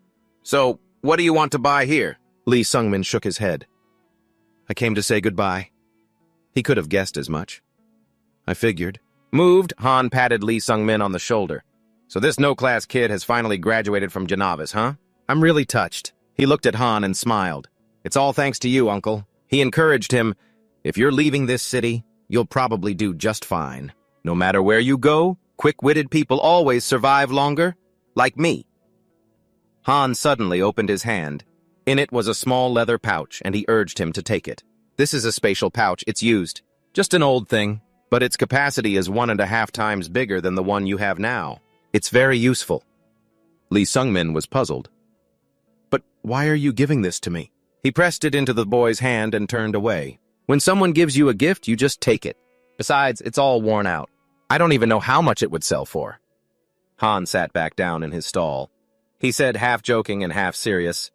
So, what do you want to buy here? Lee Sung-min shook his head. I came to say goodbye. He could have guessed as much. I figured. Moved, Han patted Lee Sung-min on the shoulder. So this no-class kid has finally graduated from Genevis, huh? I'm really touched. He looked at Han and smiled. It's all thanks to you, Uncle. He encouraged him, If you're leaving this city, you'll probably do just fine. No matter where you go, quick-witted people always survive longer, like me. Han suddenly opened his hand. In it was a small leather pouch, and he urged him to take it. This is a spatial pouch. It's used. Just an old thing, but its capacity is 1.5 times bigger than the one you have now. It's very useful. Lee Sung-min was puzzled. But why are you giving this to me? He pressed it into the boy's hand and turned away. When someone gives you a gift, you just take it. Besides, it's all worn out. I don't even know how much it would sell for. Han sat back down in his stall. He said, half joking and half serious,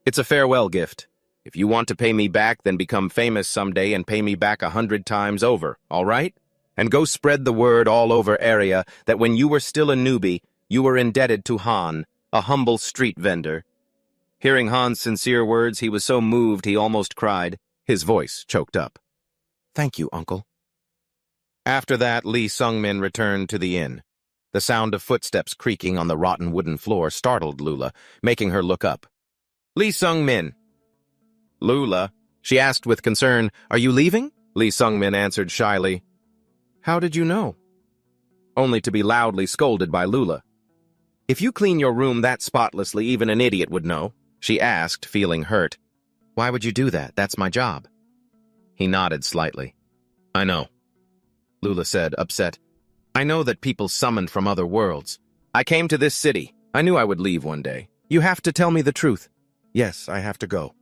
It's a farewell gift. If you want to pay me back, then become famous someday and pay me back 100 times over, all right? And go spread the word all over area that when you were still a newbie, you were indebted to Han, a humble street vendor. Hearing Han's sincere words, he was so moved he almost cried. His voice choked up. Thank you, Uncle. After that, Lee Sung-min returned to the inn. The sound of footsteps creaking on the rotten wooden floor startled Lula, making her look up. Lee Sung-min. Lula, She asked with concern, "Are you leaving?" Lee Sung-min answered shyly, "How did you know?" Only to be loudly scolded by Lula. "If you clean your room that spotlessly, even an idiot would know," she asked, feeling hurt. "Why would you do that? That's my job." He nodded slightly. "I know," Lula said, upset. "I know that people summoned from other worlds. I came to this city. I knew I would leave one day. You have to tell me the truth." "Yes, I have to go,"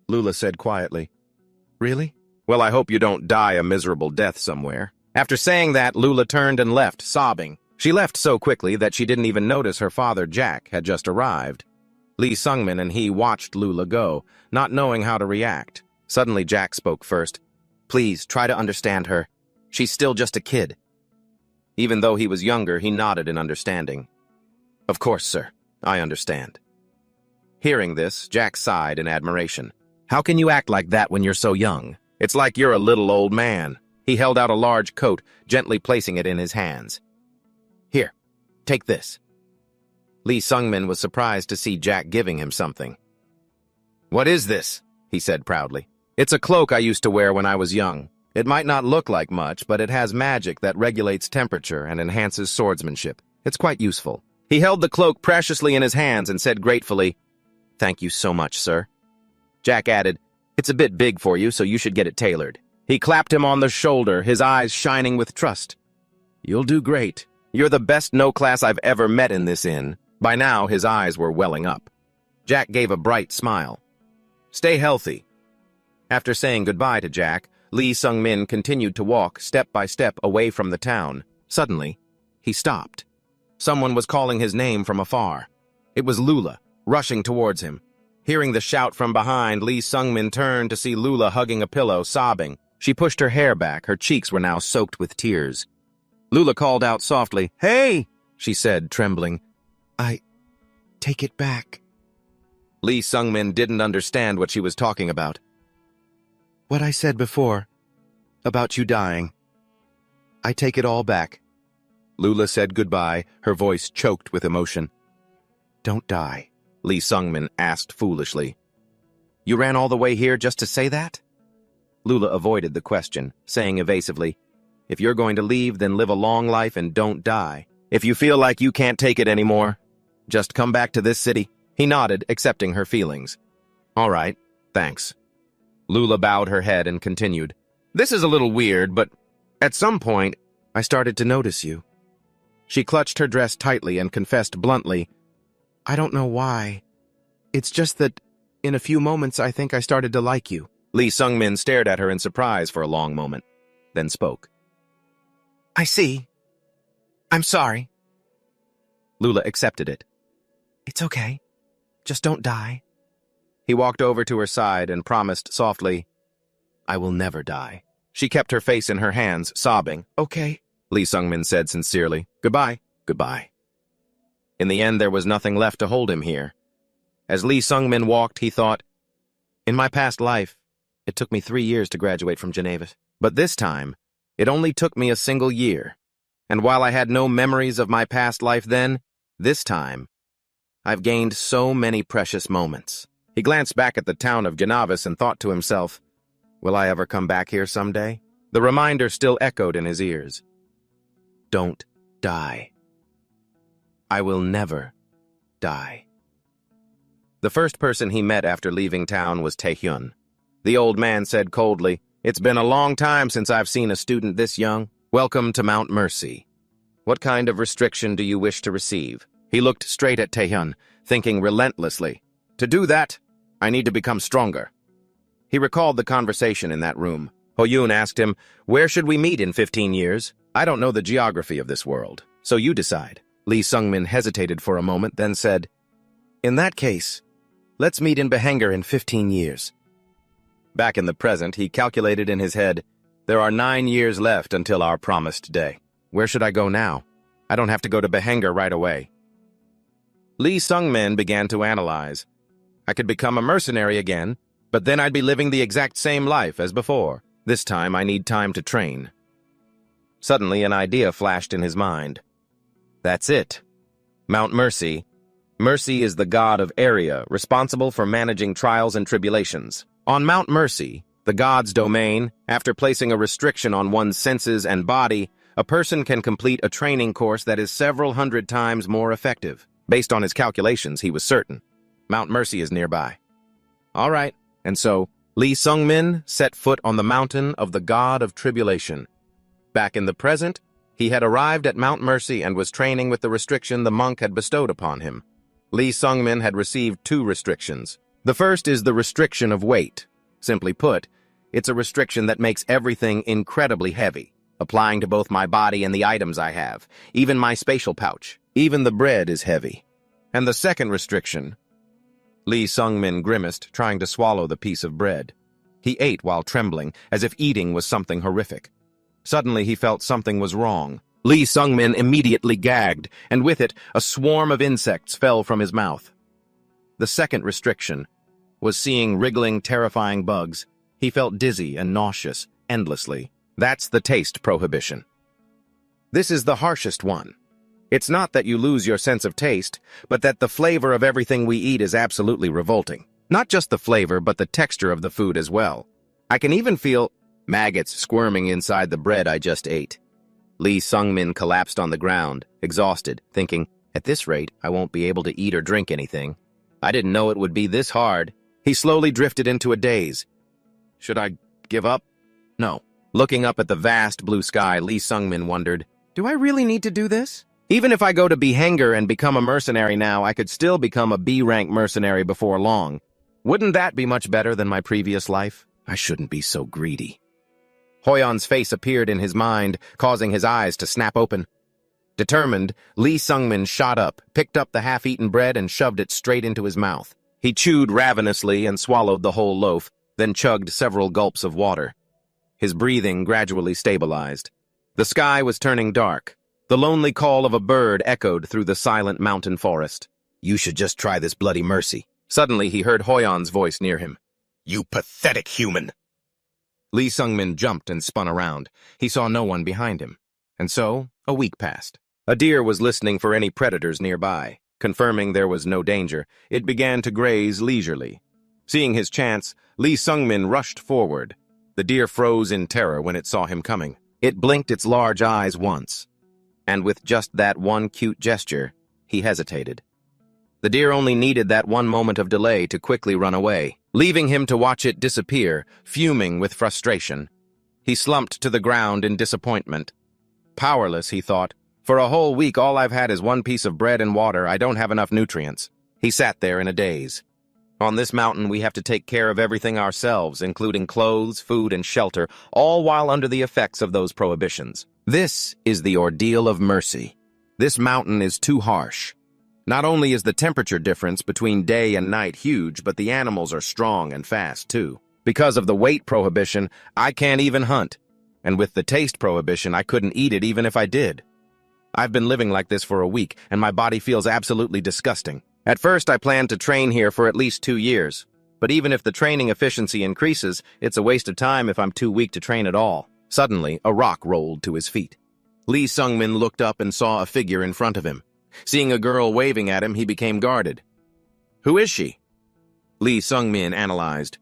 Lula said quietly. "Really? Well, I hope you don't die a miserable death somewhere." After saying that, Lula turned and left, sobbing. She left so quickly that she didn't even notice her father, Jack, had just arrived. Lee Sung-min and he watched Lula go, not knowing how to react. Suddenly, Jack spoke first. "Please, try to understand her. She's still just a kid." Even though he was younger, he nodded in understanding. "Of course, sir. I understand." Hearing this, Jack sighed in admiration. "How can you act like that when you're so young? It's like you're a little old man." He held out a large coat, gently placing it in his hands. "Here, take this." Lee Sung-min was surprised to see Jack giving him something. "What is this?" he said proudly. "It's a cloak I used to wear when I was young. It might not look like much, but it has magic that regulates temperature and enhances swordsmanship. It's quite useful." He held the cloak preciously in his hands and said gratefully, "Thank you so much, sir." Jack added, "It's a bit big for you, so you should get it tailored." He clapped him on the shoulder, his eyes shining with trust. "You'll do great. You're the best no-class I've ever met in this inn." By now, his eyes were welling up. Jack gave a bright smile. "Stay healthy." After saying goodbye to Jack, Lee Sung-min continued to walk step by step away from the town. Suddenly, he stopped. Someone was calling his name from afar. It was Lula, rushing towards him. Hearing the shout from behind, Lee Sung-min turned to see Lula hugging a pillow, sobbing. She pushed her hair back. Her cheeks were now soaked with tears. Lula called out softly, "Hey!" she said, trembling. "I take it back." Lee Sung-min didn't understand what she was talking about. "What I said before, about you dying. I take it all back." Lula said goodbye, her voice choked with emotion. "Don't die," Lee Sung-min asked foolishly. "You ran all the way here just to say that?" Lula avoided the question, saying evasively, "If you're going to leave, then live a long life and don't die. If you feel like you can't take it anymore, just come back to this city." He nodded, accepting her feelings. "All right, thanks." Lula bowed her head and continued, "This is a little weird, but at some point, I started to notice you." She clutched her dress tightly and confessed bluntly, "I don't know why. It's just that, in a few moments, I think I started to like you." Lee Sung-min stared at her in surprise for a long moment, then spoke. "I see. I'm sorry." Lula accepted it. "It's okay. Just don't die." He walked over to her side and promised softly, "I will never die." She kept her face in her hands, sobbing. "Okay," Lee Sung-min said sincerely. "Goodbye." "Goodbye." In the end, there was nothing left to hold him here. As Lee Sung-min walked, he thought, "In my past life, it took me 3 years to graduate from Geneva. But this time, it only took me a single year. And while I had no memories of my past life then, this time, I've gained so many precious moments." He glanced back at the town of Genavis and thought to himself, "Will I ever come back here someday?" The reminder still echoed in his ears. Don't die. I will never die. The first person he met after leaving town was Taehyun. The old man said coldly, "It's been a long time since I've seen a student this young. Welcome to Mount Mercy. What kind of restriction do you wish to receive?" He looked straight at Taehyun, thinking relentlessly, "To do that, I need to become stronger." He recalled the conversation in that room. Hoyun asked him, "Where should we meet in 15 years? I don't know the geography of this world, so you decide." Lee Sung-min hesitated for a moment, then said, "In that case, let's meet in Behanger in 15 years. Back in the present, he calculated in his head, "There are 9 years left until our promised day. Where should I go now? I don't have to go to Behanger right away." Lee Sung-min began to analyze. "I could become a mercenary again, but then I'd be living the exact same life as before. This time I need time to train." Suddenly an idea flashed in his mind. That's it. Mount Mercy. Mercy is the god of area, responsible for managing trials and tribulations. On Mount Mercy, the god's domain, after placing a restriction on one's senses and body, a person can complete a training course that is several hundred times more effective. Based on his calculations, he was certain. Mount Mercy is nearby. All right, and so Lee Sung-min set foot on the mountain of the god of tribulation. Back in the present, he had arrived at Mount Mercy and was training with the restriction the monk had bestowed upon him. Lee Sung-min had received 2 restrictions. The first is the restriction of weight. Simply put, it's a restriction that makes everything incredibly heavy, applying to both my body and the items I have, even my spatial pouch. Even the bread is heavy. And the second restriction... Lee Sung-min grimaced, trying to swallow the piece of bread. He ate while trembling, as if eating was something horrific. Suddenly he felt something was wrong. Lee Sung-min immediately gagged, and with it, a swarm of insects fell from his mouth. The second restriction was seeing wriggling, terrifying bugs. He felt dizzy and nauseous, endlessly. That's the taste prohibition. This is the harshest one. It's not that you lose your sense of taste, but that the flavor of everything we eat is absolutely revolting. Not just the flavor, but the texture of the food as well. I can even feel maggots squirming inside the bread I just ate. Lee Sung-min collapsed on the ground, exhausted, thinking, at this rate, I won't be able to eat or drink anything. I didn't know it would be this hard. He slowly drifted into a daze. Should I give up? No. Looking up at the vast blue sky, Lee Sung-min wondered, do I really need to do this? Even if I go to B-Hanger and become a mercenary now, I could still become a B-rank mercenary before long. Wouldn't that be much better than my previous life? I shouldn't be so greedy. Hoyeon's face appeared in his mind, causing his eyes to snap open. Determined, Lee Sung-min shot up, picked up the half-eaten bread and shoved it straight into his mouth. He chewed ravenously and swallowed the whole loaf, then chugged several gulps of water. His breathing gradually stabilized. The sky was turning dark. The lonely call of a bird echoed through the silent mountain forest. You should just try this bloody mercy. Suddenly he heard Hoyeon's voice near him. You pathetic human! Lee Sung-min jumped and spun around. He saw no one behind him. And so, a week passed. A deer was listening for any predators nearby. Confirming there was no danger, it began to graze leisurely. Seeing his chance, Lee Sung-min rushed forward. The deer froze in terror when it saw him coming. It blinked its large eyes once. And with just that one cute gesture, he hesitated. The deer only needed that one moment of delay to quickly run away, leaving him to watch it disappear, fuming with frustration. He slumped to the ground in disappointment. Powerless, he thought. For a whole week, all I've had is one piece of bread and water. I don't have enough nutrients. He sat there in a daze. On this mountain, we have to take care of everything ourselves, including clothes, food, and shelter, all while under the effects of those prohibitions. This is the ordeal of mercy. This mountain is too harsh. Not only is the temperature difference between day and night huge, but the animals are strong and fast, too. Because of the weight prohibition, I can't even hunt. And with the taste prohibition, I couldn't eat it even if I did. I've been living like this for a week, and my body feels absolutely disgusting. At first, I planned to train here for at least 2 years. But even if the training efficiency increases, it's a waste of time if I'm too weak to train at all. Suddenly, a rock rolled to his feet. Lee Sung-min looked up and saw a figure in front of him. Seeing a girl waving at him, he became guarded. Who is she? Lee Sung-min analyzed.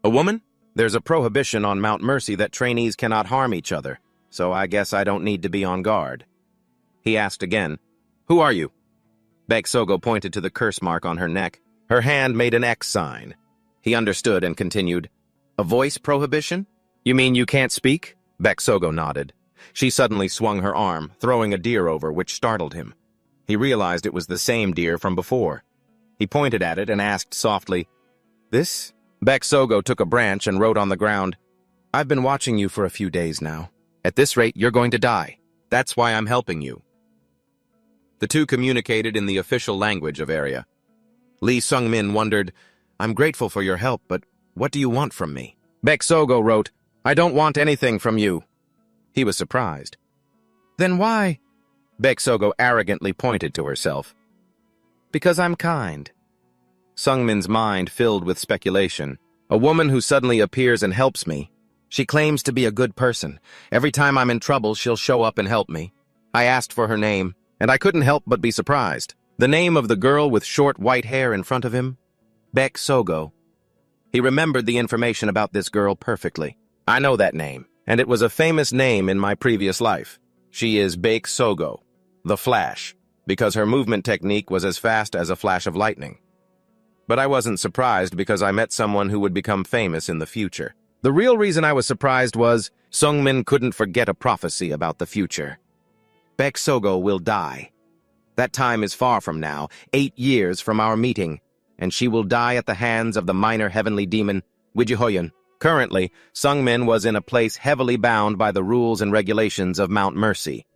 A woman? There's a prohibition on Mount Mercy that trainees cannot harm each other, so I guess I don't need to be on guard. He asked again, Who are you? Baek Sogo pointed to the curse mark on her neck. Her hand made an X sign. He understood and continued, A voice prohibition? You mean you can't speak? Baek Sogo nodded. She suddenly swung her arm, throwing a deer over, which startled him. He realized it was the same deer from before. He pointed at it and asked softly, This? Baek Sogo took a branch and wrote on the ground, I've been watching you for a few days now. At this rate, you're going to die. That's why I'm helping you. The two communicated in the official language of area. Lee Sung-min wondered, I'm grateful for your help, but what do you want from me? Baek Sogo wrote, I don't want anything from you. He was surprised. Then why? Baek Sogo arrogantly pointed to herself. Because I'm kind. Sung-min's mind filled with speculation. A woman who suddenly appears and helps me. She claims to be a good person. Every time I'm in trouble, she'll show up and help me. I asked for her name, and I couldn't help but be surprised. The name of the girl with short white hair in front of him? Baek Sogo. He remembered the information about this girl perfectly. I know that name, and it was a famous name in my previous life. She is Bake Sogo, the Flash, because her movement technique was as fast as a flash of lightning. But I wasn't surprised because I met someone who would become famous in the future. The real reason I was surprised was Sungmin couldn't forget a prophecy about the future. Bake Sogo will die. That time is far from now, 8 years from our meeting, and she will die at the hands of the minor heavenly demon, Wijihoyan. Currently, Sungmin was in a place heavily bound by the rules and regulations of Mount Mercy.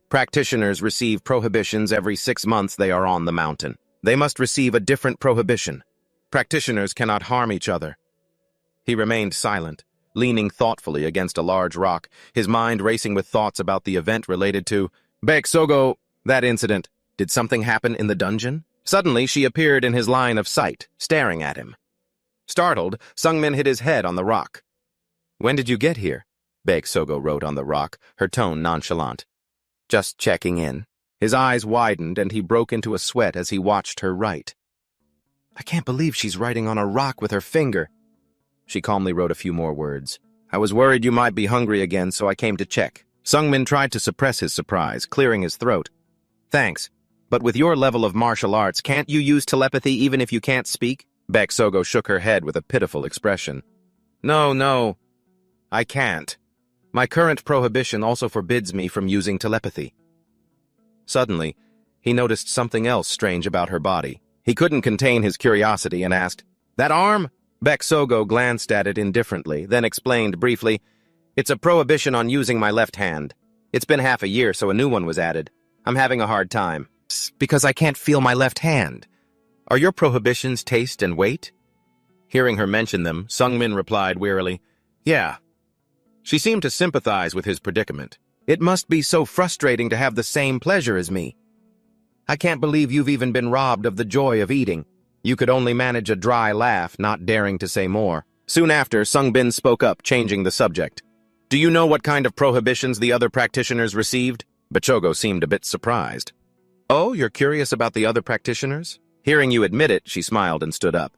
Practitioners receive prohibitions every 6 months they are on the mountain. They must receive a different prohibition. Practitioners cannot harm each other. He remained silent, leaning thoughtfully against a large rock, his mind racing with thoughts about the event related to Bake Sogo, that incident. Did something happen in the dungeon? Suddenly, she appeared in his line of sight, staring at him. Startled, Sungmin hit his head on the rock. "When did you get here?" Bake Sogo wrote on the rock, her tone nonchalant. "Just checking in." His eyes widened and he broke into a sweat as he watched her write. "I can't believe she's writing on a rock with her finger." She calmly wrote a few more words. "I was worried you might be hungry again, so I came to check." Sungmin tried to suppress his surprise, clearing his throat. "Thanks. But with your level of martial arts, can't you use telepathy even if you can't speak?" Bake Sogo shook her head with a pitiful expression. No, I can't. My current prohibition also forbids me from using telepathy." Suddenly, he noticed something else strange about her body. He couldn't contain his curiosity and asked, "That arm?" Bake Sogo glanced at it indifferently, then explained briefly, "It's a prohibition on using my left hand. It's been half a year, so a new one was added. I'm having a hard time. Because I can't feel my left hand. Are your prohibitions taste and weight?" Hearing her mention them, Sungmin replied wearily, "Yeah." She seemed to sympathize with his predicament. "It must be so frustrating to have the same pleasure as me. I can't believe you've even been robbed of the joy of eating." You could only manage a dry laugh, not daring to say more. Soon after, Sungbin spoke up, changing the subject. "Do you know what kind of prohibitions the other practitioners received?" Bachogo seemed a bit surprised. "Oh, you're curious about the other practitioners?" Hearing you admit it, she smiled and stood up.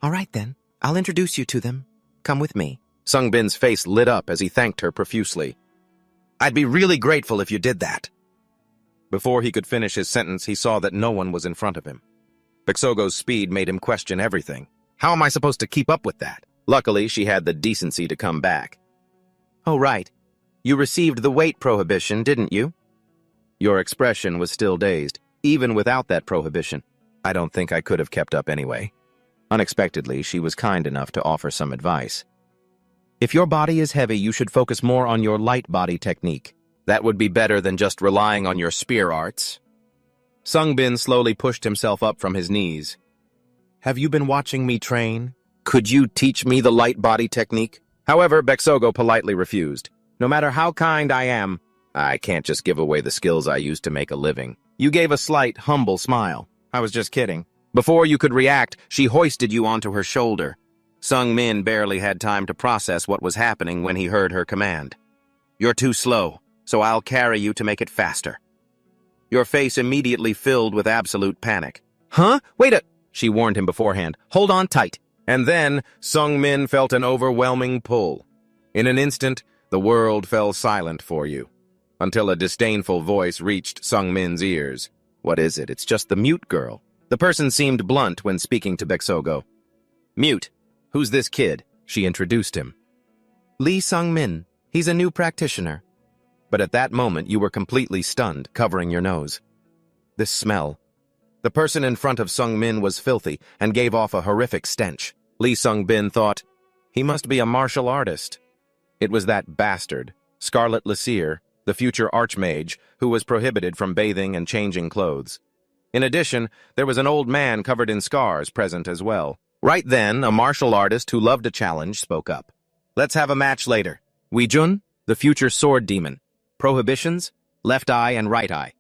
"All right then, I'll introduce you to them. Come with me." Sungbin's face lit up as he thanked her profusely. "I'd be really grateful if you did that." Before he could finish his sentence, he saw that no one was in front of him. Bachogo's speed made him question everything. How am I supposed to keep up with that? Luckily, she had the decency to come back. "Oh, right. You received the weight prohibition, didn't you?" Your expression was still dazed, even without that prohibition. I don't think I could have kept up anyway. Unexpectedly, she was kind enough to offer some advice. If your body is heavy, you should focus more on your light body technique. That would be better than just relying on your spear arts. Sungbin slowly pushed himself up from his knees. Have you been watching me train? Could you teach me the light body technique? However, Bachogo politely refused. No matter how kind I am, I can't just give away the skills I used to make a living. You gave a slight, humble smile. I was just kidding. Before you could react, she hoisted you onto her shoulder. Sungmin barely had time to process what was happening when he heard her command. You're too slow, so I'll carry you to make it faster. Your face immediately filled with absolute panic. Huh? Wait a... She warned him beforehand. Hold on tight. And then, Sungmin felt an overwhelming pull. In an instant, the world fell silent for you. Until a disdainful voice reached Sungmin's ears. What is it? It's just the mute girl. The person seemed blunt when speaking to Bachogo. Mute. Who's this kid? She introduced him. Lee Sungmin. He's a new practitioner. But at that moment, you were completely stunned, covering your nose. This smell. The person in front of Sungmin was filthy and gave off a horrific stench. Lee Sungbin thought, he must be a martial artist. It was that bastard, Scarlet Lassir, the future archmage, who was prohibited from bathing and changing clothes. In addition, there was an old man covered in scars present as well. Right then, a martial artist who loved a challenge spoke up. Let's have a match later. Weijun, the future sword demon. Prohibitions, left eye and right eye.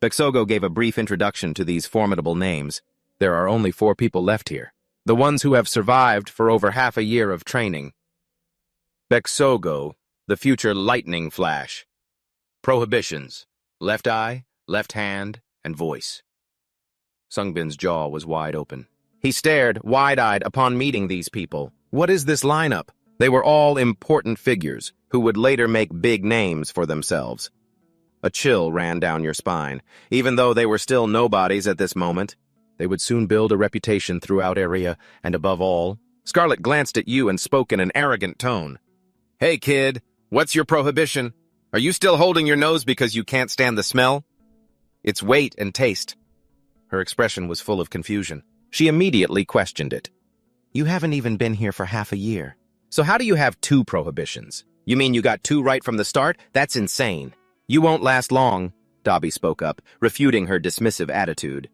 Bachogo gave a brief introduction to these formidable names. There are only 4 people left here. The ones who have survived for over half a year of training. Bachogo, the future lightning flash. Prohibitions, left eye, left hand, and voice. Sungbin's jaw was wide open. He stared, wide-eyed, upon meeting these people. What is this lineup? They were all important figures who would later make big names for themselves. A chill ran down your spine. Even though they were still nobodies at this moment, they would soon build a reputation throughout area, and above all, Scarlet glanced at you and spoke in an arrogant tone. "Hey, kid, what's your prohibition? Are you still holding your nose because you can't stand the smell? It's weight and taste." Her expression was full of confusion. She immediately questioned it. "You haven't even been here for half a year. So how do you have 2 prohibitions? You mean you got 2 right from the start? That's insane." "You won't last long," Dobby spoke up, refuting her dismissive attitude.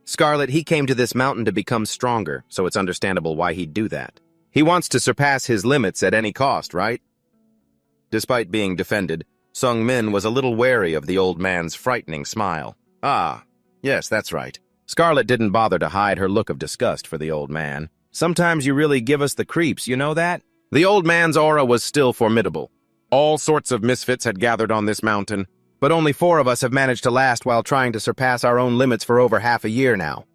"Scarlet, he came to this mountain to become stronger, so it's understandable why he'd do that. He wants to surpass his limits at any cost, right?" Despite being defended, Sung Min was a little wary of the old man's frightening smile. "Ah, yes, that's right." Scarlet didn't bother to hide her look of disgust for the old man. "Sometimes you really give us the creeps, you know that?" The old man's aura was still formidable. All sorts of misfits had gathered on this mountain, but only 4 of us have managed to last while trying to surpass our own limits for over half a year now.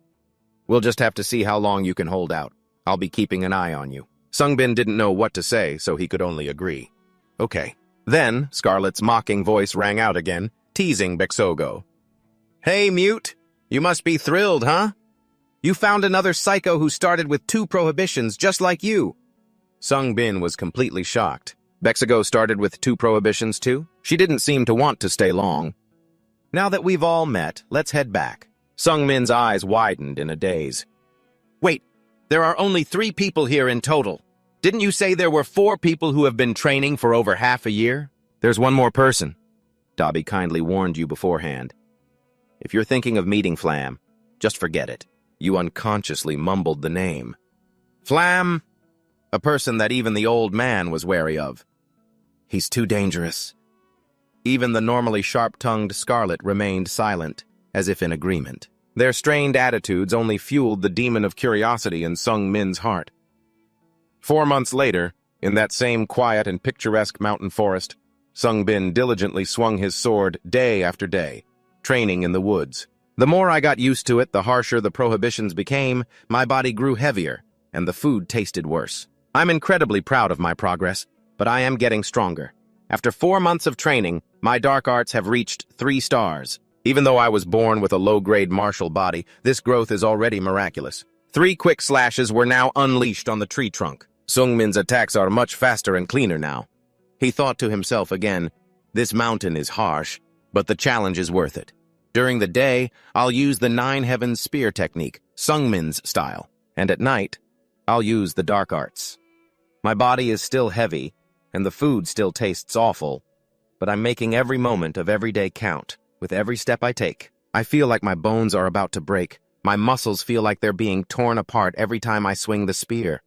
We'll just have to see how long you can hold out. I'll be keeping an eye on you. Sungbin didn't know what to say, so he could only agree. Okay. Then, Scarlet's mocking voice rang out again, teasing Bexogo. "Hey, Mute! You must be thrilled, huh? You found another psycho who started with 2 prohibitions just like you." Sungbin was completely shocked. Bexogo started with 2 prohibitions too? She didn't seem to want to stay long. "Now that we've all met, let's head back." Sungmin's eyes widened in a daze. "Wait, there are only 3 people here in total. Didn't you say there were 4 people who have been training for over half a year?" "There's one more person," Dobby kindly warned you beforehand. "If you're thinking of meeting Flam, just forget it." You unconsciously mumbled the name. "Flam," a person that even the old man was wary of. "He's too dangerous." Even the normally sharp-tongued Scarlet remained silent, as if in agreement. Their strained attitudes only fueled the demon of curiosity in Sung Min's heart. 4 months later, in that same quiet and picturesque mountain forest, Sung Bin diligently swung his sword day after day, training in the woods. The more I got used to it, the harsher the prohibitions became, my body grew heavier, and the food tasted worse. I'm incredibly proud of my progress, but I am getting stronger. After 4 months of training, my dark arts have reached 3 stars. Even though I was born with a low-grade martial body, this growth is already miraculous. 3 quick slashes were now unleashed on the tree trunk. Sungmin's attacks are much faster and cleaner now. He thought to himself again, "This mountain is harsh, but the challenge is worth it. During the day, I'll use the 9 Heavens Spear technique, Sungmin's style, and at night, I'll use the dark arts. My body is still heavy, and the food still tastes awful, but I'm making every moment of every day count. With every step I take, I feel like my bones are about to break. My muscles feel like they're being torn apart every time I swing the spear."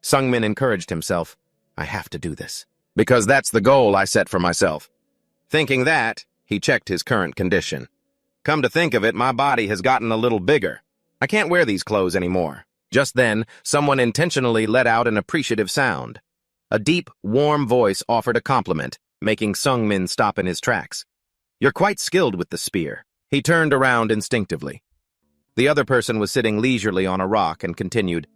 Sungmin encouraged himself. "I have to do this, because that's the goal I set for myself." Thinking that, he checked his current condition. "Come to think of it, my body has gotten a little bigger. I can't wear these clothes anymore." Just then, someone intentionally let out an appreciative sound. A deep, warm voice offered a compliment, making Sungmin stop in his tracks. "You're quite skilled with the spear." He turned around instinctively. The other person was sitting leisurely on a rock and continued,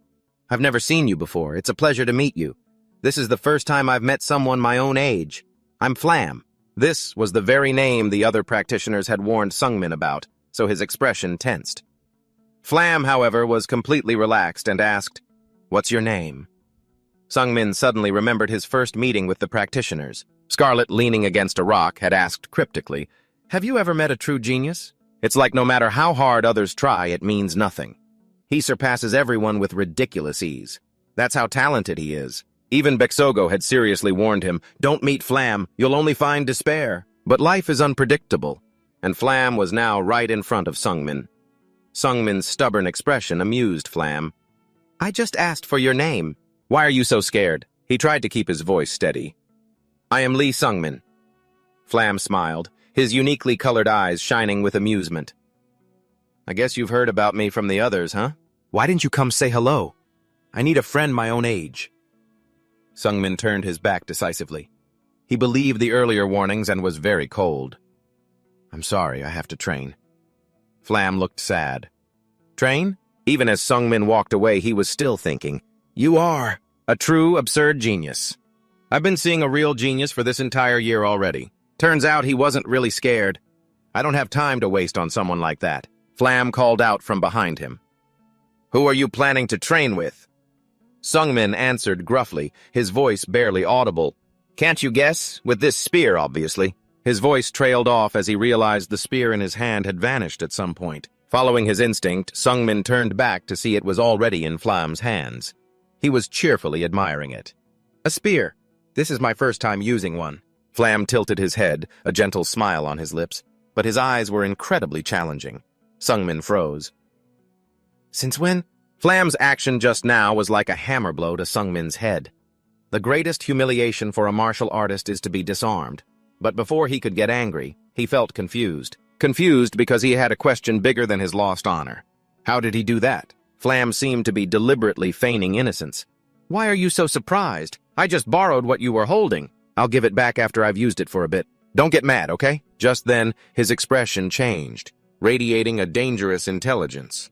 "I've never seen you before. It's a pleasure to meet you. This is the first time I've met someone my own age. I'm Flam." This was the very name the other practitioners had warned Sungmin about, so his expression tensed. Flam, however, was completely relaxed and asked, "What's your name?" Sungmin suddenly remembered his first meeting with the practitioners. Scarlet, leaning against a rock, had asked cryptically, "Have you ever met a true genius? It's like no matter how hard others try, it means nothing. He surpasses everyone with ridiculous ease. That's how talented he is." Even Bexogo had seriously warned him, "Don't meet Flam, you'll only find despair." But life is unpredictable, and Flam was now right in front of Sungmin. Sungmin's stubborn expression amused Flam. "I just asked for your name. Why are you so scared?" He tried to keep his voice steady. "I am Lee Sungmin." Flam smiled, his uniquely colored eyes shining with amusement. "I guess you've heard about me from the others, huh? Why didn't you come say hello? I need a friend my own age." Sungmin turned his back decisively. He believed the earlier warnings and was very cold. "I'm sorry, I have to train." Flam looked sad. "Train? Even as Sungmin walked away, he was still thinking, "You are a true absurd genius. I've been seeing a real genius for this entire year already. Turns out he wasn't really scared. I don't have time to waste on someone like that." Flam called out from behind him. "Who are you planning to train with?" Sungmin answered gruffly, his voice barely audible. "Can't you guess? With this spear, obviously." His voice trailed off as he realized the spear in his hand had vanished at some point. Following his instinct, Sungmin turned back to see it was already in Flam's hands. He was cheerfully admiring it. "A spear. This is my first time using one." Flam tilted his head, a gentle smile on his lips, but his eyes were incredibly challenging. Sungmin froze. "Since when?" Flam's action just now was like a hammer blow to Sungmin's head. The greatest humiliation for a martial artist is to be disarmed. But before he could get angry, he felt confused. Confused because he had a question bigger than his lost honor. How did he do that? Flam seemed to be deliberately feigning innocence. "Why are you so surprised? I just borrowed what you were holding. I'll give it back after I've used it for a bit. Don't get mad, okay?" Just then, his expression changed, radiating a dangerous intelligence.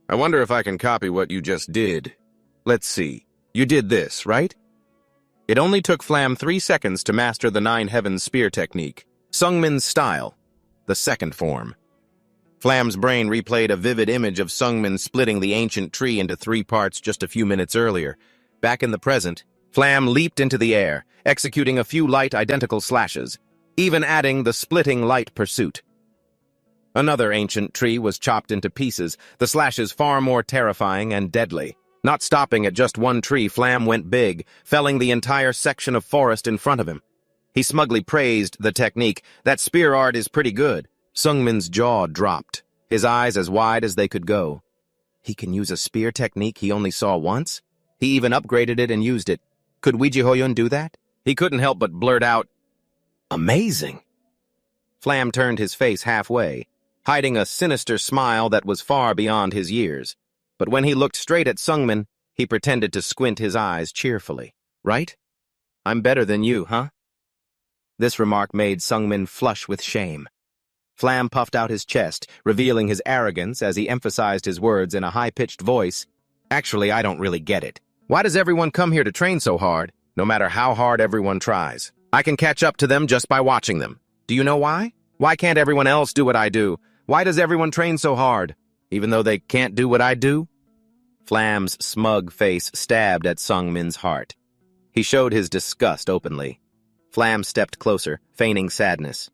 "I wonder if I can copy what you just did. Let's see. You did this, right?" It only took Flam 3 seconds to master the Nine Heavens spear technique, Sungmin's style, the second form. Flam's brain replayed a vivid image of Sungmin splitting the ancient tree into 3 parts just a few minutes earlier. Back in the present, Flam leaped into the air, executing a few light identical slashes, even adding the splitting light pursuit. Another ancient tree was chopped into pieces, the slashes far more terrifying and deadly. Not stopping at just one tree, Flam went big, felling the entire section of forest in front of him. He smugly praised the technique. "That spear art is pretty good." Sungmin's jaw dropped, his eyes as wide as they could go. He can use a spear technique he only saw once? He even upgraded it and used it. Could Wijihoyun do that? He couldn't help but blurt out, "Amazing!" Flam turned his face halfway, hiding a sinister smile that was far beyond his years. But when he looked straight at Sungmin, he pretended to squint his eyes cheerfully. "Right? I'm better than you, huh?" This remark made Sungmin flush with shame. Flam puffed out his chest, revealing his arrogance as he emphasized his words in a high-pitched voice. "Actually, I don't really get it. Why does everyone come here to train so hard, no matter how hard everyone tries? I can catch up to them just by watching them. Do you know why? Why can't everyone else do what I do? Why does everyone train so hard, even though they can't do what I do?" Flam's smug face stabbed at Sungmin's heart. He showed his disgust openly. Flam stepped closer, feigning sadness.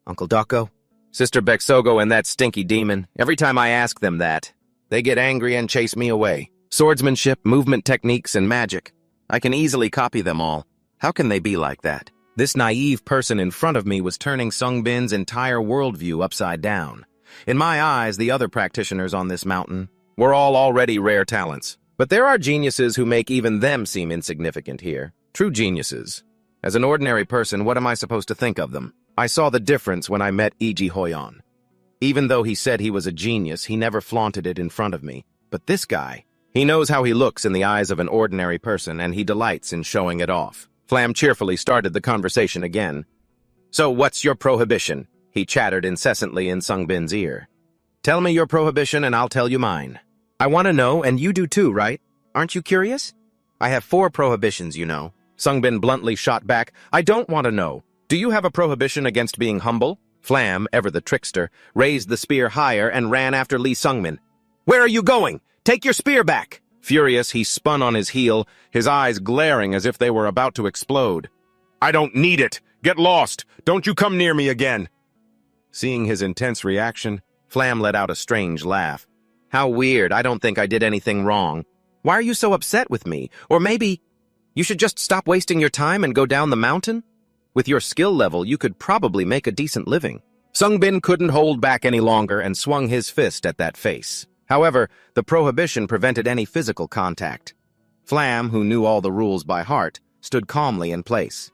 "Uncle Dako, Sister Bexogo and that stinky demon, every time I ask them that, they get angry and chase me away. Swordsmanship, movement techniques, and magic. I can easily copy them all. How can they be like that?" This naive person in front of me was turning Sungbin's entire worldview upside down. In my eyes, the other practitioners on this mountain were all already rare talents. But there are geniuses who make even them seem insignificant here. True geniuses. As an ordinary person, what am I supposed to think of them? I saw the difference when I met Iji Hoyon. Even though he said he was a genius, he never flaunted it in front of me. But this guy, he knows how he looks in the eyes of an ordinary person, and he delights in showing it off. Flam cheerfully started the conversation again. "So what's your prohibition?" he chattered incessantly in Sungbin's ear. "Tell me your prohibition and I'll tell you mine." "I want to know, and you do too, right? Aren't you curious?" "I have 4 prohibitions, you know." Sungbin bluntly shot back. "I don't want to know. Do you have a prohibition against being humble?" Flam, ever the trickster, raised the spear higher and ran after Lee Sungmin. "Where are you going? Take your spear back!" Furious, he spun on his heel, his eyes glaring as if they were about to explode. "I don't need it! Get lost! Don't you come near me again!" Seeing his intense reaction, Flam let out a strange laugh. "How weird, I don't think I did anything wrong. Why are you so upset with me? Or maybe you should just stop wasting your time and go down the mountain? With your skill level, you could probably make a decent living." Sungbin couldn't hold back any longer and swung his fist at that face. However, the prohibition prevented any physical contact. Flam, who knew all the rules by heart, stood calmly in place.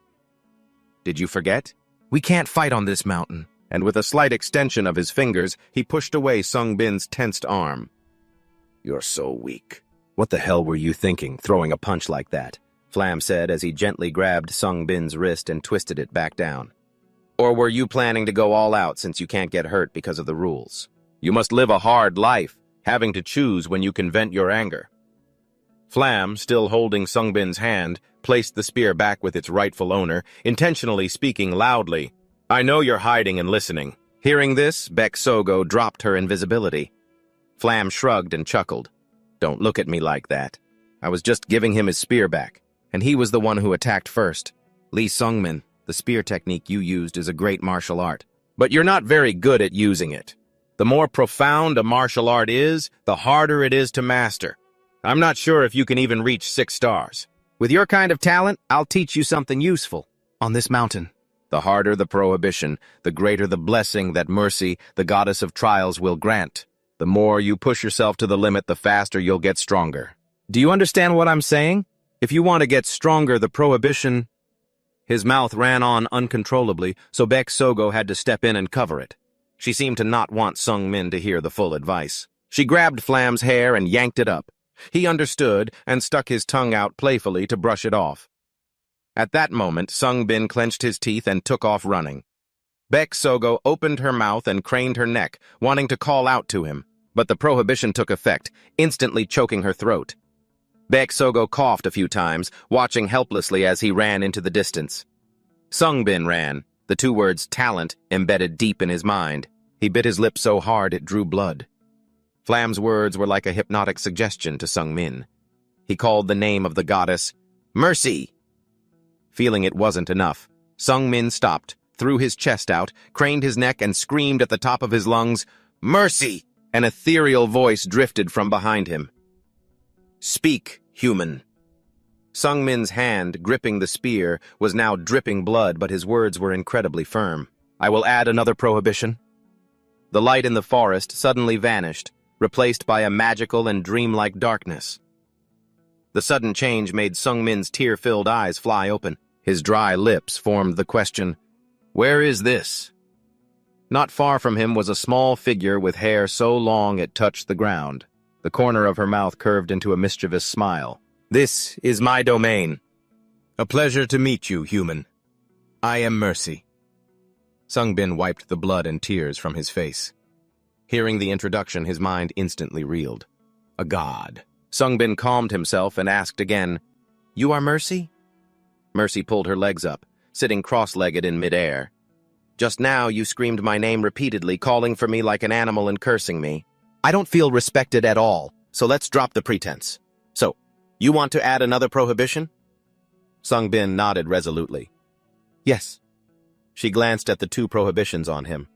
"Did you forget? We can't fight on this mountain." And with a slight extension of his fingers, he pushed away Sungbin's tensed arm. "You're so weak. What the hell were you thinking, throwing a punch like that?" Flam said as he gently grabbed Sungbin's wrist and twisted it back down. "Or were you planning to go all out since you can't get hurt because of the rules? You must live a hard life. having to choose when you can vent your anger. Flam, still holding Sungbin's hand, placed the spear back with its rightful owner, intentionally speaking loudly. I know you're hiding and listening. Hearing this, Baek Sogo dropped her invisibility. Flam shrugged and chuckled. Don't look at me like that. I was just giving him his spear back, and he was the one who attacked first. Lee Sungmin, the spear technique you used is a great martial art, but you're not very good at using it. The more profound a martial art is, the harder it is to master. I'm not sure if you can even reach 6 stars. With your kind of talent, I'll teach you something useful on this mountain. The harder the prohibition, the greater the blessing that Mercy, the goddess of trials, will grant. The more you push yourself to the limit, the faster you'll get stronger. Do you understand what I'm saying? If you want to get stronger, the prohibition... His mouth ran on uncontrollably, so Baek Sogo had to step in and cover it. She seemed to not want Sung Min to hear the full advice. She grabbed Flam's hair and yanked it up. He understood and stuck his tongue out playfully to brush it off. At that moment, Sung Bin clenched his teeth and took off running. Baek Sogo opened her mouth and craned her neck, wanting to call out to him, but the prohibition took effect, instantly choking her throat. Baek Sogo coughed a few times, watching helplessly as he ran into the distance. Sung Bin ran, the 2 words talent embedded deep in his mind. He bit his lip so hard it drew blood. Flam's words were like a hypnotic suggestion to Sung Min. He called the name of the goddess, Mercy. Feeling it wasn't enough, Sung Min stopped, threw his chest out, craned his neck, and screamed at the top of his lungs, Mercy! An ethereal voice drifted from behind him. Speak, human. Sung Min's hand, gripping the spear, was now dripping blood, but his words were incredibly firm. I will add another prohibition. The light in the forest suddenly vanished, replaced by a magical and dreamlike darkness. The sudden change made Sung Min's tear-filled eyes fly open. His dry lips formed the question, Where is this? Not far from him was a small figure with hair so long it touched the ground. The corner of her mouth curved into a mischievous smile. This is my domain. A pleasure to meet you, human. I am Mercy. Sung Bin wiped the blood and tears from his face. Hearing the introduction, his mind instantly reeled. A god. Sung Bin calmed himself and asked again, You are Mercy? Mercy pulled her legs up, sitting cross-legged in midair. Just now you screamed my name repeatedly, calling for me like an animal and cursing me. I don't feel respected at all, so let's drop the pretense. So, you want to add another prohibition? Sung Bin nodded resolutely. Yes. She glanced at the 2 prohibitions on him.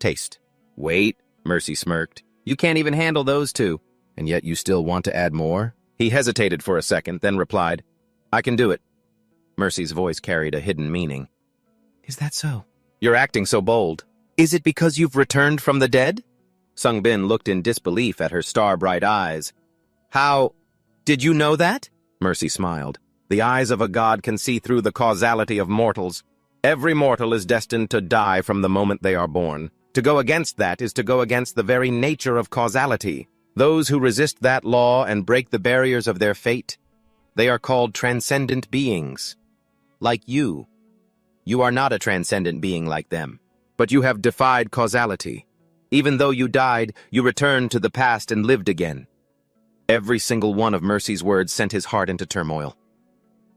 Taste. Wait, Mercy smirked. You can't even handle those 2, and yet you still want to add more? He hesitated for a second, then replied, I can do it. Mercy's voice carried a hidden meaning. Is that so? You're acting so bold. Is it because you've returned from the dead? Sung Bin looked in disbelief at her star-bright eyes. How? Did you know that? Mercy smiled. The eyes of a god can see through the causality of mortals. Every mortal is destined to die from the moment they are born. To go against that is to go against the very nature of causality. Those who resist that law and break the barriers of their fate, they are called transcendent beings. Like you. You are not a transcendent being like them, but you have defied causality. Even though you died, you returned to the past and lived again. Every single one of Mercy's words sent his heart into turmoil.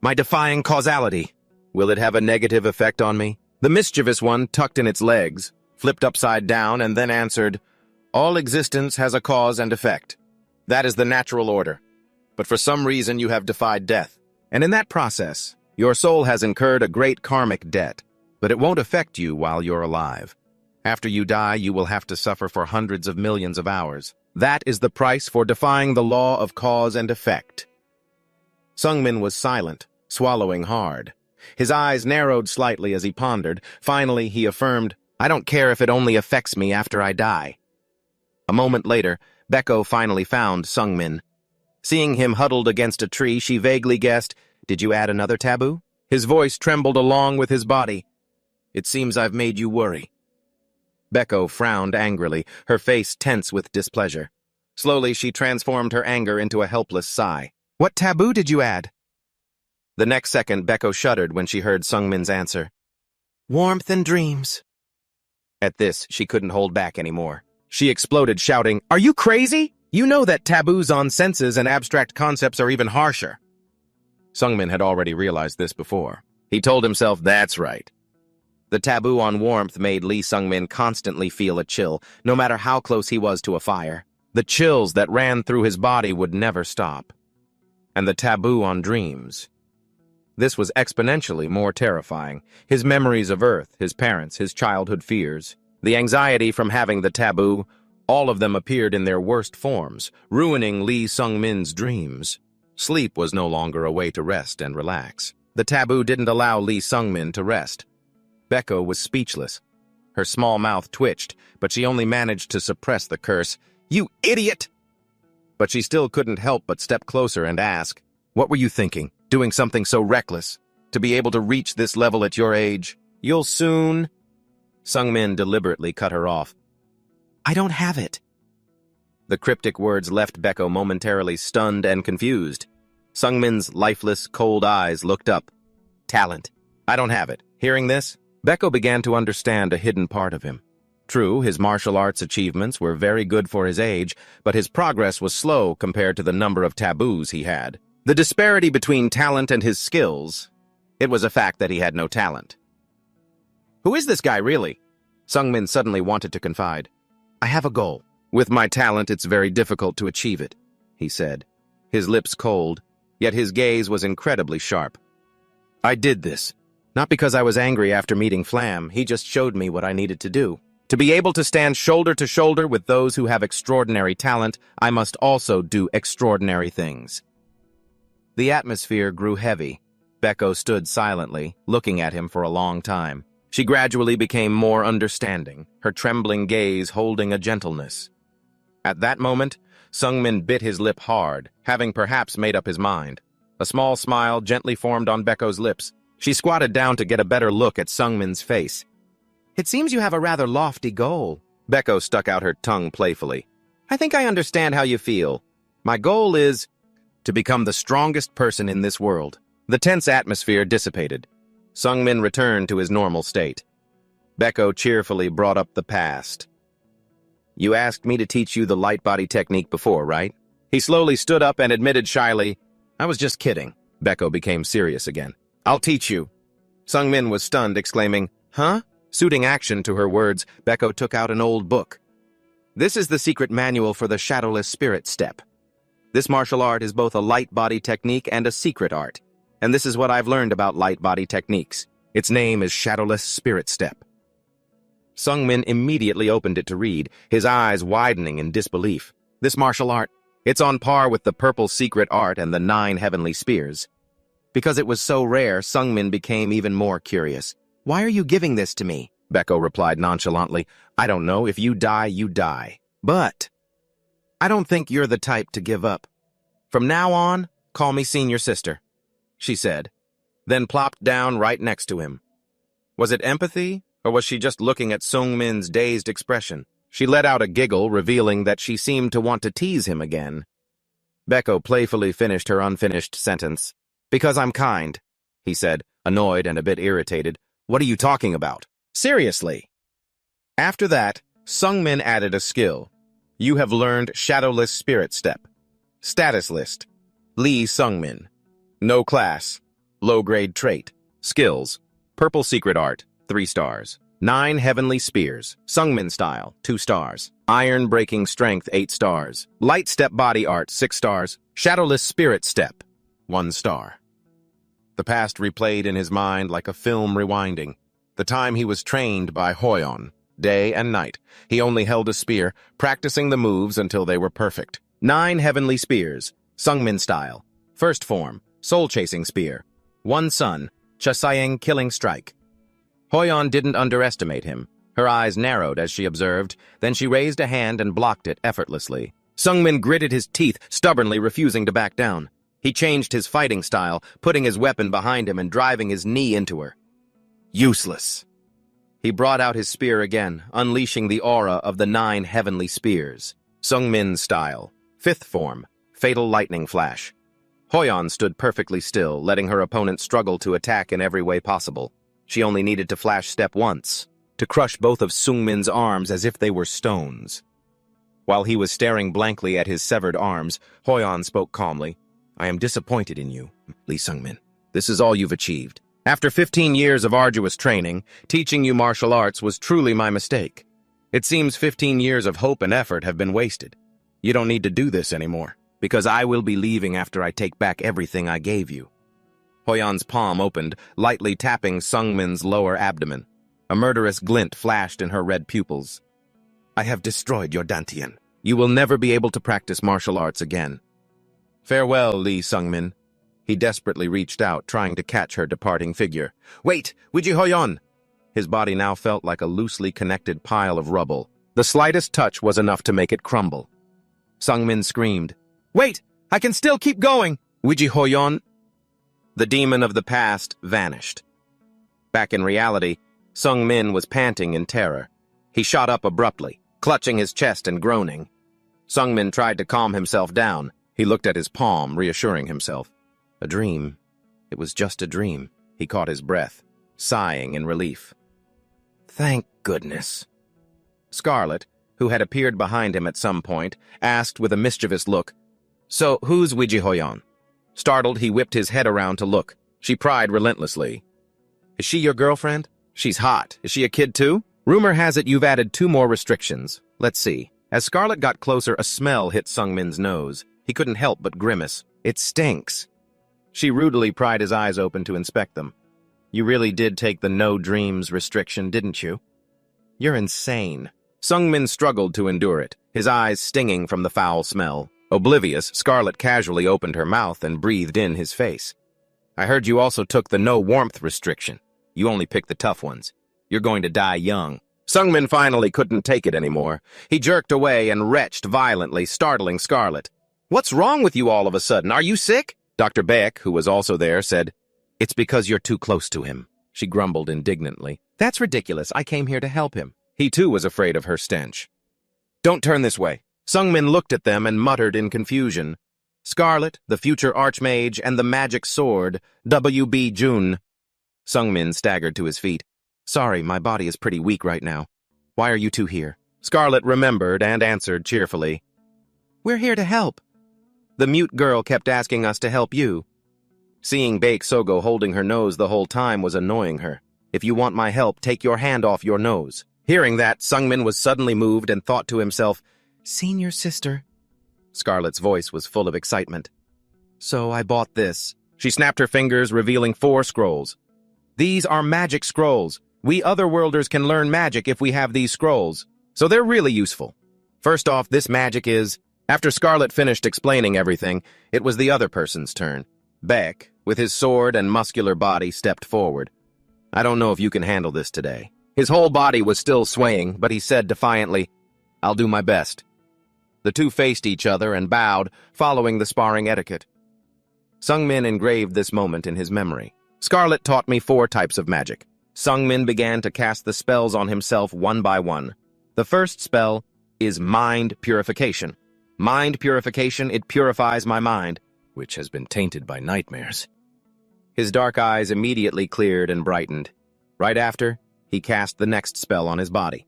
My defying causality. Will it have a negative effect on me? The mischievous one tucked in its legs, flipped upside down, and then answered, All existence has a cause and effect. That is the natural order. But for some reason you have defied death. And in that process, your soul has incurred a great karmic debt. But it won't affect you while you're alive. After you die, you will have to suffer for hundreds of millions of hours. That is the price for defying the law of cause and effect. Sung Min was silent, swallowing hard. His eyes narrowed slightly as he pondered. Finally, he affirmed, I don't care if it only affects me after I die. A moment later, Beko finally found Sung Min. Seeing him huddled against a tree, she vaguely guessed, Did you add another taboo? His voice trembled along with his body. It seems I've made you worry. Beko frowned angrily, her face tense with displeasure. Slowly, she transformed her anger into a helpless sigh. What taboo did you add? The next second, Beko shuddered when she heard Sung Min's answer. Warmth and dreams. At this, she couldn't hold back anymore. She exploded, shouting, "Are you crazy? You know that taboos on senses and abstract concepts are even harsher." Sungmin had already realized this before. He told himself, that's right. The taboo on warmth made Lee Sungmin constantly feel a chill, no matter how close he was to a fire. The chills that ran through his body would never stop. And the taboo on dreams. This was exponentially more terrifying. His memories of Earth, his parents, his childhood fears, the anxiety from having the taboo, all of them appeared in their worst forms, ruining Lee Sungmin's dreams. Sleep was no longer a way to rest and relax. The taboo didn't allow Lee Sungmin to rest. Becco was speechless. Her small mouth twitched, but she only managed to suppress the curse. "You idiot!" But she still couldn't help but step closer and ask, "What were you thinking, doing something so reckless? To be able to reach this level at your age? You'll soon—" Sungmin deliberately cut her off. "I don't have it." The cryptic words left Becco momentarily stunned and confused. Sungmin's lifeless, cold eyes looked up. "Talent. I don't have it." Hearing this, Becco began to understand a hidden part of him. True, his martial arts achievements were very good for his age, but his progress was slow compared to the number of taboos he had. The disparity between talent and his skills, it was a fact that he had no talent. "Who is this guy, really?" Sungmin suddenly wanted to confide. "I have a goal. With my talent, it's very difficult to achieve it," he said, his lips cold, yet his gaze was incredibly sharp. "I did this, not because I was angry after meeting Flam. He just showed me what I needed to do. To be able to stand shoulder to shoulder with those who have extraordinary talent, I must also do extraordinary things." The atmosphere grew heavy. Becco stood silently, looking at him for a long time. She gradually became more understanding, her trembling gaze holding a gentleness. At that moment, Sungmin bit his lip hard, having perhaps made up his mind. A small smile gently formed on Becco's lips. She squatted down to get a better look at Sungmin's face. "It seems you have a rather lofty goal." Becco stuck out her tongue playfully. "I think I understand how you feel. My goal is to become the strongest person in this world." The tense atmosphere dissipated. Sungmin returned to his normal state. Becco cheerfully brought up the past. "You asked me to teach you the light body technique before, right?" He slowly stood up and admitted shyly, "I was just kidding." Becco became serious again. "I'll teach you." Sungmin was stunned, exclaiming, "Huh?" Suiting action to her words, Becco took out an old book. "This is the secret manual for the Shadowless Spirit Step. This martial art is both a light body technique and a secret art, and this is what I've learned about light body techniques. Its name is Shadowless Spirit Step." Sungmin immediately opened it to read, his eyes widening in disbelief. "This martial art, it's on par with the Purple Secret Art and the 9 Heavenly Spears." Because it was so rare, Sungmin became even more curious. "Why are you giving this to me?" Becco replied nonchalantly. "I don't know. If you die, you die. But I don't think you're the type to give up. From now on, call me Senior Sister," she said, then plopped down right next to him. Was it empathy, or was she just looking at Sungmin's dazed expression? She let out a giggle, revealing that she seemed to want to tease him again. Becco playfully finished her unfinished sentence. "Because I'm kind," he said, annoyed and a bit irritated. "What are you talking about? Seriously." After that, Sungmin added a skill. "You have learned Shadowless Spirit Step. Status list. Lee Sungmin. No class. Low-grade trait. Skills. Purple Secret Art, 3 stars. 9 Heavenly Spears. Sungmin Style, 2 stars. Iron-breaking Strength, 8 stars. Light Step Body Art, 6 stars. Shadowless Spirit Step, 1 star. The past replayed in his mind like a film rewinding. The time he was trained by Hoyon. Day and night, he only held a spear, practicing the moves until they were perfect. 9 Heavenly Spears. Sungmin Style. First form, Soul-Chasing Spear. 1 Sun, Chasaying Killing Strike. Hoyon didn't underestimate him. Her eyes narrowed as she observed, then she raised a hand and blocked it effortlessly. Sungmin gritted his teeth, stubbornly refusing to back down. He changed his fighting style, putting his weapon behind him and driving his knee into her. Useless. He brought out his spear again, unleashing the aura of the 9 Heavenly Spears. Sungmin Style. 5th form, Fatal Lightning Flash. Hoyon stood perfectly still, letting her opponent struggle to attack in every way possible. She only needed to flash step once, to crush both of Sungmin's arms as if they were stones. While he was staring blankly at his severed arms, Hoyon spoke calmly. I am disappointed in you, Lee Sung-min. This is all you've achieved. After 15 years of arduous training, teaching you martial arts was truly my mistake. It seems 15 years of hope and effort have been wasted. You don't need to do this anymore, because I will be leaving after I take back everything I gave you. Hoyon's palm opened, lightly tapping Sung-min's lower abdomen. A murderous glint flashed in her red pupils. I have destroyed your dantian. You will never be able to practice martial arts again. Farewell, Lee Sung-min. He desperately reached out, trying to catch her departing figure. Wait, Wiji Hoyon! His body now felt like a loosely connected pile of rubble. The slightest touch was enough to make it crumble. Sung-min screamed. Wait! I can still keep going! Wiji Hoyon! The demon of the past vanished. Back in reality, Sung-min was panting in terror. He shot up abruptly, clutching his chest and groaning. Sung-min tried to calm himself down. He looked at his palm, reassuring himself. A dream. It was just a dream. He caught his breath, sighing in relief. Thank goodness. Scarlet, who had appeared behind him at some point, asked with a mischievous look, So, who's Wiji Hoyon? Startled, he whipped his head around to look. She pried relentlessly. Is she your girlfriend? She's hot. Is she a kid too? Rumor has it you've added 2 more restrictions. Let's see. As Scarlet got closer, a smell hit Sung-min's nose. He couldn't help but grimace. It stinks. She rudely pried his eyes open to inspect them. You really did take the no dreams restriction, didn't you? You're insane. Sung-min struggled to endure it, his eyes stinging from the foul smell. Oblivious, Scarlet casually opened her mouth and breathed in his face. I heard you also took the no warmth restriction. You only picked the tough ones. You're going to die young. Sung-min finally couldn't take it anymore. He jerked away and retched violently, startling Scarlet. What's wrong with you all of a sudden? Are you sick? Dr. Beck, who was also there, said, It's because you're too close to him. She grumbled indignantly. That's ridiculous. I came here to help him. He too was afraid of her stench. Don't turn this way. Sung-min looked at them and muttered in confusion. Scarlet, the future archmage, and the magic sword, W.B. Jun. Sung-min staggered to his feet. Sorry, my body is pretty weak right now. Why are you two here? Scarlet remembered and answered cheerfully. We're here to help. The mute girl kept asking us to help you. Seeing Baek Sogo holding her nose the whole time was annoying her. If you want my help, take your hand off your nose. Hearing that, Sung-min was suddenly moved and thought to himself, Senior sister. Scarlet's voice was full of excitement. So I bought this. She snapped her fingers, revealing 4 scrolls. These are magic scrolls. We otherworlders can learn magic if we have these scrolls, so they're really useful. First off, this magic is... After Scarlet finished explaining everything, it was the other person's turn. Beck, with his sword and muscular body, stepped forward. I don't know if you can handle this today. His whole body was still swaying, but he said defiantly, I'll do my best. The two faced each other and bowed, following the sparring etiquette. Sung-min engraved this moment in his memory. Scarlet taught me 4 types of magic. Sung-min began to cast the spells on himself one by one. The first spell is Mind Purification. Mind Purification, it purifies my mind, which has been tainted by nightmares. His dark eyes immediately cleared and brightened. Right after, he cast the next spell on his body.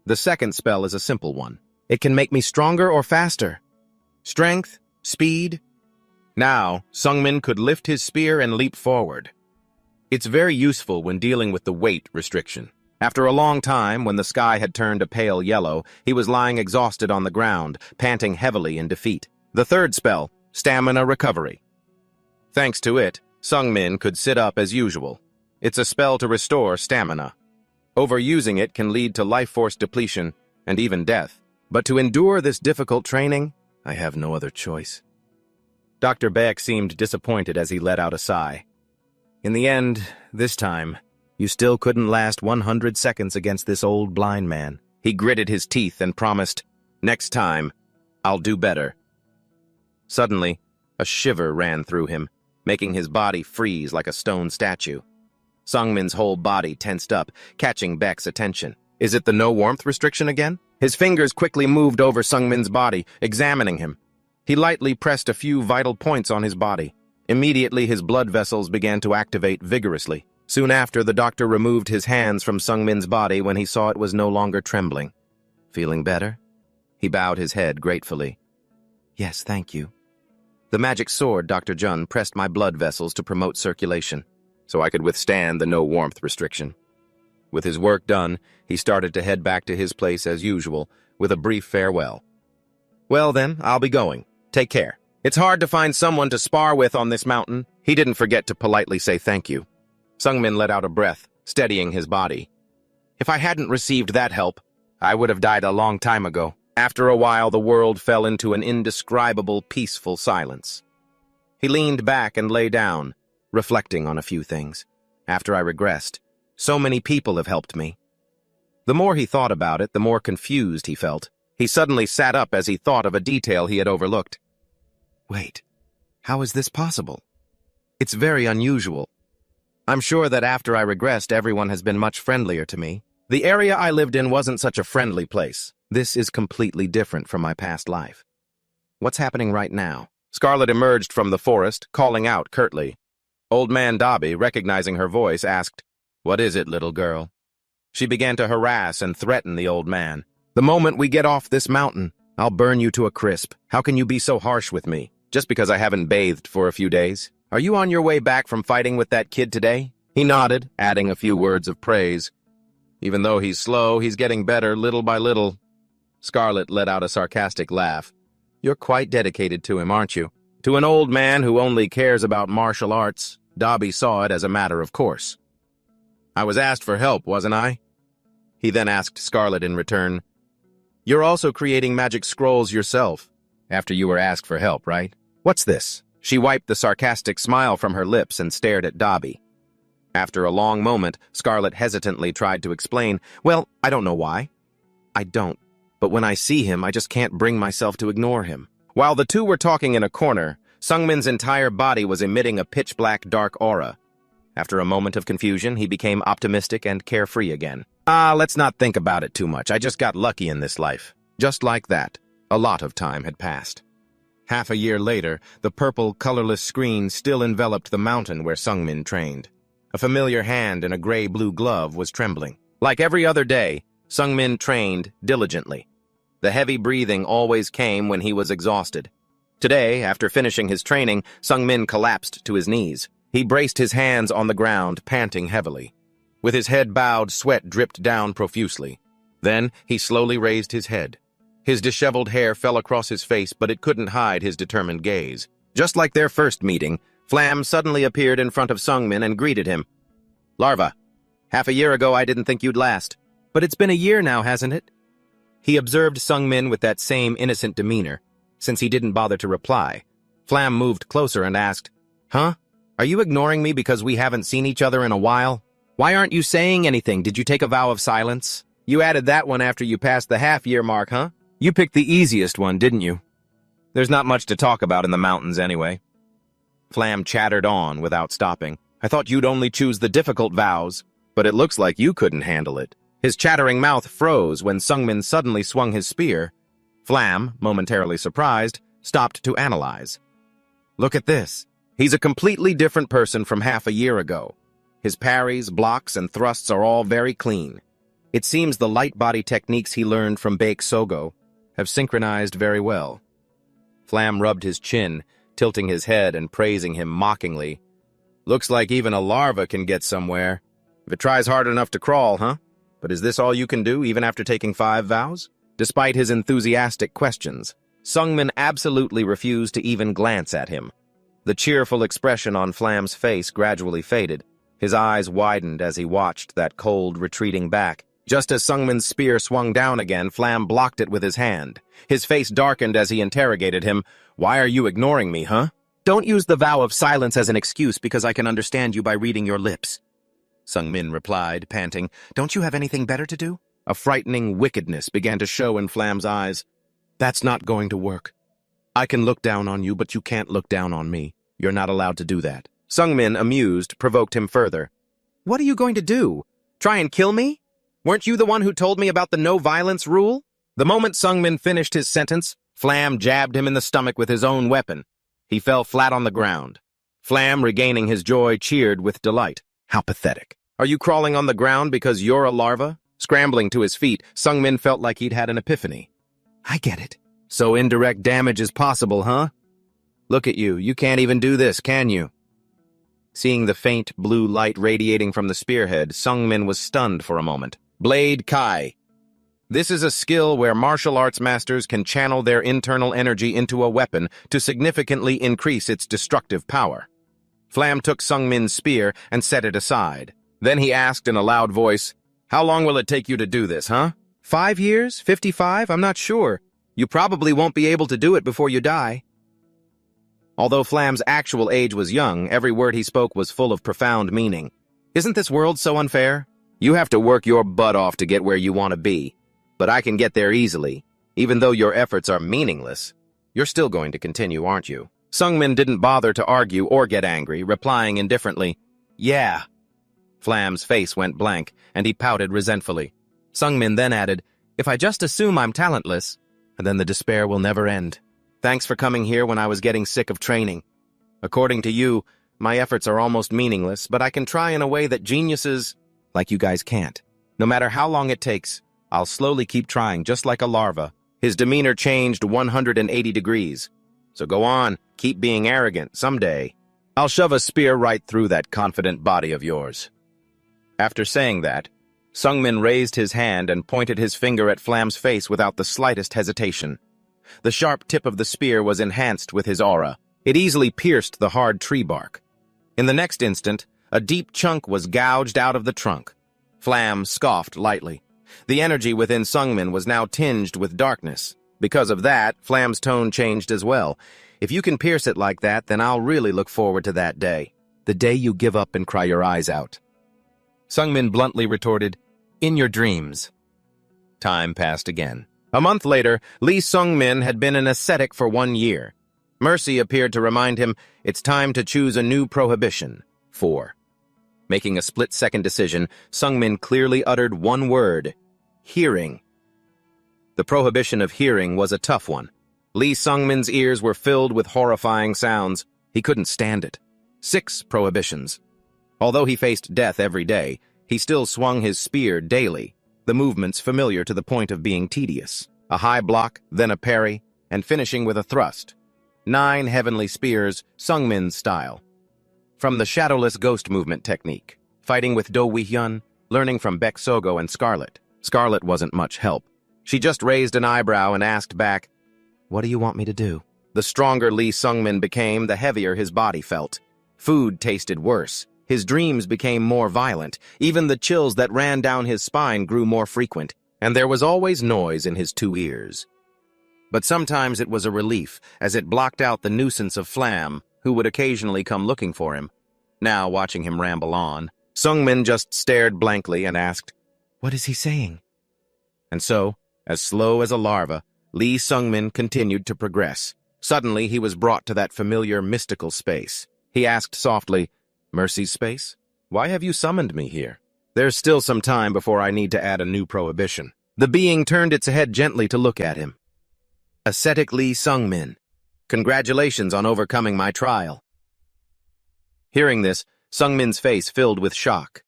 The second spell is a simple one. It can make me stronger or faster. Strength, speed. Now, Sung-min could lift his spear and leap forward. It's very useful when dealing with the weight restriction. After a long time, when the sky had turned a pale yellow, he was lying exhausted on the ground, panting heavily in defeat. The third spell, Stamina Recovery. Thanks to it, Sung-min could sit up as usual. It's a spell to restore stamina. Overusing it can lead to life force depletion and even death. But to endure this difficult training, I have no other choice. Dr. Beck seemed disappointed as he let out a sigh. In the end, this time, you still couldn't last 100 seconds against this old blind man. He gritted his teeth and promised, Next time, I'll do better. Suddenly, a shiver ran through him, making his body freeze like a stone statue. Sung-min's whole body tensed up, catching Beck's attention. Is it the no warmth restriction again? His fingers quickly moved over Sung-min's body, examining him. He lightly pressed a few vital points on his body. Immediately, his blood vessels began to activate vigorously. Soon after, the doctor removed his hands from Sung-min's body when he saw it was no longer trembling. Feeling better? He bowed his head gratefully. Yes, thank you. The magic sword, Dr. Jun, pressed my blood vessels to promote circulation, so I could withstand the no warmth restriction. With his work done, he started to head back to his place as usual, with a brief farewell. Well then, I'll be going. Take care. It's hard to find someone to spar with on this mountain. He didn't forget to politely say thank you. Sungmin let out a breath, steadying his body. If I hadn't received that help, I would have died a long time ago. After a while, the world fell into an indescribable, peaceful silence. He leaned back and lay down, reflecting on a few things. After I regressed, so many people have helped me. The more he thought about it, the more confused he felt. He suddenly sat up as he thought of a detail he had overlooked. Wait, how is this possible? It's very unusual. I'm sure that after I regressed, everyone has been much friendlier to me. The area I lived in wasn't such a friendly place. This is completely different from my past life. What's happening right now? Scarlet emerged from the forest, calling out curtly. Old man Dobby, recognizing her voice, asked, What is it, little girl? She began to harass and threaten the old man. The moment we get off this mountain, I'll burn you to a crisp. How can you be so harsh with me? Just because I haven't bathed for a few days? Are you on your way back from fighting with that kid today? He nodded, adding a few words of praise. Even though he's slow, he's getting better little by little. Scarlet let out a sarcastic laugh. You're quite dedicated to him, aren't you? To an old man who only cares about martial arts, Dobby saw it as a matter of course. I was asked for help, wasn't I? He then asked Scarlet in return. You're also creating magic scrolls yourself, after you were asked for help, right? What's this? She wiped the sarcastic smile from her lips and stared at Dobby. After a long moment, Scarlet hesitantly tried to explain, Well, I don't know why. I don't. But when I see him, I just can't bring myself to ignore him. While the two were talking in a corner, Sungmin's entire body was emitting a pitch-black dark aura. After a moment of confusion, he became optimistic and carefree again. Let's not think about it too much. I just got lucky in this life. Just like that, a lot of time had passed. Half a year later, the purple, colorless screen still enveloped the mountain where Sungmin trained. A familiar hand in a gray-blue glove was trembling. Like every other day, Sungmin trained diligently. The heavy breathing always came when he was exhausted. Today, after finishing his training, Sungmin collapsed to his knees. He braced his hands on the ground, panting heavily. With his head bowed, sweat dripped down profusely. Then, he slowly raised his head. His disheveled hair fell across his face, but it couldn't hide his determined gaze. Just like their first meeting, Flam suddenly appeared in front of Sungmin and greeted him. Larva, half a year ago I didn't think you'd last. But it's been a year now, hasn't it? He observed Sungmin with that same innocent demeanor. Since he didn't bother to reply, Flam moved closer and asked, Huh? Are you ignoring me because we haven't seen each other in a while? Why aren't you saying anything? Did you take a vow of silence? You added that one after you passed the half-year mark, huh? You picked the easiest one, didn't you? There's not much to talk about in the mountains anyway. Flam chattered on without stopping. I thought you'd only choose the difficult vows, but it looks like you couldn't handle it. His chattering mouth froze when Sungmin suddenly swung his spear. Flam, momentarily surprised, stopped to analyze. Look at this. He's a completely different person from half a year ago. His parries, blocks, and thrusts are all very clean. It seems the light body techniques he learned from Bake Sogo have synchronized very well. Flam rubbed his chin, tilting his head and praising him mockingly. Looks like even a larva can get somewhere. If it tries hard enough to crawl, huh? But is this all you can do, even after taking 5 vows? Despite his enthusiastic questions, Sungmin absolutely refused to even glance at him. The cheerful expression on Flam's face gradually faded. His eyes widened as he watched that cold, retreating back. Just as Sungmin's spear swung down again, Flam blocked it with his hand. His face darkened as he interrogated him. Why are you ignoring me, huh? Don't use the vow of silence as an excuse because I can understand you by reading your lips. Sungmin replied, panting. Don't you have anything better to do? A frightening wickedness began to show in Flam's eyes. That's not going to work. I can look down on you, but you can't look down on me. You're not allowed to do that. Sungmin, amused, provoked him further. What are you going to do? Try and kill me? Weren't you the one who told me about the no-violence rule? The moment Sungmin finished his sentence, Flam jabbed him in the stomach with his own weapon. He fell flat on the ground. Flam, regaining his joy, cheered with delight. How pathetic. Are you crawling on the ground because you're a larva? Scrambling to his feet, Sungmin felt like he'd had an epiphany. I get it. So indirect damage is possible, huh? Look at you. You can't even do this, can you? Seeing the faint blue light radiating from the spearhead, Sungmin was stunned for a moment. Blade Kai. This is a skill where martial arts masters can channel their internal energy into a weapon to significantly increase its destructive power. Flam took Sungmin's spear and set it aside. Then he asked in a loud voice, "How long will it take you to do this, huh? 5 years? 55? I'm not sure. You probably won't be able to do it before you die." Although Flam's actual age was young, every word he spoke was full of profound meaning. Isn't this world so unfair? You have to work your butt off to get where you want to be. But I can get there easily. Even though your efforts are meaningless, you're still going to continue, aren't you? Sungmin didn't bother to argue or get angry, replying indifferently, "Yeah." Flam's face went blank, and he pouted resentfully. Sungmin then added, "If I just assume I'm talentless, then the despair will never end. Thanks for coming here when I was getting sick of training. According to you, my efforts are almost meaningless, but I can try in a way that geniuses like you guys can't. No matter how long it takes, I'll slowly keep trying, just like a larva." His demeanor changed 180 degrees. "So go on, keep being arrogant. Someday, I'll shove a spear right through that confident body of yours." After saying that, Sungmin raised his hand and pointed his finger at Flam's face without the slightest hesitation. The sharp tip of the spear was enhanced with his aura. It easily pierced the hard tree bark. In the next instant, a deep chunk was gouged out of the trunk. Flam scoffed lightly. The energy within Sungmin was now tinged with darkness. Because of that, Flam's tone changed as well. "If you can pierce it like that, then I'll really look forward to that day. The day you give up and cry your eyes out." Sungmin bluntly retorted, "In your dreams." Time passed again. A month later, Lee Sungmin had been an ascetic for 1 year. Mercy appeared to remind him it's time to choose a new prohibition. 4. Making a split-second decision, Sungmin clearly uttered one word: hearing. The prohibition of hearing was a tough one. Lee Sungmin's ears were filled with horrifying sounds. He couldn't stand it. 6 prohibitions. Although he faced death every day, he still swung his spear daily, the movements familiar to the point of being tedious. A high block, then a parry, and finishing with a thrust. 9 heavenly spears, Sungmin's style. From the shadowless ghost movement technique, fighting with Do Wi-hyun, learning from Baek Sogo and Scarlet. Scarlet wasn't much help. She just raised an eyebrow and asked back, "What do you want me to do?" The stronger Lee Sungmin became, the heavier his body felt. Food tasted worse. His dreams became more violent. Even the chills that ran down his spine grew more frequent, and there was always noise in his 2 ears. But sometimes it was a relief, as it blocked out the nuisance of Flam, who would occasionally come looking for him. Now, watching him ramble on, Sungmin just stared blankly and asked, "What is he saying?" And so, as slow as a larva, Lee Sungmin continued to progress. Suddenly, he was brought to that familiar mystical space. He asked softly, "Mercy's space? Why have you summoned me here?" "There's still some time before I need to add a new prohibition." The being turned its head gently to look at him. "Ascetic Lee Sungmin, congratulations on overcoming my trial." Hearing this, Sungmin's face filled with shock.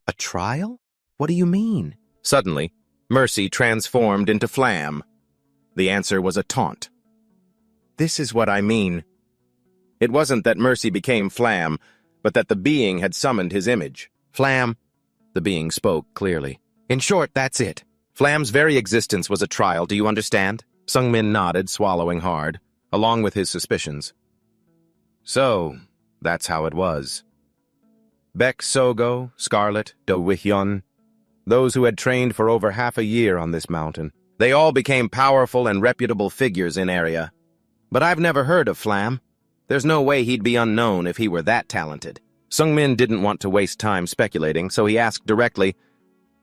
"A trial? What do you mean?" Suddenly, Mercy transformed into Flam. The answer was a taunt. "This is what I mean." It wasn't that Mercy became Flam, but that the being had summoned his image. "Flam," the being spoke clearly. "In short, that's it. Flam's very existence was a trial, do you understand?" Sungmin nodded, swallowing hard, along with his suspicions. So, that's how it was. Baek Sogo, Scarlet, Do Wi-hyun, those who had trained for over half a year on this mountain. They all became powerful and reputable figures in area. But I've never heard of Flam. There's no way he'd be unknown if he were that talented. Sungmin didn't want to waste time speculating, so he asked directly,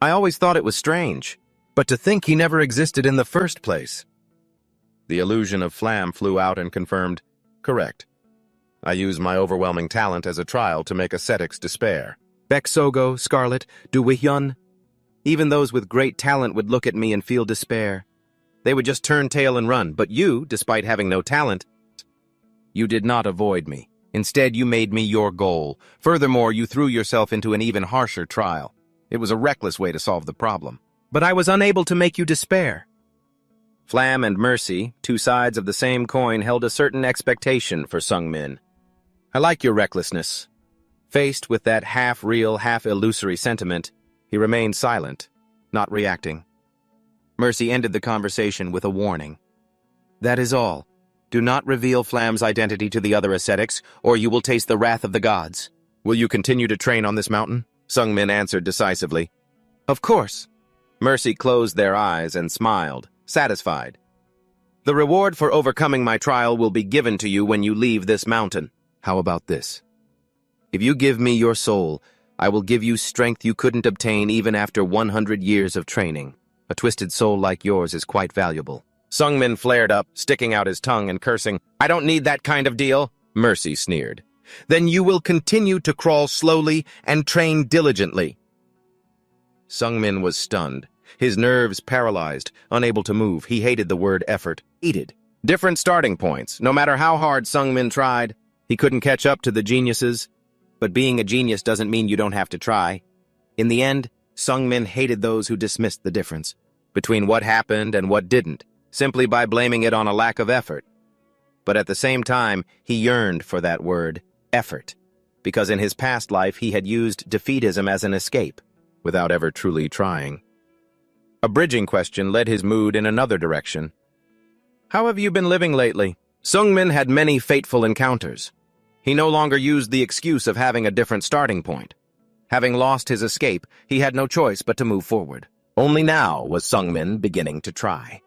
"I always thought it was strange, but to think he never existed in the first place." The illusion of Flam flew out and confirmed, "Correct. I used my overwhelming talent as a trial to make ascetics despair." Baek Sogo, Scarlet, Do Wi-hyun, even those with great talent would look at me and feel despair. They would just turn tail and run, but you, despite having no talent, you did not avoid me. Instead, you made me your goal. Furthermore, you threw yourself into an even harsher trial. It was a reckless way to solve the problem. But I was unable to make you despair. Flam and Mercy, two sides of the same coin, held a certain expectation for Sung-min. I like your recklessness. Faced with that half-real, half-illusory sentiment, he remained silent, not reacting. Mercy ended the conversation with a warning. That is all. Do not reveal Flam's identity to the other ascetics, or you will taste the wrath of the gods. Will you continue to train on this mountain? Sung-min answered decisively. Of course. Mercy closed their eyes and smiled, satisfied. The reward for overcoming my trial will be given to you when you leave this mountain. How about this? If you give me your soul, I will give you strength you couldn't obtain even after 100 years of training. A twisted soul like yours is quite valuable. Sung-min flared up, sticking out his tongue and cursing. I don't need that kind of deal. Mercy sneered. Then you will continue to crawl slowly and train diligently. Sung-min was stunned, his nerves paralyzed, unable to move. He hated the word effort. Hated. Different starting points. No matter how hard Sung-min tried, he couldn't catch up to the geniuses. But being a genius doesn't mean you don't have to try. In the end, Sung-min hated those who dismissed the difference between what happened and what didn't, simply by blaming it on a lack of effort. But at the same time, he yearned for that word, effort, because in his past life he had used defeatism as an escape, without ever truly trying. A bridging question led his mood in another direction. How have you been living lately? Sung-min had many fateful encounters. He no longer used the excuse of having a different starting point. Having lost his escape, he had no choice but to move forward. Only now was Sung-min beginning to try.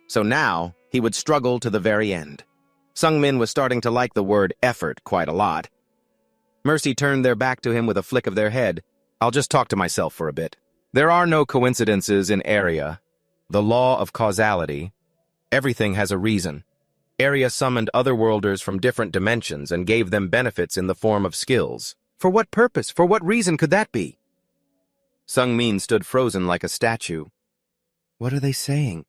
So now, he would struggle to the very end. Sung-min was starting to like the word effort quite a lot. Mercy turned their back to him with a flick of their head. I'll just talk to myself for a bit. There are no coincidences in Area. The law of causality. Everything has a reason. Area summoned otherworlders from different dimensions and gave them benefits in the form of skills. For what purpose? For what reason could that be? Sung-min stood frozen like a statue. What are they saying?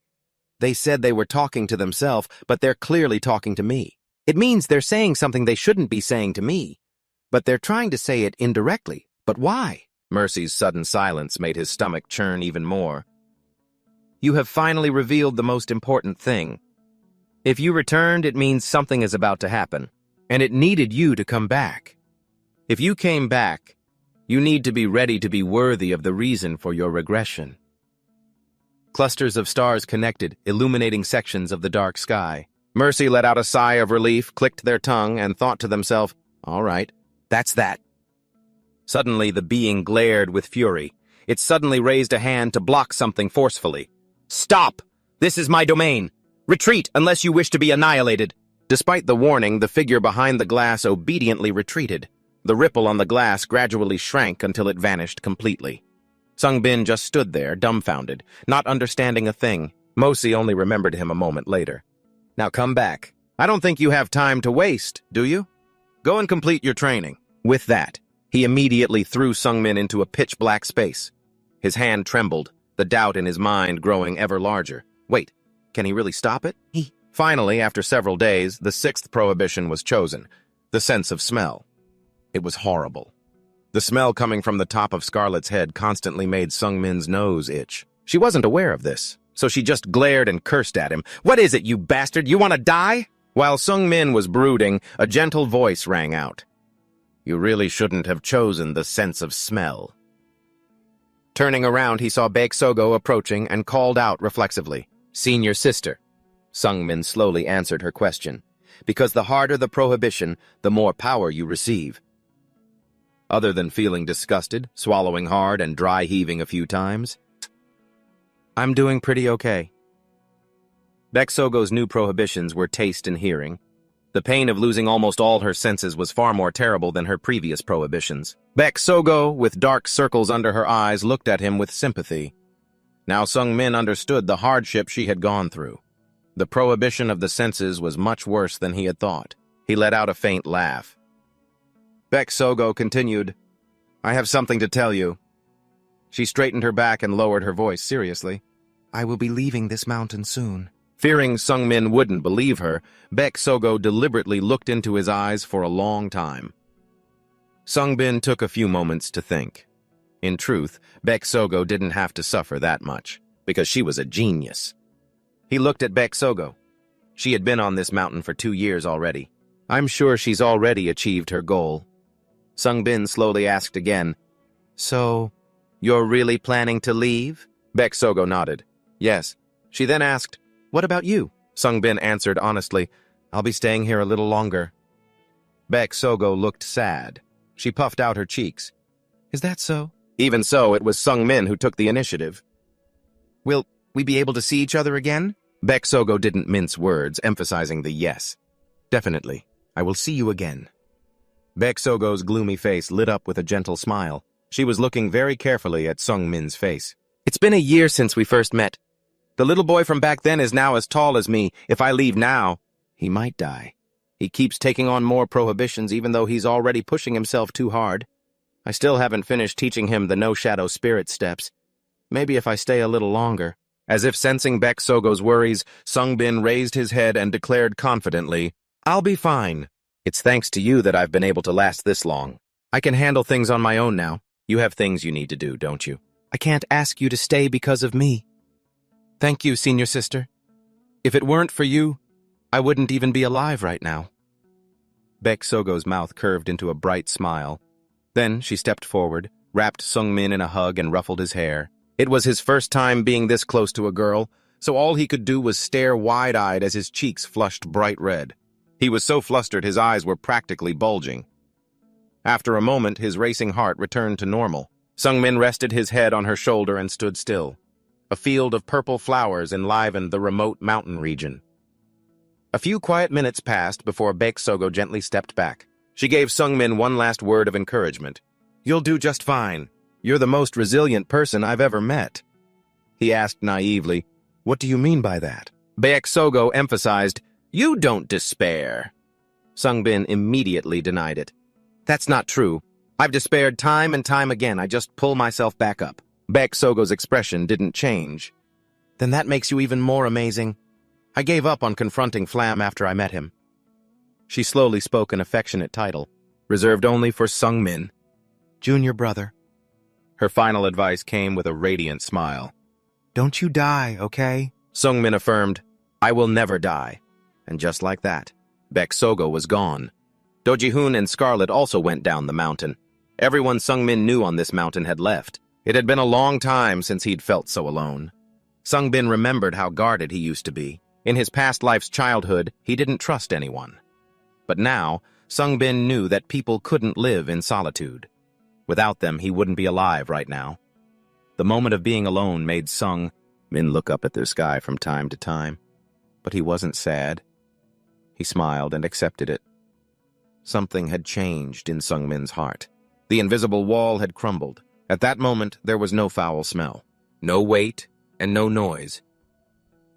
They said they were talking to themselves, but they're clearly talking to me. It means they're saying something they shouldn't be saying to me. But they're trying to say it indirectly. But why? Mercy's sudden silence made his stomach churn even more. You have finally revealed the most important thing. If you returned, it means something is about to happen, and it needed you to come back. If you came back, you need to be ready to be worthy of the reason for your regression. Clusters of stars connected, illuminating sections of the dark sky. Mercy let out a sigh of relief, clicked their tongue, and thought to themselves, all right, that's that. Suddenly, the being glared with fury. It suddenly raised a hand to block something forcefully. Stop! This is my domain! Retreat unless you wish to be annihilated! Despite the warning, the figure behind the glass obediently retreated. The ripple on the glass gradually shrank until it vanished completely. Sung-bin just stood there, dumbfounded, not understanding a thing. Mosi only remembered him a moment later. Now come back. I don't think you have time to waste, do you? Go and complete your training. With that, he immediately threw Sung-min into a pitch-black space. His hand trembled, the doubt in his mind growing ever larger. Wait, can he really stop it? Finally, after several days, the sixth prohibition was chosen, the sense of smell. It was horrible. The smell coming from the top of Scarlet's head constantly made Sung-min's nose itch. She wasn't aware of this, so she just glared and cursed at him. What is it, you bastard? You want to die? While Sung-min was brooding, a gentle voice rang out. You really shouldn't have chosen the sense of smell. Turning around, he saw Baek Sogo approaching and called out reflexively, Senior sister. Sung-min slowly answered her question. Because the harder the prohibition, the more power you receive. Other than feeling disgusted, swallowing hard, and dry heaving a few times, I'm doing pretty okay. Baek Sogo's new prohibitions were taste and hearing. The pain of losing almost all her senses was far more terrible than her previous prohibitions. Baek Sogo, with dark circles under her eyes, looked at him with sympathy. Now Sung-min understood the hardship she had gone through. The prohibition of the senses was much worse than he had thought. He let out a faint laugh. Baek Sogo continued, I have something to tell you. She straightened her back and lowered her voice seriously. I will be leaving this mountain soon. Fearing Sung-min wouldn't believe her, Baek Sogo deliberately looked into his eyes for a long time. Sung-bin took a few moments to think. In truth, Baek Sogo didn't have to suffer that much, because she was a genius. He looked at Baek Sogo. She had been on this mountain for 2 years already. I'm sure she's already achieved her goal. Sung Bin slowly asked again, So, you're really planning to leave? Baek Sogo nodded. Yes. She then asked, What about you? Sung Bin answered honestly, I'll be staying here a little longer. Baek Sogo looked sad. She puffed out her cheeks. Is that so? Even so, it was Sung Min who took the initiative. Will we be able to see each other again? Baek Sogo didn't mince words, emphasizing the yes. Definitely. I will see you again. Baek Sogo's gloomy face lit up with a gentle smile. She was looking very carefully at Sung Min's face. It's been a year since we first met. The little boy from back then is now as tall as me. If I leave now, he might die. He keeps taking on more prohibitions even though he's already pushing himself too hard. I still haven't finished teaching him the no-shadow spirit steps. Maybe if I stay a little longer. As if sensing Baek Sogo's worries, Sung Bin raised his head and declared confidently, I'll be fine. It's thanks to you that I've been able to last this long. I can handle things on my own now. You have things you need to do, don't you? I can't ask you to stay because of me. Thank you, senior sister. If it weren't for you, I wouldn't even be alive right now. Baek Sogo's mouth curved into a bright smile. Then she stepped forward, wrapped Sung Min in a hug and ruffled his hair. It was his first time being this close to a girl, so all he could do was stare wide-eyed as his cheeks flushed bright red. He was so flustered his eyes were practically bulging. After a moment, his racing heart returned to normal. Sung Min rested his head on her shoulder and stood still. A field of purple flowers enlivened the remote mountain region. A few quiet minutes passed before Baek Sogo gently stepped back. She gave Sung Min one last word of encouragement. You'll do just fine. You're the most resilient person I've ever met. He asked naively, What do you mean by that? Baek Sogo emphasized, You don't despair. Sung Bin immediately denied it. That's not true. I've despaired time and time again. I just pull myself back up. Baek Sogo's expression didn't change. Then that makes you even more amazing. I gave up on confronting Flam after I met him. She slowly spoke an affectionate title, reserved only for Sung Min. Junior brother. Her final advice came with a radiant smile. Don't you die, okay? Sung Min affirmed, I will never die. And just like that, Baek Sogo was gone. Do Ji-hoon and Scarlet also went down the mountain. Everyone Sung Min knew on this mountain had left. It had been a long time since he'd felt so alone. Sung Bin remembered how guarded he used to be. In his past life's childhood, he didn't trust anyone. But now, Sung Bin knew that people couldn't live in solitude. Without them, he wouldn't be alive right now. The moment of being alone made Sung Min look up at the sky from time to time. But he wasn't sad. He smiled and accepted it. Something had changed in Sung Min's heart. The invisible wall had crumbled. At that moment, there was no foul smell, no weight, and no noise.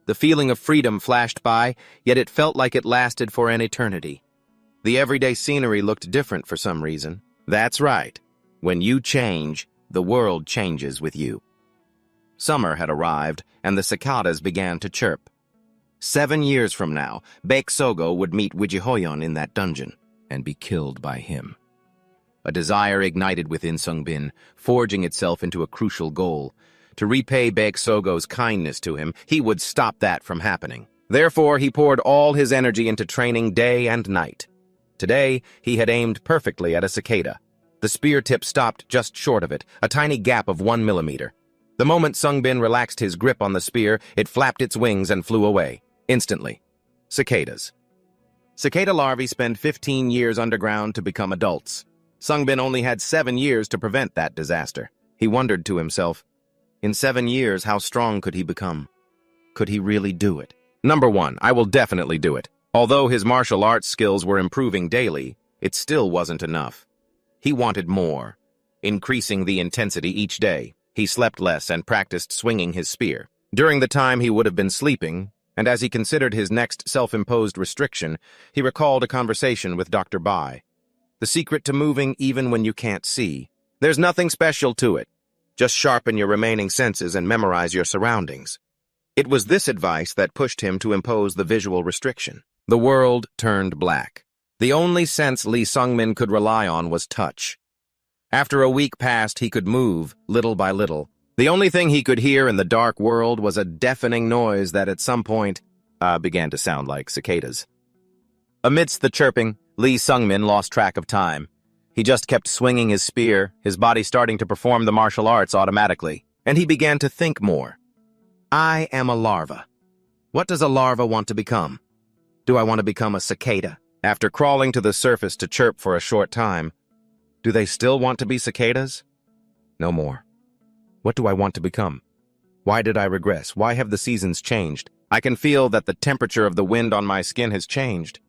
The feeling of freedom flashed by, yet it felt like it lasted for an eternity. The everyday scenery looked different for some reason. That's right. When you change, the world changes with you. Summer had arrived, and the cicadas began to chirp. 7 years from now, Baek Sogo would meet Wijihoyon in that dungeon and be killed by him. A desire ignited within Sung Bin, forging itself into a crucial goal. To repay Baek Sogo's kindness to him, he would stop that from happening. Therefore, he poured all his energy into training day and night. Today, he had aimed perfectly at a cicada. The spear tip stopped just short of it, a tiny gap of 1 millimeter. The moment Sung Bin relaxed his grip on the spear, it flapped its wings and flew away. Instantly. Cicadas. Cicada larvae spend 15 years underground to become adults. Sung Bin only had 7 years to prevent that disaster. He wondered to himself, in 7 years, how strong could he become? Could he really do it? Number 1, I will definitely do it. Although his martial arts skills were improving daily, it still wasn't enough. He wanted more, increasing the intensity each day. He slept less and practiced swinging his spear. During the time he would have been sleeping, and as he considered his next self-imposed restriction, he recalled a conversation with Dr. Bai. The secret to moving even when you can't see. There's nothing special to it. Just sharpen your remaining senses and memorize your surroundings. It was this advice that pushed him to impose the visual restriction. The world turned black. The only sense Lee Sung-min could rely on was touch. After a week passed, he could move, little by little. The only thing he could hear in the dark world was a deafening noise that at some point began to sound like cicadas. Amidst the chirping, Lee Sung-min lost track of time. He just kept swinging his spear, his body starting to perform the martial arts automatically, and he began to think more. I am a larva. What does a larva want to become? Do I want to become a cicada? After crawling to the surface to chirp for a short time, do they still want to be cicadas? No more. What do I want to become? Why did I regress? Why have the seasons changed? I can feel that the temperature of the wind on my skin has changed.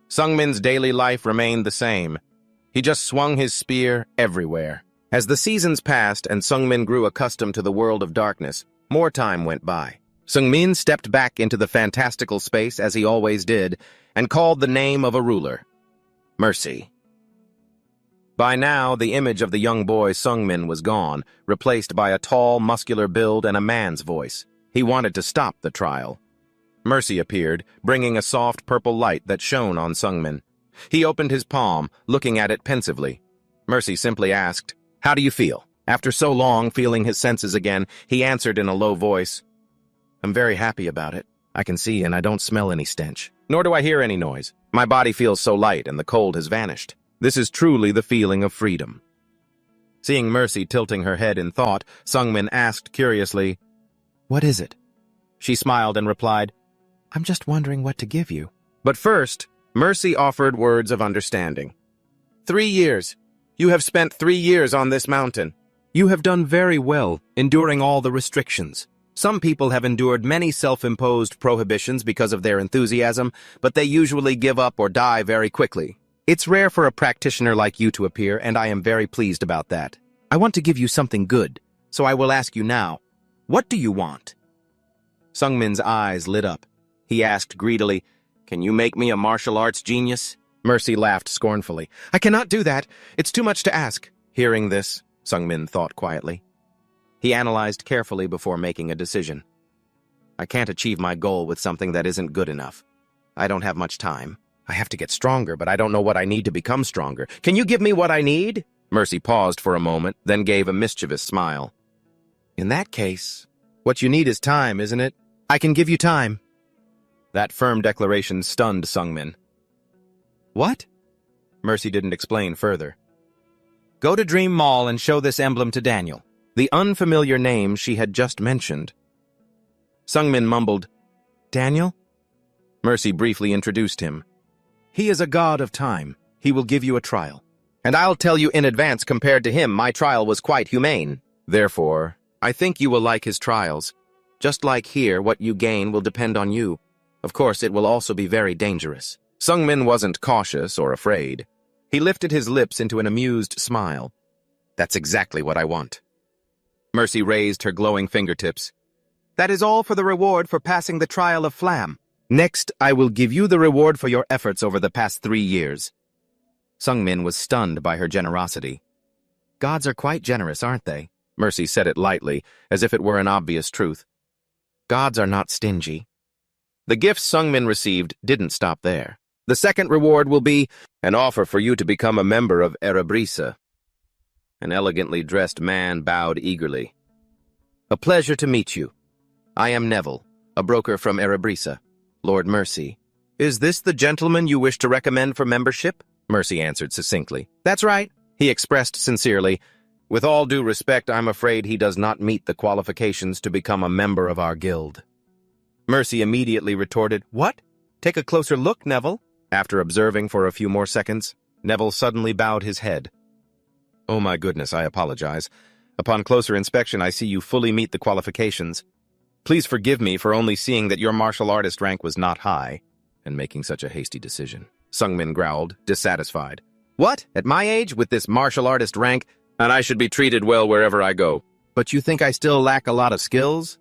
Sung-min's daily life remained the same. He just swung his spear everywhere. As the seasons passed and Sung-min grew accustomed to the world of darkness, more time went by. Sung-min stepped back into the fantastical space as he always did and called the name of a ruler. Mercy. By now, the image of the young boy Sung-min was gone, replaced by a tall, muscular build and a man's voice. He wanted to stop the trial. Mercy appeared, bringing a soft purple light that shone on Sung-min. He opened his palm, looking at it pensively. Mercy simply asked, "How do you feel?" After so long feeling his senses again, he answered in a low voice, "I'm very happy about it. I can see and I don't smell any stench. Nor do I hear any noise. My body feels so light and the cold has vanished. This is truly the feeling of freedom." Seeing Mercy tilting her head in thought, Sung-min asked curiously, "What is it?" She smiled and replied, "I'm just wondering what to give you." But first, Mercy offered words of understanding. 3 years. You have spent 3 years on this mountain. You have done very well, enduring all the restrictions. Some people have endured many self-imposed prohibitions because of their enthusiasm, but they usually give up or die very quickly. It's rare for a practitioner like you to appear, and I am very pleased about that. I want to give you something good, so I will ask you now, what do you want? Sung-min's eyes lit up. He asked greedily, "Can you make me a martial arts genius?" Mercy laughed scornfully. "I cannot do that. It's too much to ask." Hearing this, Sung-min thought quietly. He analyzed carefully before making a decision. I can't achieve my goal with something that isn't good enough. I don't have much time. I have to get stronger, but I don't know what I need to become stronger. Can you give me what I need? Mercy paused for a moment, then gave a mischievous smile. In that case, what you need is time, isn't it? I can give you time. That firm declaration stunned Sung-min. What? Mercy didn't explain further. Go to Dream Mall and show this emblem to Daniel, the unfamiliar name she had just mentioned. Sung-min mumbled, Daniel? Mercy briefly introduced him. He is a god of time. He will give you a trial. And I'll tell you in advance, compared to him, my trial was quite humane. Therefore, I think you will like his trials. Just like here, what you gain will depend on you. Of course, it will also be very dangerous. Sung-min wasn't cautious or afraid. He lifted his lips into an amused smile. That's exactly what I want. Mercy raised her glowing fingertips. That is all for the reward for passing the trial of Flam. Next, I will give you the reward for your efforts over the past 3 years. Sung-min was stunned by her generosity. Gods are quite generous, aren't they? Mercy said it lightly, as if it were an obvious truth. Gods are not stingy. The gifts Sung-min received didn't stop there. The second reward will be an offer for you to become a member of Erebrisa. An elegantly dressed man bowed eagerly. A pleasure to meet you. I am Neville, a broker from Erebrisa. Lord Mercy. Is this the gentleman you wish to recommend for membership? Mercy answered succinctly. That's right, he expressed sincerely. With all due respect, I'm afraid he does not meet the qualifications to become a member of our guild. Mercy immediately retorted, What? Take a closer look, Neville. After observing for a few more seconds, Neville suddenly bowed his head. Oh my goodness, I apologize. Upon closer inspection, I see you fully meet the qualifications. Please forgive me for only seeing that your martial artist rank was not high, and making such a hasty decision. Sung-min growled, dissatisfied. What? At my age, with this martial artist rank, and I should be treated well wherever I go. But you think I still lack a lot of skills?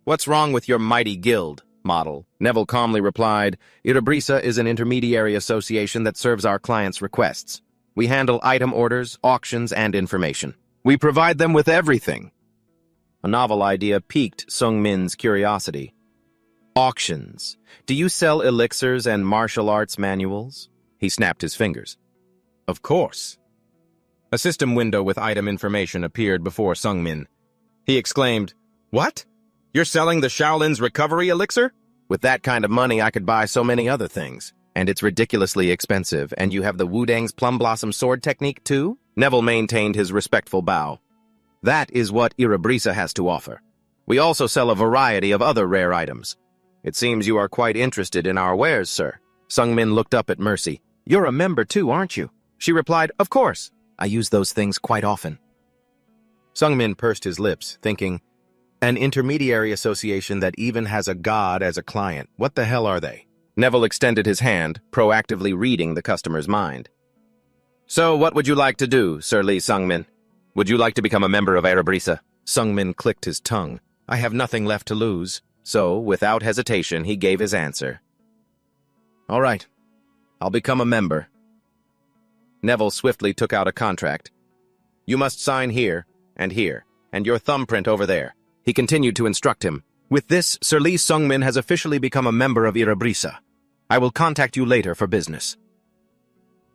What's wrong with your mighty guild, model? Neville calmly replied, Erebrisa is an intermediary association that serves our clients' requests. We handle item orders, auctions, and information. We provide them with everything. A novel idea piqued Sung-min's curiosity. Auctions. Do you sell elixirs and martial arts manuals? He snapped his fingers. Of course. A system window with item information appeared before Sung-min. He exclaimed, "What? You're selling the Shaolin's recovery elixir? With that kind of money, I could buy so many other things. And it's ridiculously expensive, and you have the Wudang's Plum Blossom sword technique, too?" Neville maintained his respectful bow. "That is what Irabrisa has to offer. We also sell a variety of other rare items. It seems you are quite interested in our wares, sir." Sungmin looked up at Mercy. "You're a member, too, aren't you?" She replied, "Of course. I use those things quite often." Sungmin pursed his lips, thinking, an intermediary association that even has a god as a client. What the hell are they? Neville extended his hand, proactively reading the customer's mind. "So what would you like to do, Sir Lee Sungmin? Would you like to become a member of Irabrisa?" Sungmin clicked his tongue. "I have nothing left to lose." So, without hesitation, he gave his answer. "All right, I'll become a member." Neville swiftly took out a contract. "You must sign here, and your thumbprint over there." He continued to instruct him. "With this, Sir Lee Sungmin has officially become a member of Irabrisa. I will contact you later for business."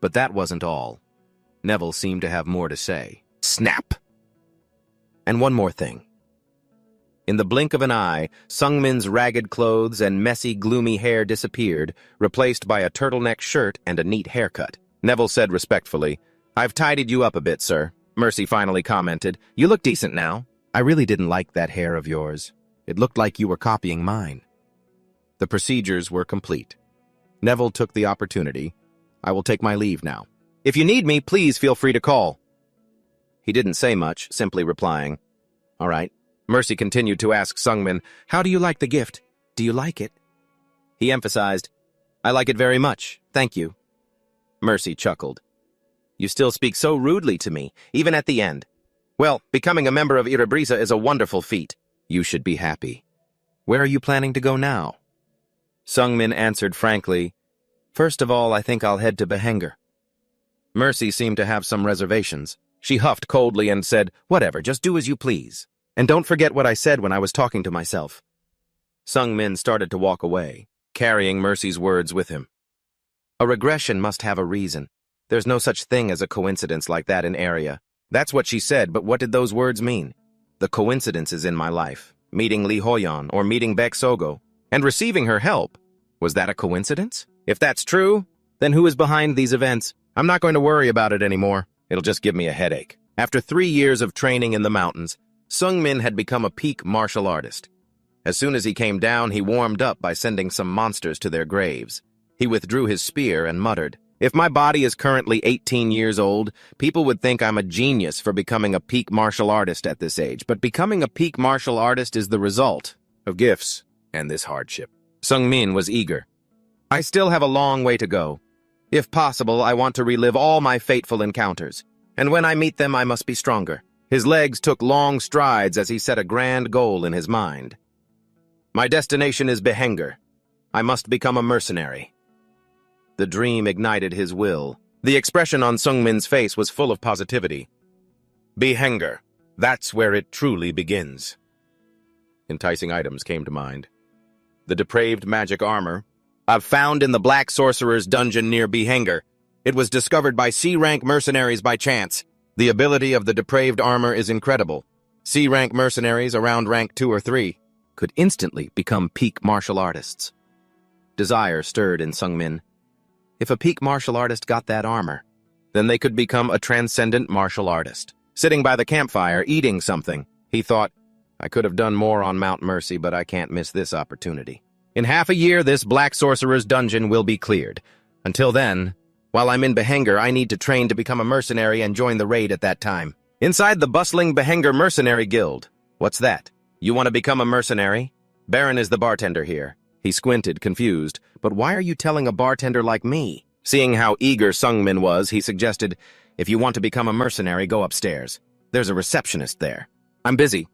But that wasn't all. Neville seemed to have more to say. Snap! And one more thing. In the blink of an eye, Sungmin's ragged clothes and messy, gloomy hair disappeared, replaced by a turtleneck shirt and a neat haircut. Neville said respectfully, "I've tidied you up a bit, sir." Mercy finally commented, "You look decent now. I really didn't like that hair of yours. It looked like you were copying mine." The procedures were complete. Neville took the opportunity. "I will take my leave now. If you need me, please feel free to call." He didn't say much, simply replying, "All right." Mercy continued to ask Sungmin, "How do you like the gift? Do you like it?" He emphasized, "I like it very much, thank you." Mercy chuckled. "You still speak so rudely to me, even at the end. Well, becoming a member of Irabrisa is a wonderful feat. You should be happy. Where are you planning to go now?" Sungmin answered frankly, "First of all, I think I'll head to Behenger." Mercy seemed to have some reservations. She huffed coldly and said, "Whatever, just do as you please. And don't forget what I said when I was talking to myself." Sungmin started to walk away, carrying Mercy's words with him. A regression must have a reason. There's no such thing as a coincidence like that in Area. That's what she said, but what did those words mean? The coincidences in my life, meeting Lee Hoyan or meeting Baek Sogo, and receiving her help. Was that a coincidence? If that's true, then who is behind these events? I'm not going to worry about it anymore. It'll just give me a headache. After 3 years of training in the mountains, Sungmin had become a peak martial artist. As soon as he came down, he warmed up by sending some monsters to their graves. He withdrew his spear and muttered, "If my body is currently 18 years old, people would think I'm a genius for becoming a peak martial artist at this age, but becoming a peak martial artist is the result of gifts and this hardship." Sungmin was eager. "I still have a long way to go. If possible, I want to relive all my fateful encounters, and when I meet them, I must be stronger." His legs took long strides as he set a grand goal in his mind. "My destination is Behenger. I must become a mercenary." The dream ignited his will. The expression on Sungmin's face was full of positivity. Behenger. That's where it truly begins. Enticing items came to mind. The depraved magic armor. I've found in the Black Sorcerer's dungeon near Behenger. It was discovered by C-rank mercenaries by chance. The ability of the depraved armor is incredible. C-rank mercenaries around rank 2 or 3 could instantly become peak martial artists. Desire stirred in Sungmin. If a peak martial artist got that armor, then they could become a transcendent martial artist. Sitting by the campfire, eating something, he thought, "I could have done more on Mount Mercy, but I can't miss this opportunity. In half a year, this Black Sorcerer's dungeon will be cleared. Until then, while I'm in Behenger, I need to train to become a mercenary and join the raid at that time." Inside the bustling Behenger Mercenary Guild. "What's that? You want to become a mercenary?" "Baron is the bartender here." He squinted, confused. "But why are you telling a bartender like me?" Seeing how eager Sungmin was, he suggested, "If you want to become a mercenary, go upstairs. There's a receptionist there." "I'm busy."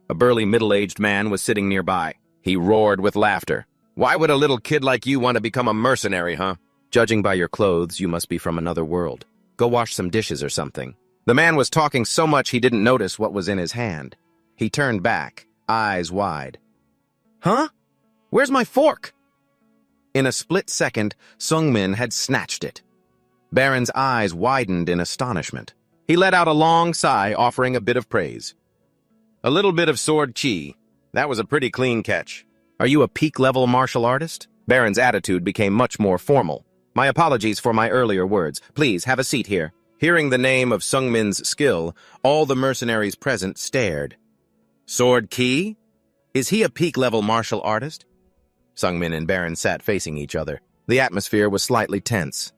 A burly middle-aged man was sitting nearby. He roared with laughter. "Why would a little kid like you want to become a mercenary, huh? Judging by your clothes, you must be from another world. Go wash some dishes or something." The man was talking so much he didn't notice what was in his hand. He turned back, eyes wide. "Huh? Where's my fork?" In a split second, Sungmin had snatched it. Baron's eyes widened in astonishment. He let out a long sigh, offering a bit of praise. A little bit of sword chi. That was a pretty clean catch. Are you a peak-level martial artist? Baron's attitude became much more formal. My apologies for my earlier words. Please, have a seat here. Hearing the name of Sungmin's skill, all the mercenaries present stared. Sword ki? Is he a peak-level martial artist? Sungmin and Baron sat facing each other. The atmosphere was slightly tense.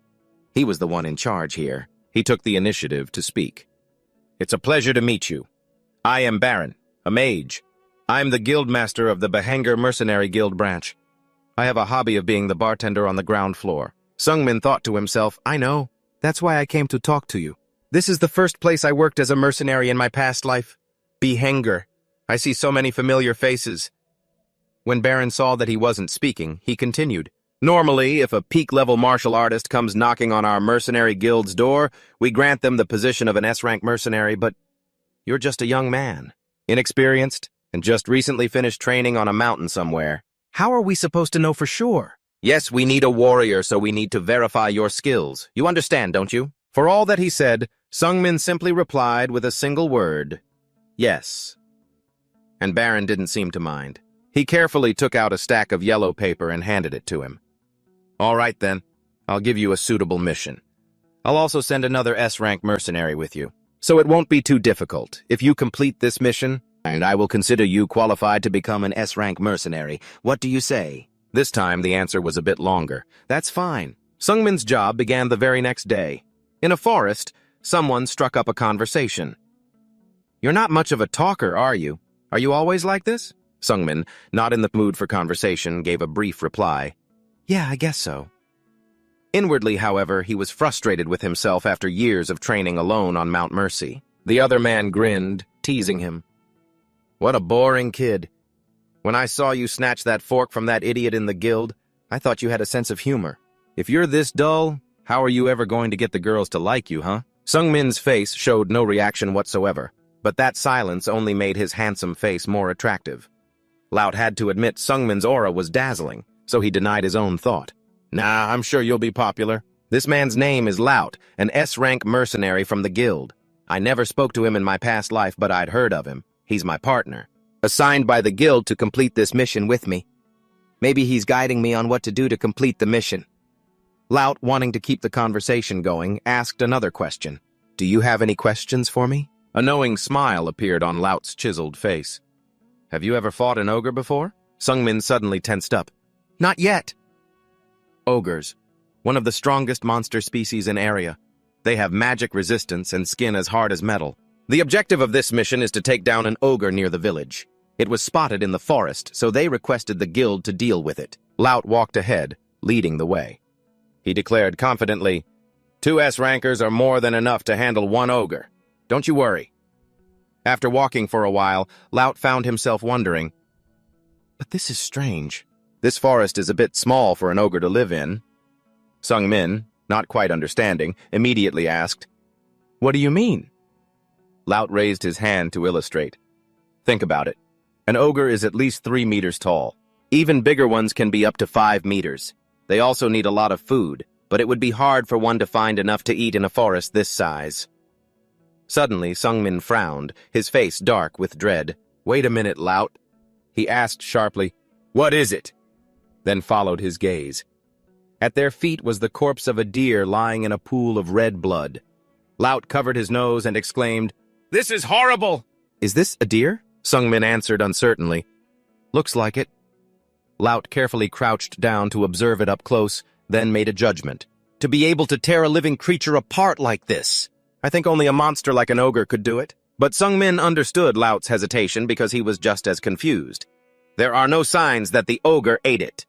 He was the one in charge here. He took the initiative to speak. It's a pleasure to meet you. I am Baron, a mage. I'm the guildmaster of the Bahanger Mercenary Guild branch. I have a hobby of being the bartender on the ground floor. Sungmin thought to himself, I know. That's why I came to talk to you. This is the first place I worked as a mercenary in my past life. Bahanger. I see so many familiar faces. When Baron saw that he wasn't speaking, he continued. Normally, if a peak-level martial artist comes knocking on our mercenary guild's door, we grant them the position of an S-rank mercenary, but you're just a young man, inexperienced, and just recently finished training on a mountain somewhere. How are we supposed to know for sure? Yes, we need a warrior, so we need to verify your skills. You understand, don't you? For all that he said, Sungmin simply replied with a single word, yes. And Baron didn't seem to mind. He carefully took out a stack of yellow paper and handed it to him. All right, then. I'll give you a suitable mission. I'll also send another S-rank mercenary with you. So it won't be too difficult. If you complete this mission, and I will consider you qualified to become an S-rank mercenary. What do you say? This time, the answer was a bit longer. That's fine. Sungmin's job began the very next day. In a forest, someone struck up a conversation. You're not much of a talker, are you? Are you always like this? Sungmin, not in the mood for conversation, gave a brief reply. Yeah, I guess so. Inwardly, however, he was frustrated with himself after years of training alone on Mount Mercy. The other man grinned, teasing him. What a boring kid. When I saw you snatch that fork from that idiot in the guild, I thought you had a sense of humor. If you're this dull, how are you ever going to get the girls to like you, huh? Sungmin's face showed no reaction whatsoever, but that silence only made his handsome face more attractive. Laut had to admit Sungmin's aura was dazzling, so he denied his own thought. Nah, I'm sure you'll be popular. This man's name is Laut, an S-rank mercenary from the guild. I never spoke to him in my past life, but I'd heard of him. He's my partner, assigned by the guild to complete this mission with me. Maybe he's guiding me on what to do to complete the mission. Laut, wanting to keep the conversation going, asked another question. Do you have any questions for me? A knowing smile appeared on Laut's chiseled face. Have you ever fought an ogre before? Sungmin suddenly tensed up. Not yet. Ogres, one of the strongest monster species in area. They have magic resistance and skin as hard as metal. The objective of this mission is to take down an ogre near the village. It was spotted in the forest, so they requested the guild to deal with it. Laut walked ahead, leading the way. He declared confidently, 2 S-rankers are more than enough to handle 1 ogre. Don't you worry. After walking for a while, Laut found himself wondering, but this is strange. This forest is a bit small for an ogre to live in. Sungmin, not quite understanding, immediately asked, What do you mean? Laut raised his hand to illustrate. Think about it. An ogre is at least 3 meters tall. Even bigger ones can be up to 5 meters. They also need a lot of food, but it would be hard for one to find enough to eat in a forest this size. Suddenly, Sungmin frowned, his face dark with dread. Wait a minute, Laut. He asked sharply, What is it? Then followed his gaze. At their feet was the corpse of a deer lying in a pool of red blood. Laut covered his nose and exclaimed, This is horrible! Is this a deer? Sungmin answered uncertainly. Looks like it. Laut carefully crouched down to observe it up close, then made a judgment. To be able to tear a living creature apart like this. I think only a monster like an ogre could do it. But Sungmin understood Laut's hesitation because he was just as confused. There are no signs that the ogre ate it.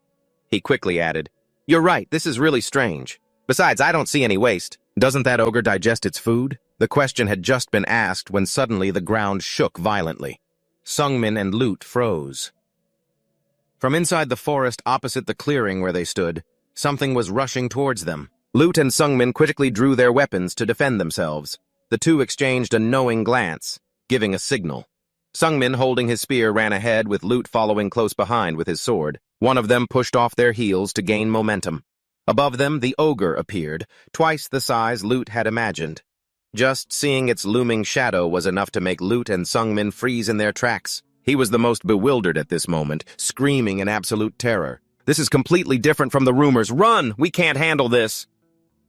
He quickly added, You're right, this is really strange. Besides, I don't see any waste. Doesn't that ogre digest its food? The question had just been asked when suddenly the ground shook violently. Sungmin and Lute froze. From inside the forest opposite the clearing where they stood, something was rushing towards them. Lute and Sungmin quickly drew their weapons to defend themselves. The two exchanged a knowing glance, giving a signal. Sungmin, holding his spear, ran ahead with Lute following close behind with his sword. One of them pushed off their heels to gain momentum. Above them, the ogre appeared, twice the size Lute had imagined. Just seeing its looming shadow was enough to make Lute and Sungmin freeze in their tracks. He was the most bewildered at this moment, screaming in absolute terror. "This is completely different from the rumors. Run! We can't handle this!"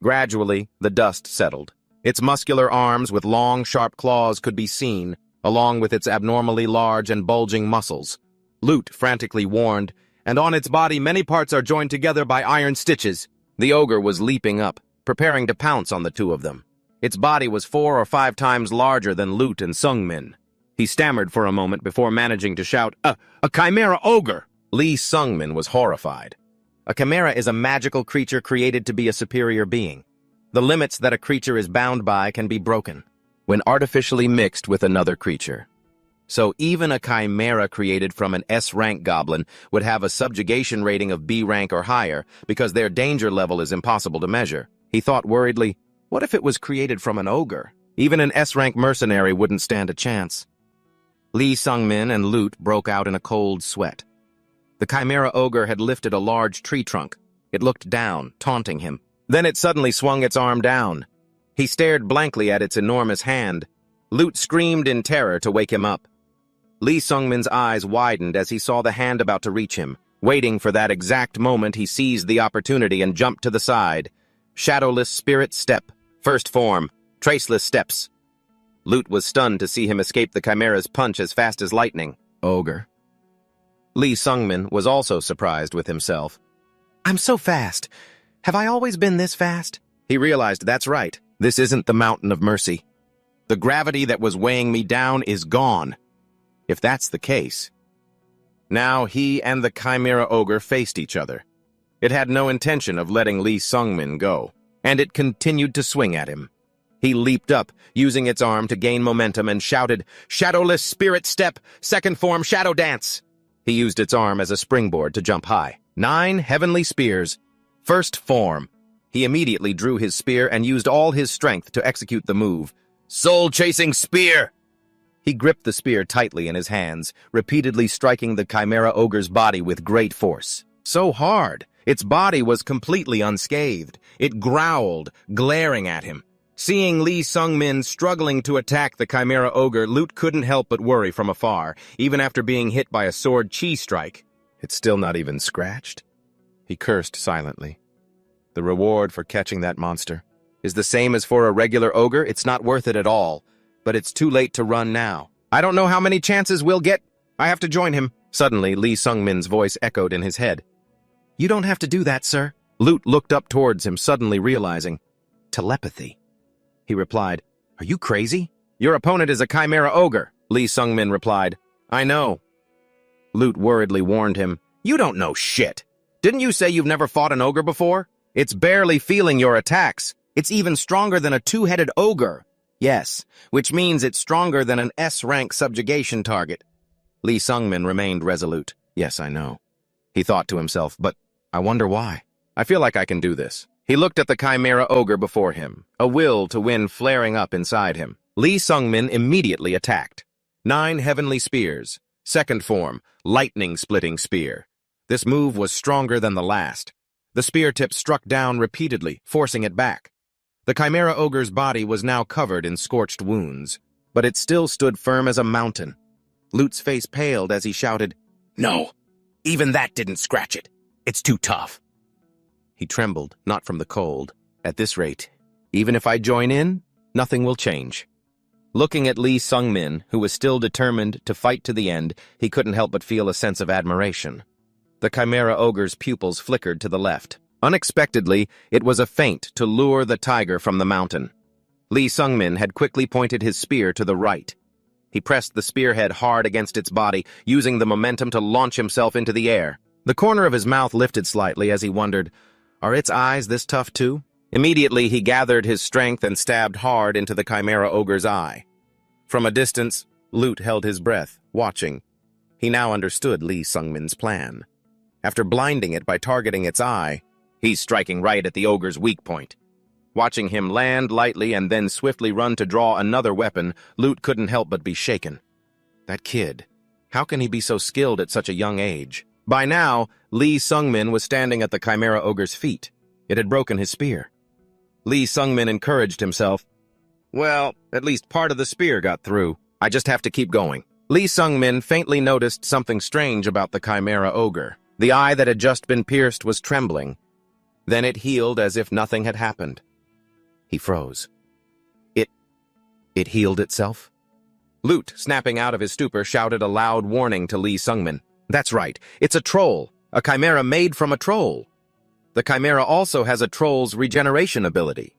Gradually, the dust settled. Its muscular arms with long, sharp claws could be seen, along with its abnormally large and bulging muscles. Lute frantically warned, "And on its body many parts are joined together by iron stitches." The ogre was leaping up, preparing to pounce on the two of them. Its body was 4 or 5 times larger than Lute and Sungmin. He stammered for a moment before managing to shout, A chimera ogre!" Lee Sungmin was horrified. A chimera is a magical creature created to be a superior being. The limits that a creature is bound by can be broken when artificially mixed with another creature. So even a chimera created from an S-rank goblin would have a subjugation rating of B rank or higher because their danger level is impossible to measure. He thought worriedly, what if it was created from an ogre? Even an S-rank mercenary wouldn't stand a chance. Lee Sungmin and Lute broke out in a cold sweat. The chimera ogre had lifted a large tree trunk. It looked down, taunting him. Then it suddenly swung its arm down. He stared blankly at its enormous hand. Lute screamed in terror to wake him up. Lee Sungmin's eyes widened as he saw the hand about to reach him. Waiting for that exact moment, he seized the opportunity and jumped to the side. Shadowless spirit step. First form. Traceless steps. Lute was stunned to see him escape the chimera's punch as fast as lightning. Ogre. Lee Sungmin was also surprised with himself. "I'm so fast. Have I always been this fast?" He realized that's right. This isn't the mountain of mercy. The gravity that was weighing me down is gone. If that's the case. Now he and the chimera ogre faced each other. It had no intention of letting Lee Sungmin go, and it continued to swing at him. He leaped up, using its arm to gain momentum, and shouted, "Shadowless spirit step, second form shadow dance!" He used its arm as a springboard to jump high. 9 heavenly spears. First form. He immediately drew his spear and used all his strength to execute the move. Soul-chasing spear! He gripped the spear tightly in his hands, repeatedly striking the chimera ogre's body with great force. So hard, its body was completely unscathed. It growled, glaring at him. Seeing Lee Sungmin struggling to attack the chimera ogre, Lute couldn't help but worry from afar, even after being hit by a sword chi strike. It's still not even scratched? He cursed silently. The reward for catching that monster is the same as for a regular ogre. It's not worth it at all. But it's too late to run now. I don't know how many chances we'll get. I have to join him. Suddenly, Lee Sungmin's voice echoed in his head. You don't have to do that, sir. Lute looked up towards him, suddenly realizing. Telepathy. He replied, Are you crazy? Your opponent is a chimera ogre, Lee Sungmin replied. I know. Lute worriedly warned him. You don't know shit. Didn't you say you've never fought an ogre before? It's barely feeling your attacks. It's even stronger than a two-headed ogre. Yes, which means it's stronger than an S-rank subjugation target. Lee Sungmin remained resolute. Yes, I know. He thought to himself, but I wonder why. I feel like I can do this. He looked at the chimera ogre before him, a will to win flaring up inside him. Lee Sungmin immediately attacked. 9 heavenly spears. Second form, lightning-splitting spear. This move was stronger than the last. The spear tip struck down repeatedly, forcing it back. The chimera ogre's body was now covered in scorched wounds, but it still stood firm as a mountain. Lute's face paled as he shouted, No, even that didn't scratch it. It's too tough. He trembled, not from the cold. At this rate, even if I join in, nothing will change. Looking at Lee Sungmin, who was still determined to fight to the end, he couldn't help but feel a sense of admiration. The chimera ogre's pupils flickered to the left. Unexpectedly, it was a feint to lure the tiger from the mountain. Lee Sungmin had quickly pointed his spear to the right. He pressed the spearhead hard against its body, using the momentum to launch himself into the air. The corner of his mouth lifted slightly as he wondered, Are its eyes this tough too? Immediately, he gathered his strength and stabbed hard into the chimera ogre's eye. From a distance, Lute held his breath, watching. He now understood Lee Sungmin's plan. After blinding it by targeting its eye, he's striking right at the ogre's weak point. Watching him land lightly and then swiftly run to draw another weapon, Lute couldn't help but be shaken. That kid. How can he be so skilled at such a young age? By now, Lee Sungmin was standing at the chimera ogre's feet. It had broken his spear. Lee Sungmin encouraged himself. Well, at least part of the spear got through. I just have to keep going. Lee Sung-min faintly noticed something strange about the Chimera Ogre. The eye that had just been pierced was trembling. Then it healed as if nothing had happened. He froze. It healed itself? Lute, snapping out of his stupor, shouted a loud warning to Lee Sung-min. That's right, it's a troll, a chimera made from a troll. The chimera also has a troll's regeneration ability.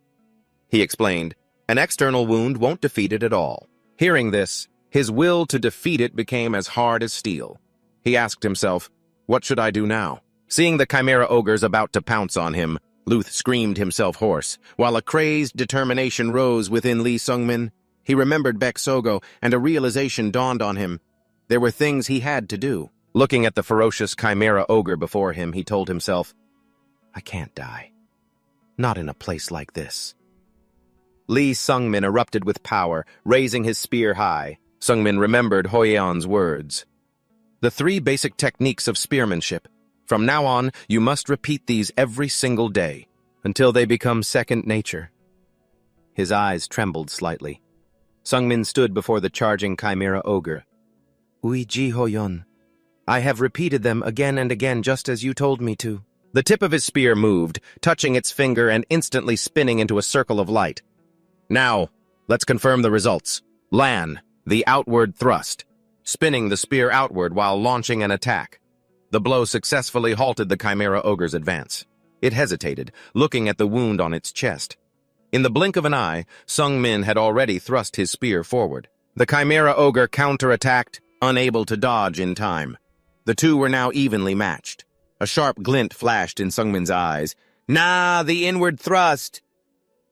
He explained, an external wound won't defeat it at all. Hearing this, his will to defeat it became as hard as steel. He asked himself, what should I do now? Seeing the chimera ogres about to pounce on him, Luth screamed himself hoarse, while a crazed determination rose within Lee Sung-min. He remembered Baek Sogo, and a realization dawned on him. There were things he had to do. Looking at the ferocious chimera ogre before him, he told himself, I can't die. Not in a place like this. Lee Sung-min erupted with power, raising his spear high. Sung-min remembered Hoyeon's words. The 3 basic techniques of spearmanship. From now on, you must repeat these every single day, until they become second nature. His eyes trembled slightly. Sung-min stood before the charging chimera ogre. Uiji Hoyeon. I have repeated them again and again just as you told me to. The tip of his spear moved, touching its finger and instantly spinning into a circle of light. Now, let's confirm the results. Lan, the outward thrust, spinning the spear outward while launching an attack. The blow successfully halted the chimera ogre's advance. It hesitated, looking at the wound on its chest. In the blink of an eye, Sung-min had already thrust his spear forward. The chimera ogre counterattacked, unable to dodge in time. The two were now evenly matched. A sharp glint flashed in Sung-min's eyes. Nah, the inward thrust!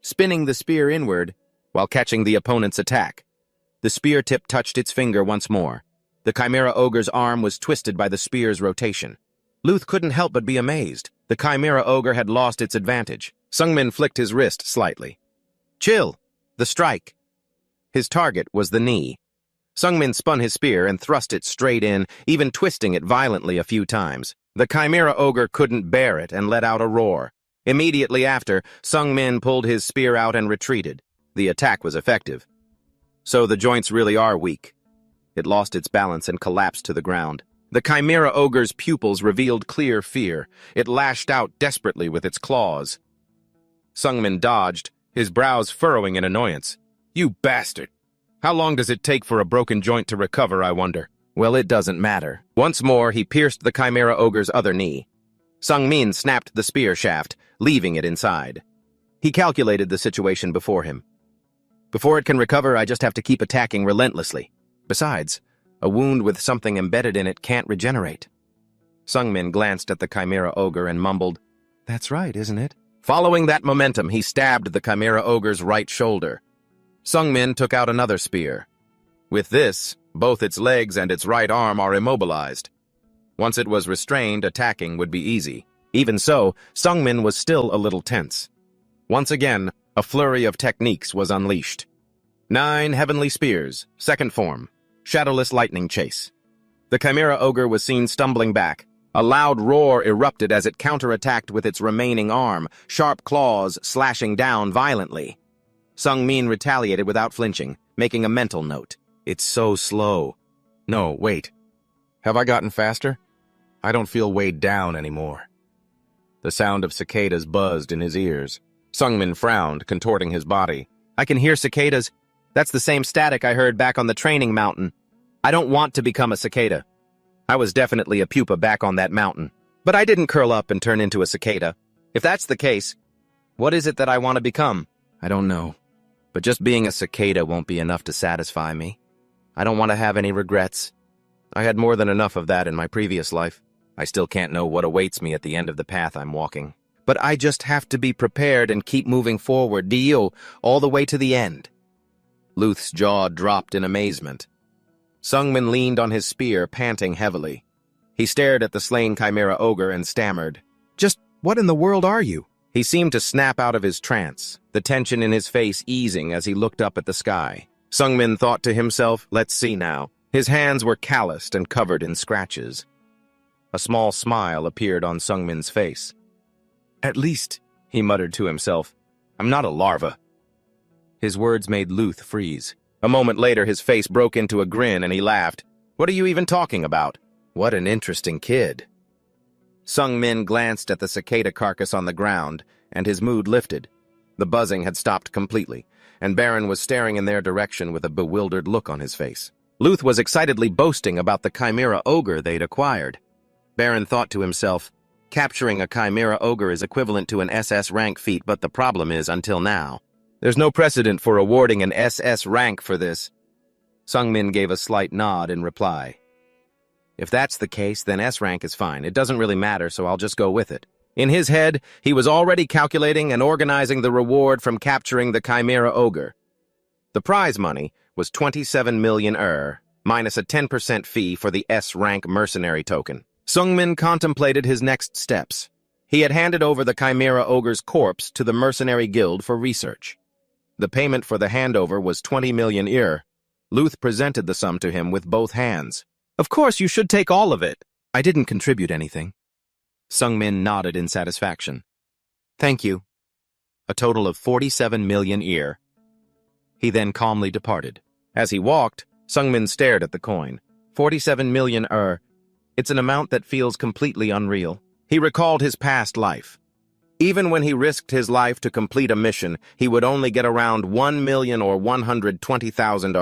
Spinning the spear inward, while catching the opponent's attack. The spear tip touched its finger once more. The chimera ogre's arm was twisted by the spear's rotation. Luth couldn't help but be amazed. The chimera ogre had lost its advantage. Sung-min flicked his wrist slightly. Chill! The strike! His target was the knee. Sung-min spun his spear and thrust it straight in, even twisting it violently a few times. The chimera ogre couldn't bear it and let out a roar. Immediately after, Sung-min pulled his spear out and retreated. The attack was effective. So the joints really are weak. It lost its balance and collapsed to the ground. The chimera ogre's pupils revealed clear fear. It lashed out desperately with its claws. Sung-min dodged, his brows furrowing in annoyance. You bastard! How long does it take for a broken joint to recover, I wonder? Well, it doesn't matter. Once more, he pierced the chimera ogre's other knee. Sung-min snapped the spear shaft, leaving it inside. He calculated the situation before him. Before it can recover, I just have to keep attacking relentlessly. Besides, a wound with something embedded in it can't regenerate. Sung-min glanced at the chimera ogre and mumbled, That's right, isn't it? Following that momentum, he stabbed the chimera ogre's right shoulder. Sung-min took out another spear. With this, both its legs and its right arm are immobilized. Once it was restrained, attacking would be easy. Even so, Sung-min was still a little tense. Once again, a flurry of techniques was unleashed. 9 heavenly spears, second form, shadowless lightning chase. The chimera ogre was seen stumbling back. A loud roar erupted as it counterattacked with its remaining arm, sharp claws slashing down violently. Sung-min retaliated without flinching, making a mental note. It's so slow. No, wait. Have I gotten faster? I don't feel weighed down anymore. The sound of cicadas buzzed in his ears. Sung-min frowned, contorting his body. I can hear cicadas. That's the same static I heard back on the training mountain. I don't want to become a cicada. I was definitely a pupa back on that mountain. But I didn't curl up and turn into a cicada. If that's the case, what is it that I want to become? I don't know. But just being a cicada won't be enough to satisfy me. I don't want to have any regrets. I had more than enough of that in my previous life. I still can't know what awaits me at the end of the path I'm walking. But I just have to be prepared and keep moving forward, Dio, all the way to the end. Luth's jaw dropped in amazement. Sung-min leaned on his spear, panting heavily. He stared at the slain chimera ogre and stammered. Just what in the world are you? He seemed to snap out of his trance, the tension in his face easing as he looked up at the sky. Sung-min thought to himself, let's see now. His hands were calloused and covered in scratches. A small smile appeared on Sung-min's face. At least, he muttered to himself, I'm not a larva. His words made Luth freeze. A moment later, his face broke into a grin and he laughed. What are you even talking about? What an interesting kid. Sung Min glanced at the cicada carcass on the ground, and his mood lifted. The buzzing had stopped completely, and Baron was staring in their direction with a bewildered look on his face. Luth was excitedly boasting about the chimera ogre they'd acquired. Baron thought to himself, capturing a chimera ogre is equivalent to an SS rank feat, but the problem is, until now, there's no precedent for awarding an SS rank for this. Sung Min gave a slight nod in reply. If that's the case, then S rank is fine. It doesn't really matter, so I'll just go with it. In his head, he was already calculating and organizing the reward from capturing the chimera ogre. The prize money was 27 million minus a 10% fee for the S rank mercenary token. Sung Min contemplated his next steps. He had handed over the chimera ogre's corpse to the mercenary guild for research. The payment for the handover was 20 million Luth presented the sum to him with both hands. Of course, you should take all of it. I didn't contribute anything. Sung Min nodded in satisfaction. Thank you. A total of 47 million He then calmly departed. As he walked, Sung Min stared at the coin. 47 million It's an amount that feels completely unreal. He recalled his past life. Even when he risked his life to complete a mission, he would only get around 1 million or 120,000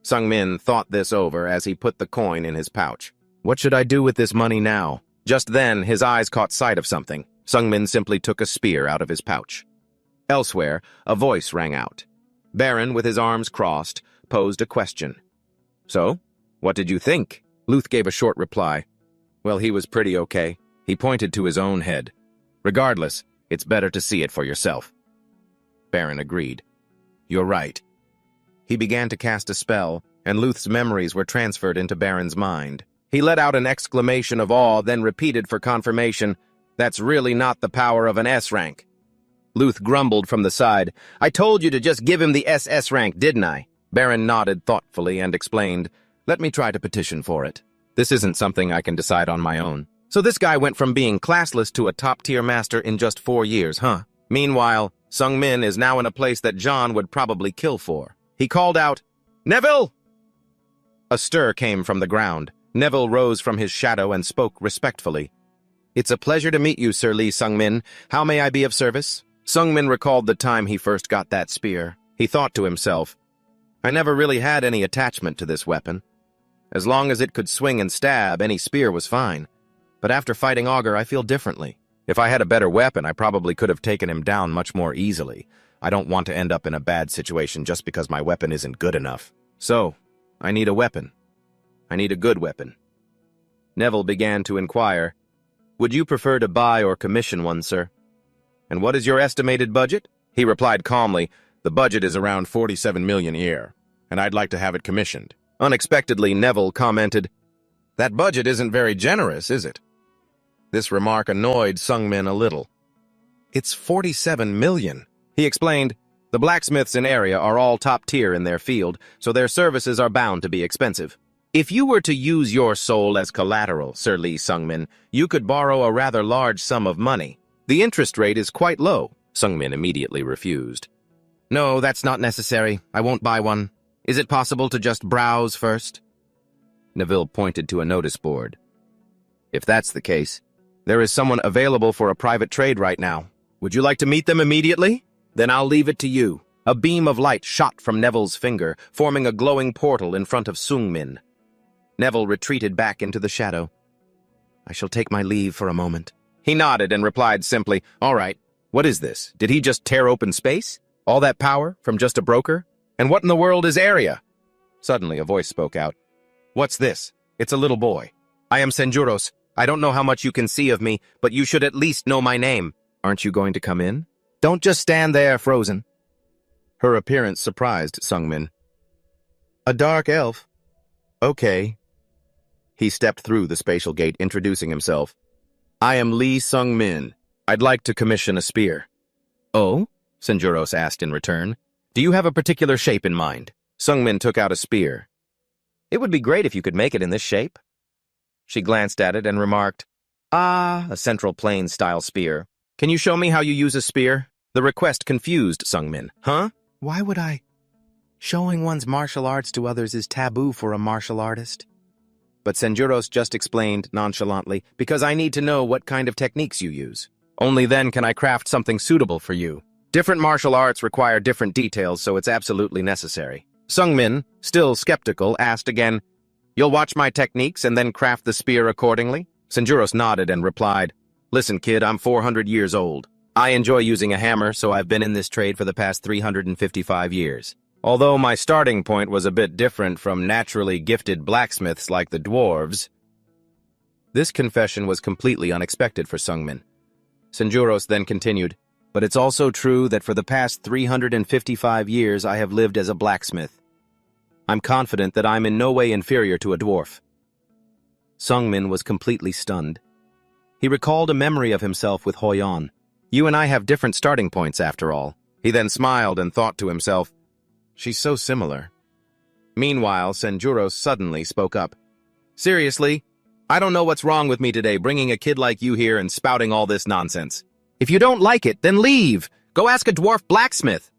Sung Min thought this over as he put the coin in his pouch. What should I do with this money now? Just then, his eyes caught sight of something. Sung Min simply took a spear out of his pouch. Elsewhere, a voice rang out. Baron, with his arms crossed, posed a question. So, what did you think? Luth gave a short reply. Well, he was pretty okay. He pointed to his own head. Regardless, it's better to see it for yourself. Baron agreed. You're right. He began to cast a spell, and Luth's memories were transferred into Baron's mind. He let out an exclamation of awe, then repeated for confirmation, That's really not the power of an S rank. Luth grumbled from the side. I told you to just give him the SS rank, didn't I? Baron nodded thoughtfully and explained, Let me try to petition for it. This isn't something I can decide on my own. So this guy went from being classless to a top-tier master in just 4 years, huh? Meanwhile, Sung Min is now in a place that John would probably kill for. He called out, Neville! A stir came from the ground. Neville rose from his shadow and spoke respectfully. It's a pleasure to meet you, Sir Lee Sung Min. How may I be of service? Sung Min recalled the time he first got that spear. He thought to himself, I never really had any attachment to this weapon. As long as it could swing and stab, any spear was fine. But after fighting Augur, I feel differently. If I had a better weapon, I probably could have taken him down much more easily. I don't want to end up in a bad situation just because my weapon isn't good enough. So, I need a weapon. I need a good weapon. Neville began to inquire, Would you prefer to buy or commission one, sir? And what is your estimated budget? He replied calmly, The budget is around 47 million and I'd like to have it commissioned. Unexpectedly, Neville commented, That budget isn't very generous, is it? This remark annoyed Sung Min a little. It's 47 million. He explained, The blacksmiths in area are all top tier in their field, so their services are bound to be expensive. If you were to use your soul as collateral, Sir Lee Sung Min, you could borrow a rather large sum of money. The interest rate is quite low. Sung Min immediately refused. No, that's not necessary. I won't buy one. Is it possible to just browse first? Neville pointed to a notice board. If that's the case, there is someone available for a private trade right now. Would you like to meet them immediately? Then I'll leave it to you. A beam of light shot from Neville's finger, forming a glowing portal in front of Sung Min. Neville retreated back into the shadow. I shall take my leave for a moment. He nodded and replied simply, All right. What is this? Did he just tear open space? All that power from just a broker? And what in the world is area? Suddenly a voice spoke out. What's this? It's a little boy. I am Senjuros. I don't know how much you can see of me, but you should at least know my name. Aren't you going to come in? Don't just stand there frozen. Her appearance surprised Sung Min. A dark elf? Okay. He stepped through the spatial gate, introducing himself. I am Lee Sung Min. I'd like to commission a spear. Oh? Senjuros asked in return. Do you have a particular shape in mind? Sung Min took out a spear. It would be great if you could make it in this shape. She glanced at it and remarked, Ah, a central plane-style spear. Can you show me how you use a spear? The request confused Sung Min. Huh? Why would I? Showing one's martial arts to others is taboo for a martial artist. But Senjuros just explained nonchalantly, because I need to know what kind of techniques you use. Only then can I craft something suitable for you. Different martial arts require different details, so it's absolutely necessary. Sungmin, still skeptical, asked again, "You'll watch my techniques and then craft the spear accordingly?" Senjuros nodded and replied, "Listen, kid, I'm 400 years old. I enjoy using a hammer, so I've been in this trade for the past 355 years. Although my starting point was a bit different from naturally gifted blacksmiths like the dwarves." This confession was completely unexpected for Sungmin. Senjuros then continued, "But it's also true that for the past 355 years I have lived as a blacksmith. I'm confident that I'm in no way inferior to a dwarf." Sungmin was completely stunned. He recalled a memory of himself with Hoyon. "You and I have different starting points after all." He then smiled and thought to himself, "She's so similar." Meanwhile, Senjuros suddenly spoke up. "Seriously? I don't know what's wrong with me today, bringing a kid like you here and spouting all this nonsense. If you don't like it, then leave. Go ask a dwarf blacksmith."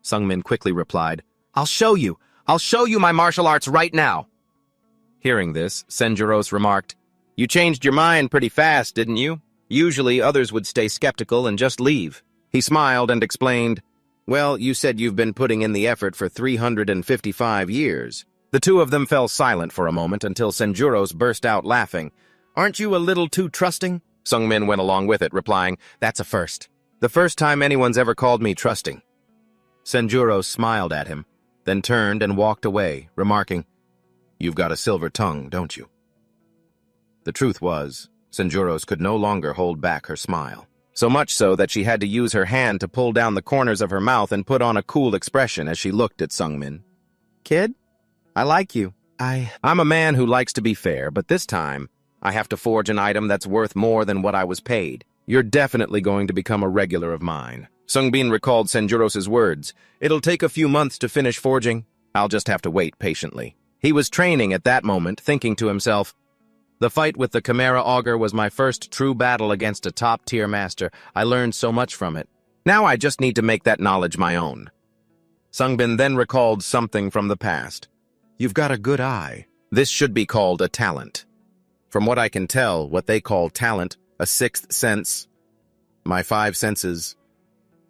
Sungmin quickly replied, I'll show you my martial arts right now." Hearing this, Senjuros remarked, "You changed your mind pretty fast, didn't you? Usually others would stay skeptical and just leave." He smiled and explained, "Well, you said you've been putting in the effort for 355 years. The two of them fell silent for a moment until Senjuros burst out laughing. "Aren't you a little too trusting?" Sungmin went along with it, replying, "That's a first. The first time anyone's ever called me trusting." Senjuros smiled at him, then turned and walked away, remarking, "You've got a silver tongue, don't you?" The truth was, Senjuros could no longer hold back her smile. So much so that she had to use her hand to pull down the corners of her mouth and put on a cool expression as she looked at Sungmin. "Kid, I like you. I'm a man who likes to be fair, but this time, I have to forge an item that's worth more than what I was paid. You're definitely going to become a regular of mine." Sungbin recalled Senjuros' words. "It'll take a few months to finish forging. I'll just have to wait patiently." He was training at that moment, thinking to himself, "The fight with the Chimera Augur was my first true battle against a top-tier master. I learned so much from it. Now I just need to make that knowledge my own." Sungbin then recalled something from the past. "You've got a good eye. This should be called a talent. From what I can tell, what they call talent, a sixth sense, my five senses,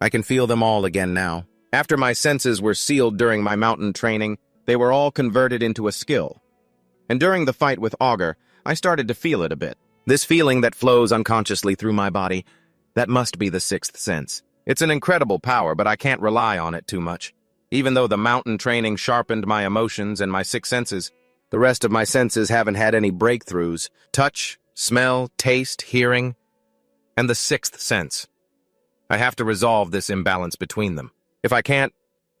I can feel them all again now. After my senses were sealed during my mountain training, they were all converted into a skill. And during the fight with Augur, I started to feel it a bit. This feeling that flows unconsciously through my body, that must be the sixth sense. It's an incredible power, but I can't rely on it too much. Even though the mountain training sharpened my emotions and my six senses, the rest of my senses haven't had any breakthroughs. Touch, smell, taste, hearing, and the sixth sense. I have to resolve this imbalance between them. If I can't,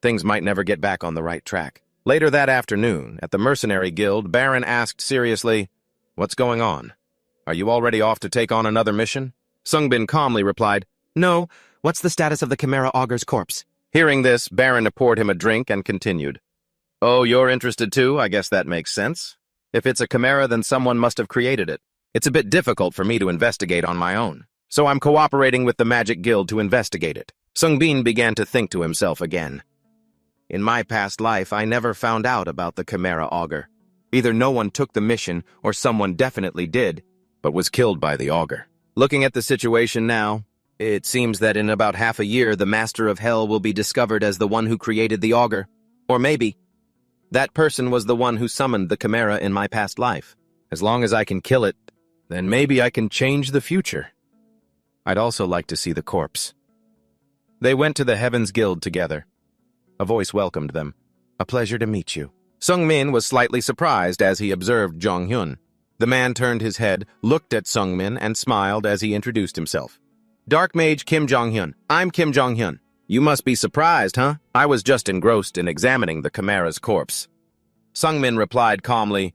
things might never get back on the right track." Later that afternoon, at the Mercenary Guild, Baron asked seriously, "What's going on? Are you already off to take on another mission?" Sungbin calmly replied, "No, what's the status of the Chimera Augur's corpse?" Hearing this, Baron poured him a drink and continued, "Oh, you're interested too? I guess that makes sense. If it's a chimera, then someone must have created it. It's a bit difficult for me to investigate on my own, so I'm cooperating with the Magic Guild to investigate it." Sungbin began to think to himself again. "In my past life, I never found out about the Chimera Augur. Either no one took the mission, or someone definitely did, but was killed by the Augur. Looking at the situation now, it seems that in about half a year, the Master of Hell will be discovered as the one who created the Augur. Or maybe that person was the one who summoned the Chimera in my past life. As long as I can kill it, then maybe I can change the future. I'd also like to see the corpse." They went to the Heaven's Guild together. A voice welcomed them. "A pleasure to meet you." Sungmin was slightly surprised as he observed Jonghyun. The man turned his head, looked at Sungmin, and smiled as he introduced himself. "Dark Mage Kim Jonghyun. I'm Kim Jonghyun. You must be surprised, huh? I was just engrossed in examining the Chimera's corpse." Sungmin replied calmly,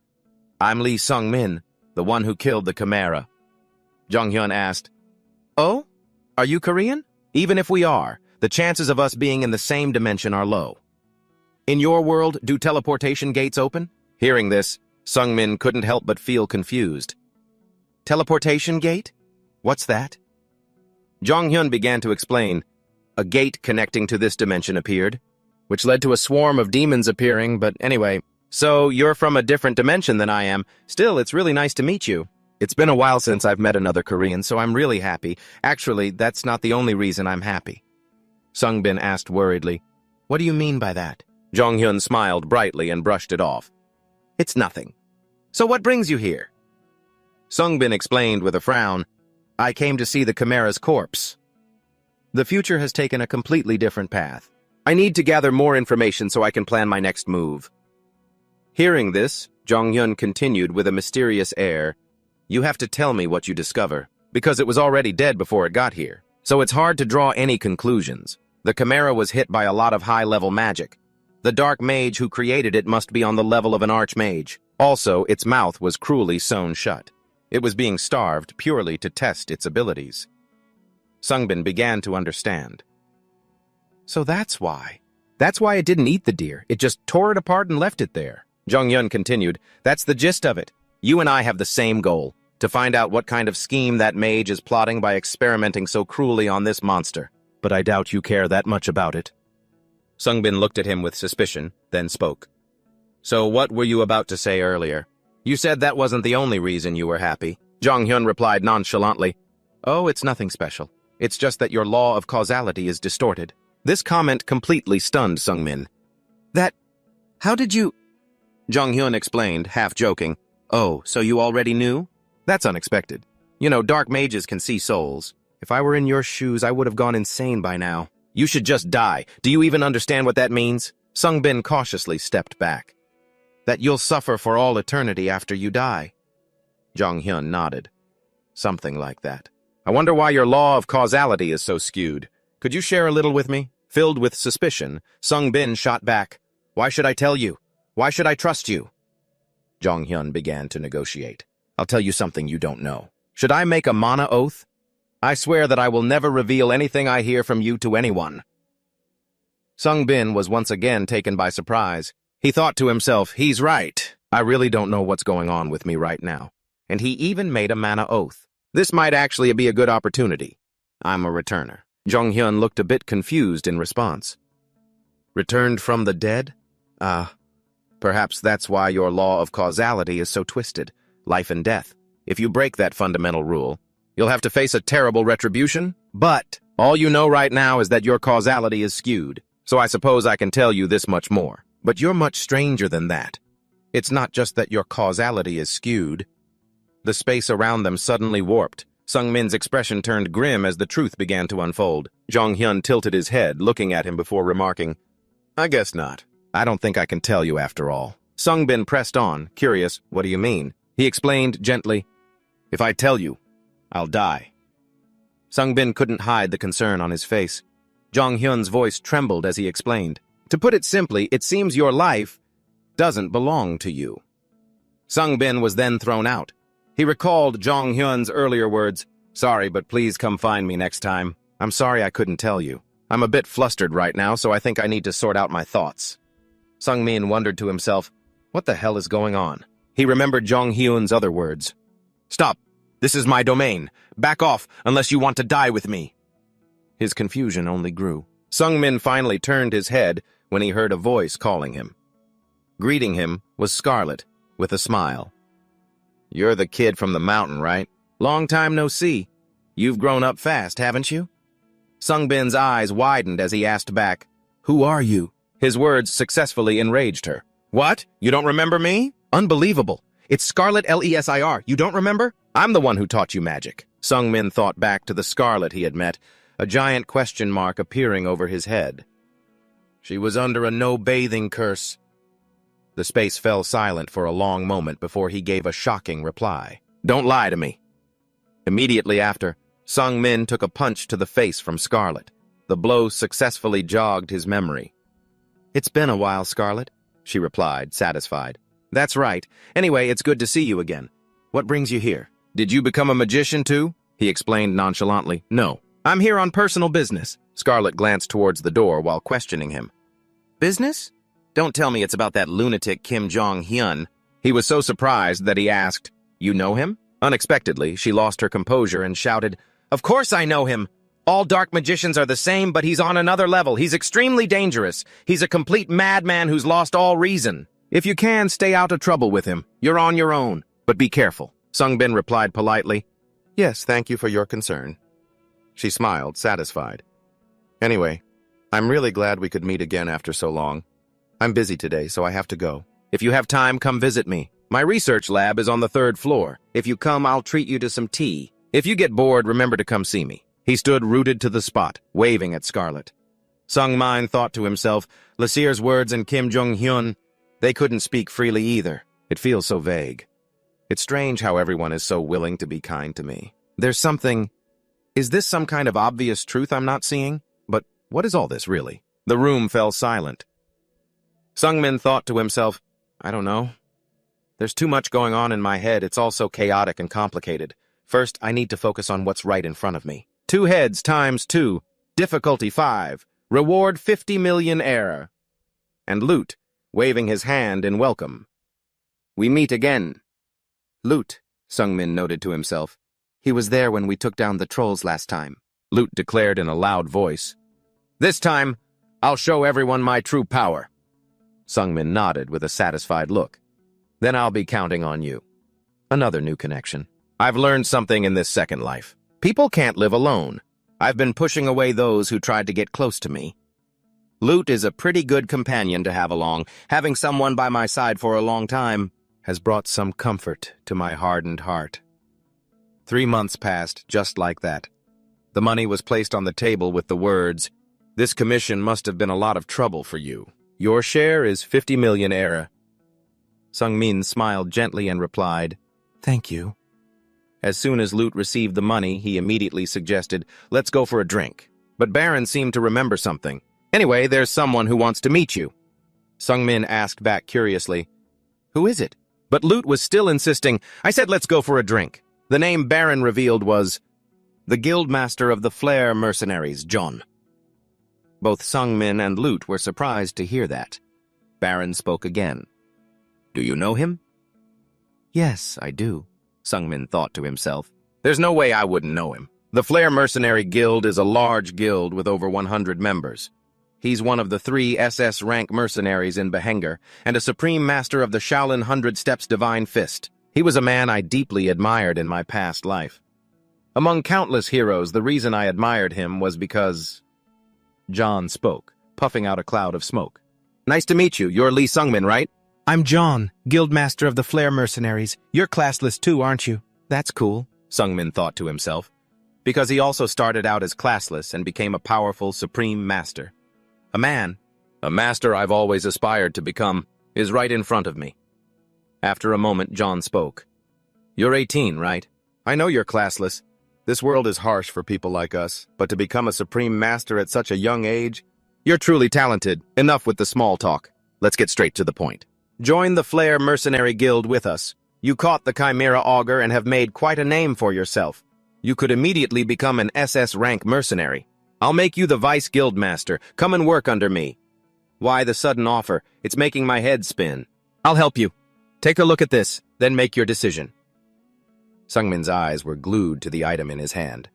"I'm Lee Sungmin, the one who killed the Chimera." Jonghyun asked, "Oh? Are you Korean? Even if we are, the chances of us being in the same dimension are low. In your world, do teleportation gates open?" Hearing this, Sungmin couldn't help but feel confused. "Teleportation gate? What's that?" Jonghyun began to explain, A gate connecting to this dimension appeared, which led to a swarm of demons appearing, but anyway. So, you're from a different dimension than I am. Still, it's really nice to meet you. It's been a while since I've met another Korean, so I'm really happy. Actually, that's not the only reason I'm happy. Sungbin asked worriedly, "What do you mean by that?" Jonghyun smiled brightly and brushed it off. "It's nothing. So what brings you here?" Sungbin explained with a frown, "I came to see the Chimera's corpse. The future has taken a completely different path. I need to gather more information so I can plan my next move." Hearing this, Jonghyun continued with a mysterious air, "You have to tell me what you discover, because it was already dead before it got here, so it's hard to draw any conclusions. The Chimera was hit by a lot of high-level magic. The dark mage who created it must be on the level of an archmage. Also, its mouth was cruelly sewn shut. It was being starved purely to test its abilities." Sungbin began to understand. "So that's why. That's why it didn't eat the deer. It just tore it apart and left it there." Jonghyun continued, "That's the gist of it. You and I have the same goal, to find out what kind of scheme that mage is plotting by experimenting so cruelly on this monster. But I doubt you care that much about it." Sungbin looked at him with suspicion, then spoke. "So what were you about to say earlier? You said that wasn't the only reason you were happy." Jonghyun replied nonchalantly, "Oh, it's nothing special. It's just that your law of causality is distorted." This comment completely stunned Sungmin. How did you—" Jonghyun explained, half joking, "Oh, so you already knew? That's unexpected. You know, dark mages can see souls. If I were in your shoes, I would have gone insane by now. You should just die. Do you even understand what that means?" Sungbin cautiously stepped back. "That you'll suffer for all eternity after you die." Jonghyun nodded. "Something like that. I wonder why your law of causality is so skewed. Could you share a little with me?" Filled with suspicion, Sungbin shot back, "Why should I tell you? Why should I trust you?" Jonghyun began to negotiate. "I'll tell you something you don't know. Should I make a mana oath? I swear that I will never reveal anything I hear from you to anyone." Sungbin was once again taken by surprise. He thought to himself, "He's right. I really don't know what's going on with me right now." And he even made a mana oath. This might actually be a good opportunity. "I'm a returner." Jonghyun looked a bit confused in response. "Returned from the dead? Perhaps that's why your law of causality is so twisted. Life and death. If you break that fundamental rule, you'll have to face a terrible retribution. But all you know right now is that your causality is skewed. So I suppose I can tell you this much more. But you're much stranger than that. It's not just that your causality is skewed." The space around them suddenly warped. Sungmin's expression turned grim as the truth began to unfold. Jonghyun tilted his head, looking at him before remarking, "I guess not. I don't think I can tell you after all." Sungbin pressed on, curious, "What do you mean?" He explained gently, "If I tell you, I'll die." Sungbin couldn't hide the concern on his face. Jonghyun's voice trembled as he explained, "To put it simply, it seems your life doesn't belong to you." Sungbin was then thrown out. He recalled Jonghyun's earlier words, "Sorry, but please come find me next time. I'm sorry I couldn't tell you. I'm a bit flustered right now, so I think I need to sort out my thoughts." Sungmin wondered to himself, what the hell is going on? He remembered Jonghyun's other words. "Stop. This is my domain. Back off unless you want to die with me." His confusion only grew. Sungmin finally turned his head when he heard a voice calling him. Greeting him was Scarlet, with a smile. "You're the kid from the mountain, right? Long time no see. You've grown up fast, haven't you?" Sungbin's eyes widened as he asked back, "Who are you?" His words successfully enraged her. "What? You don't remember me? Unbelievable. It's Scarlet Lesir. You don't remember? I'm the one who taught you magic." Sungmin thought back to the Scarlet he had met, a giant question mark appearing over his head. "She was under a no-bathing curse." The space fell silent for a long moment before he gave a shocking reply. "Don't lie to me." Immediately after, Sungmin took a punch to the face from Scarlet. The blow successfully jogged his memory. "It's been a while, Scarlet," she replied, satisfied. "That's right. Anyway, it's good to see you again. What brings you here?" "Did you become a magician too?" he explained nonchalantly. "No. I'm here on personal business." Scarlet glanced towards the door while questioning him. "Business? Don't tell me it's about that lunatic Kim Jong-hyun." He was so surprised that he asked, "You know him?" Unexpectedly, she lost her composure and shouted, "Of course I know him! All dark magicians are the same, but he's on another level. He's extremely dangerous. He's a complete madman who's lost all reason. If you can, stay out of trouble with him. You're on your own. But be careful. Sungbin replied politely. Yes, thank you for your concern. She smiled, satisfied. Anyway, I'm really glad we could meet again after so long. I'm busy today, so I have to go. If you have time, come visit me. My research lab is on the 3rd floor. If you come, I'll treat you to some tea. If you get bored, remember to come see me. He stood rooted to the spot, waving at Scarlet. Sung Min thought to himself, Lasier's words and Kim Jong-hyun, they couldn't speak freely either. It feels so vague. It's strange how everyone is so willing to be kind to me. There's something... Is this some kind of obvious truth I'm not seeing? But what is all this, really? The room fell silent. Sungmin thought to himself, I don't know. There's too much going on in my head. It's all so chaotic and complicated. First, I need to focus on what's right in front of me. 2 heads times 2. Difficulty 5. Reward 50 million error. And Loot, waving his hand in welcome. We meet again. Loot, Sungmin noted to himself. He was there when we took down the trolls last time. Loot declared in a loud voice. This time, I'll show everyone my true power. Sungmin nodded with a satisfied look. Then I'll be counting on you. Another new connection. I've learned something in this second life. People can't live alone. I've been pushing away those who tried to get close to me. Loot is a pretty good companion to have along. Having someone by my side for a long time has brought some comfort to my hardened heart. 3 months passed just like that. The money was placed on the table with the words, This commission must have been a lot of trouble for you. Your share is 50 million era. Sungmin smiled gently and replied, Thank you. As soon as Loot received the money, he immediately suggested, Let's go for a drink. But Baron seemed to remember something. Anyway, there's someone who wants to meet you. Sungmin asked back curiously, Who is it? But Loot was still insisting, I said let's go for a drink. The name Baron revealed was the Guildmaster of the Flare Mercenaries, John. Both Sungmin and Loot were surprised to hear that. Baron spoke again. Do you know him? Yes, I do, Sungmin thought to himself. There's no way I wouldn't know him. The Flare Mercenary Guild is a large guild with over 100 members. He's one of the 3 SS-Rank mercenaries in Behenger and a Supreme Master of the Shaolin 100 Steps Divine Fist. He was a man I deeply admired in my past life. Among countless heroes, the reason I admired him was because... John spoke, puffing out a cloud of smoke. Nice to meet you. You're Lee Sungmin, right? I'm John, Guildmaster of the Flare Mercenaries. You're classless too, aren't you? That's cool, Sungmin thought to himself, because he also started out as classless and became a powerful Supreme Master. A master I've always aspired to become, is right in front of me. After a moment, John spoke. You're 18, right? I know you're classless. This world is harsh for people like us, but to become a Supreme Master at such a young age, you're truly talented. Enough with the small talk. Let's get straight to the point. Join the Flare Mercenary Guild with us. You caught the Chimera Augur and have made quite a name for yourself. You could immediately become an SS-Rank mercenary. I'll make you the Vice Guildmaster. Come and work under me. Why the sudden offer? It's making my head spin. I'll help you. Take a look at this, then make your decision. Sungmin's eyes were glued to the item in his hand.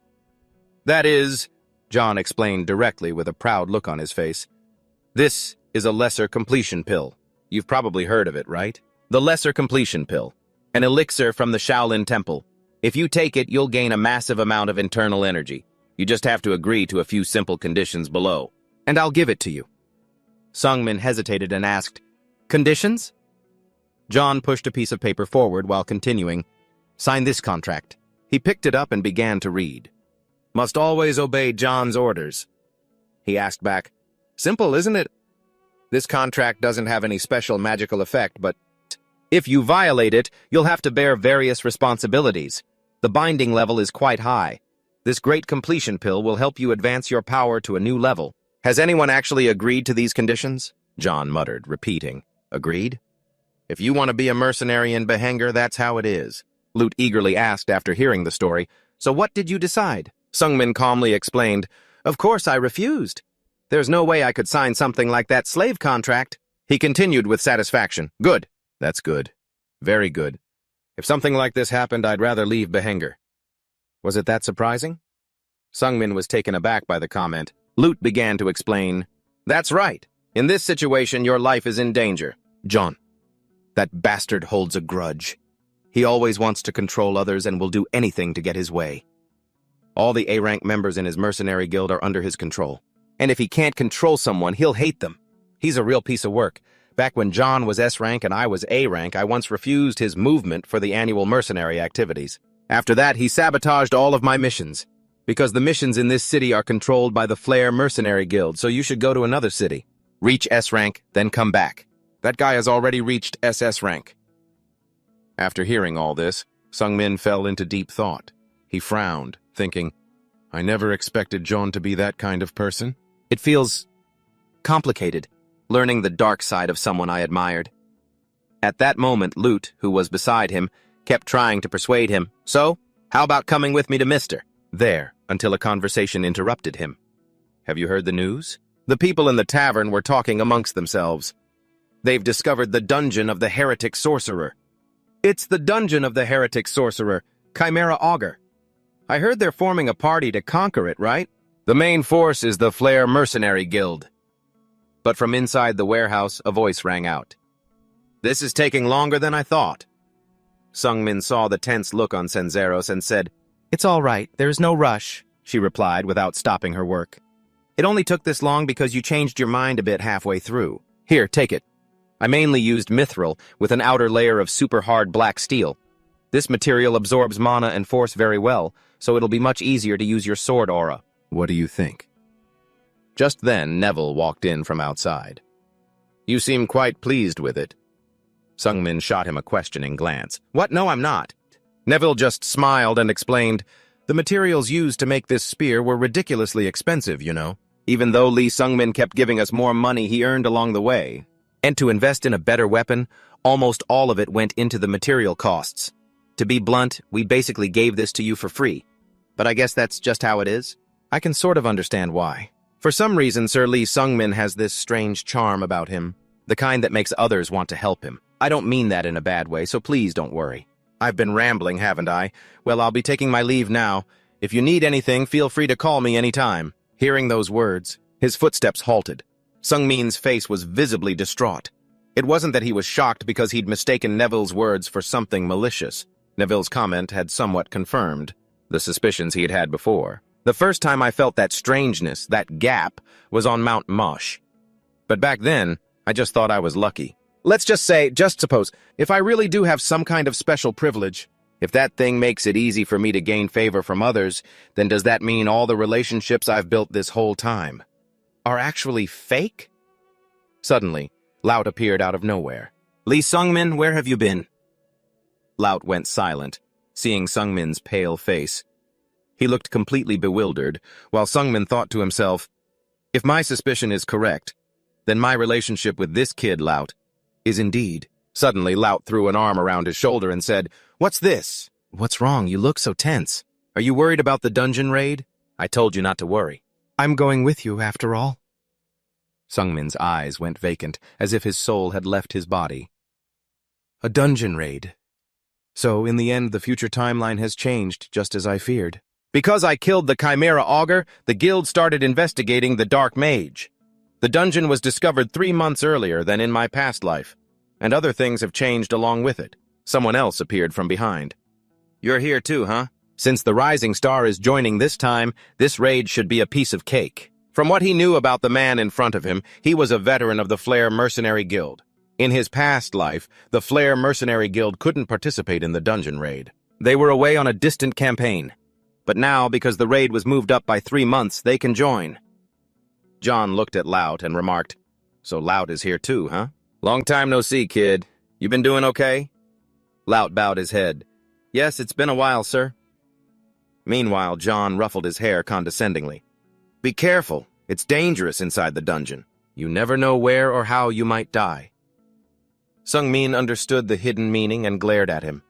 That is, John explained directly with a proud look on his face. This is a lesser completion pill. You've probably heard of it, right? The lesser completion pill. An elixir from the Shaolin Temple. If you take it, you'll gain a massive amount of internal energy. You just have to agree to a few simple conditions below, and I'll give it to you. Sungmin hesitated and asked, Conditions? John pushed a piece of paper forward while continuing, Sign this contract. He picked it up and began to read. Must always obey John's orders. He asked back, Simple, isn't it? This contract doesn't have any special magical effect, but if you violate it, you'll have to bear various responsibilities. The binding level is quite high. This great completion pill will help you advance your power to a new level. Has anyone actually agreed to these conditions? John muttered, repeating, Agreed? If you want to be a mercenary in Behenger, that's how it is. Loot eagerly asked after hearing the story, So what did you decide? Sungmin calmly explained, Of course I refused. There's no way I could sign something like that slave contract. He continued with satisfaction, Good. That's good. Very good. If something like this happened, I'd rather leave Behenger. Was it that surprising? Sungmin was taken aback by the comment. Lute began to explain. That's right. In this situation, your life is in danger. John, that bastard holds a grudge. He always wants to control others and will do anything to get his way. All the A-rank members in his mercenary guild are under his control. And if he can't control someone, he'll hate them. He's a real piece of work. Back when John was S-rank and I was A-rank, I once refused his movement for the annual mercenary activities. After that, he sabotaged all of my missions. Because the missions in this city are controlled by the Flare Mercenary Guild, so you should go to another city. Reach S-rank, then come back. That guy has already reached SS rank. After hearing all this, Sungmin fell into deep thought. He frowned, thinking, I never expected John to be that kind of person. It feels complicated, learning the dark side of someone I admired. At that moment, Lute, who was beside him, kept trying to persuade him. So, how about coming with me to Mr. There, until a conversation interrupted him. Have you heard the news? The people in the tavern were talking amongst themselves. They've discovered the dungeon of the heretic sorcerer. It's the dungeon of the heretic sorcerer, Chimera Augur. I heard they're forming a party to conquer it, right? The main force is the Flare Mercenary Guild. But from inside the warehouse, a voice rang out. This is taking longer than I thought. Sungmin saw the tense look on Senzeros and said, It's all right, there's no rush, she replied without stopping her work. It only took this long because you changed your mind a bit halfway through. Here, take it. I mainly used mithril with an outer layer of super hard black steel. This material absorbs mana and force very well, so it'll be much easier to use your sword aura. What do you think? Just then, Neville walked in from outside. You seem quite pleased with it. Sungmin shot him a questioning glance. What? No, I'm not. Neville just smiled and explained, the materials used to make this spear were ridiculously expensive, you know. Even though Lee Sungmin kept giving us more money he earned along the way. And to invest in a better weapon, almost all of it went into the material costs. To be blunt, we basically gave this to you for free. But I guess that's just how it is. I can sort of understand why. For some reason, Sir Lee Sungmin has this strange charm about him. The kind that makes others want to help him. I don't mean that in a bad way, so please don't worry. I've been rambling, haven't I? Well, I'll be taking my leave now. If you need anything, feel free to call me anytime. Hearing those words, his footsteps halted. Sungmin's face was visibly distraught. It wasn't that he was shocked because he'd mistaken Neville's words for something malicious. Neville's comment had somewhat confirmed the suspicions he had had before. The first time I felt that strangeness, that gap, was on Mount Mosh. But back then, I just thought I was lucky. Let's just say, just suppose, if I really do have some kind of special privilege, if that thing makes it easy for me to gain favor from others, then does that mean all the relationships I've built this whole time are actually fake? Suddenly, Laut appeared out of nowhere. Lee Sungmin, where have you been? Laut went silent, seeing Sungmin's pale face. He looked completely bewildered, while Sungmin thought to himself, if my suspicion is correct, then my relationship with this kid, Laut, is indeed. Suddenly, Laut threw an arm around his shoulder and said, What's this? What's wrong? You look so tense. Are you worried about the dungeon raid? I told you not to worry. I'm going with you, after all. Sungmin's eyes went vacant, as if his soul had left his body. A dungeon raid. So, in the end, the future timeline has changed, just as I feared. Because I killed the Chimera Augur, the guild started investigating the Dark Mage. The dungeon was discovered 3 months earlier than in my past life, and other things have changed along with it. Someone else appeared from behind. You're here too, huh? Since the Rising Star is joining this time, this raid should be a piece of cake. From what he knew about the man in front of him, he was a veteran of the Flare Mercenary Guild. In his past life, the Flare Mercenary Guild couldn't participate in the dungeon raid. They were away on a distant campaign. But now, because the raid was moved up by 3 months, they can join. John looked at Laut and remarked, So Laut is here too, huh? Long time no see, kid. You been doing okay? Laut bowed his head. Yes, it's been a while, sir. Meanwhile, John ruffled his hair condescendingly. Be careful. It's dangerous inside the dungeon. You never know where or how you might die. Sungmin understood the hidden meaning and glared at him.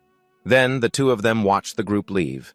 Then the two of them watched the group leave.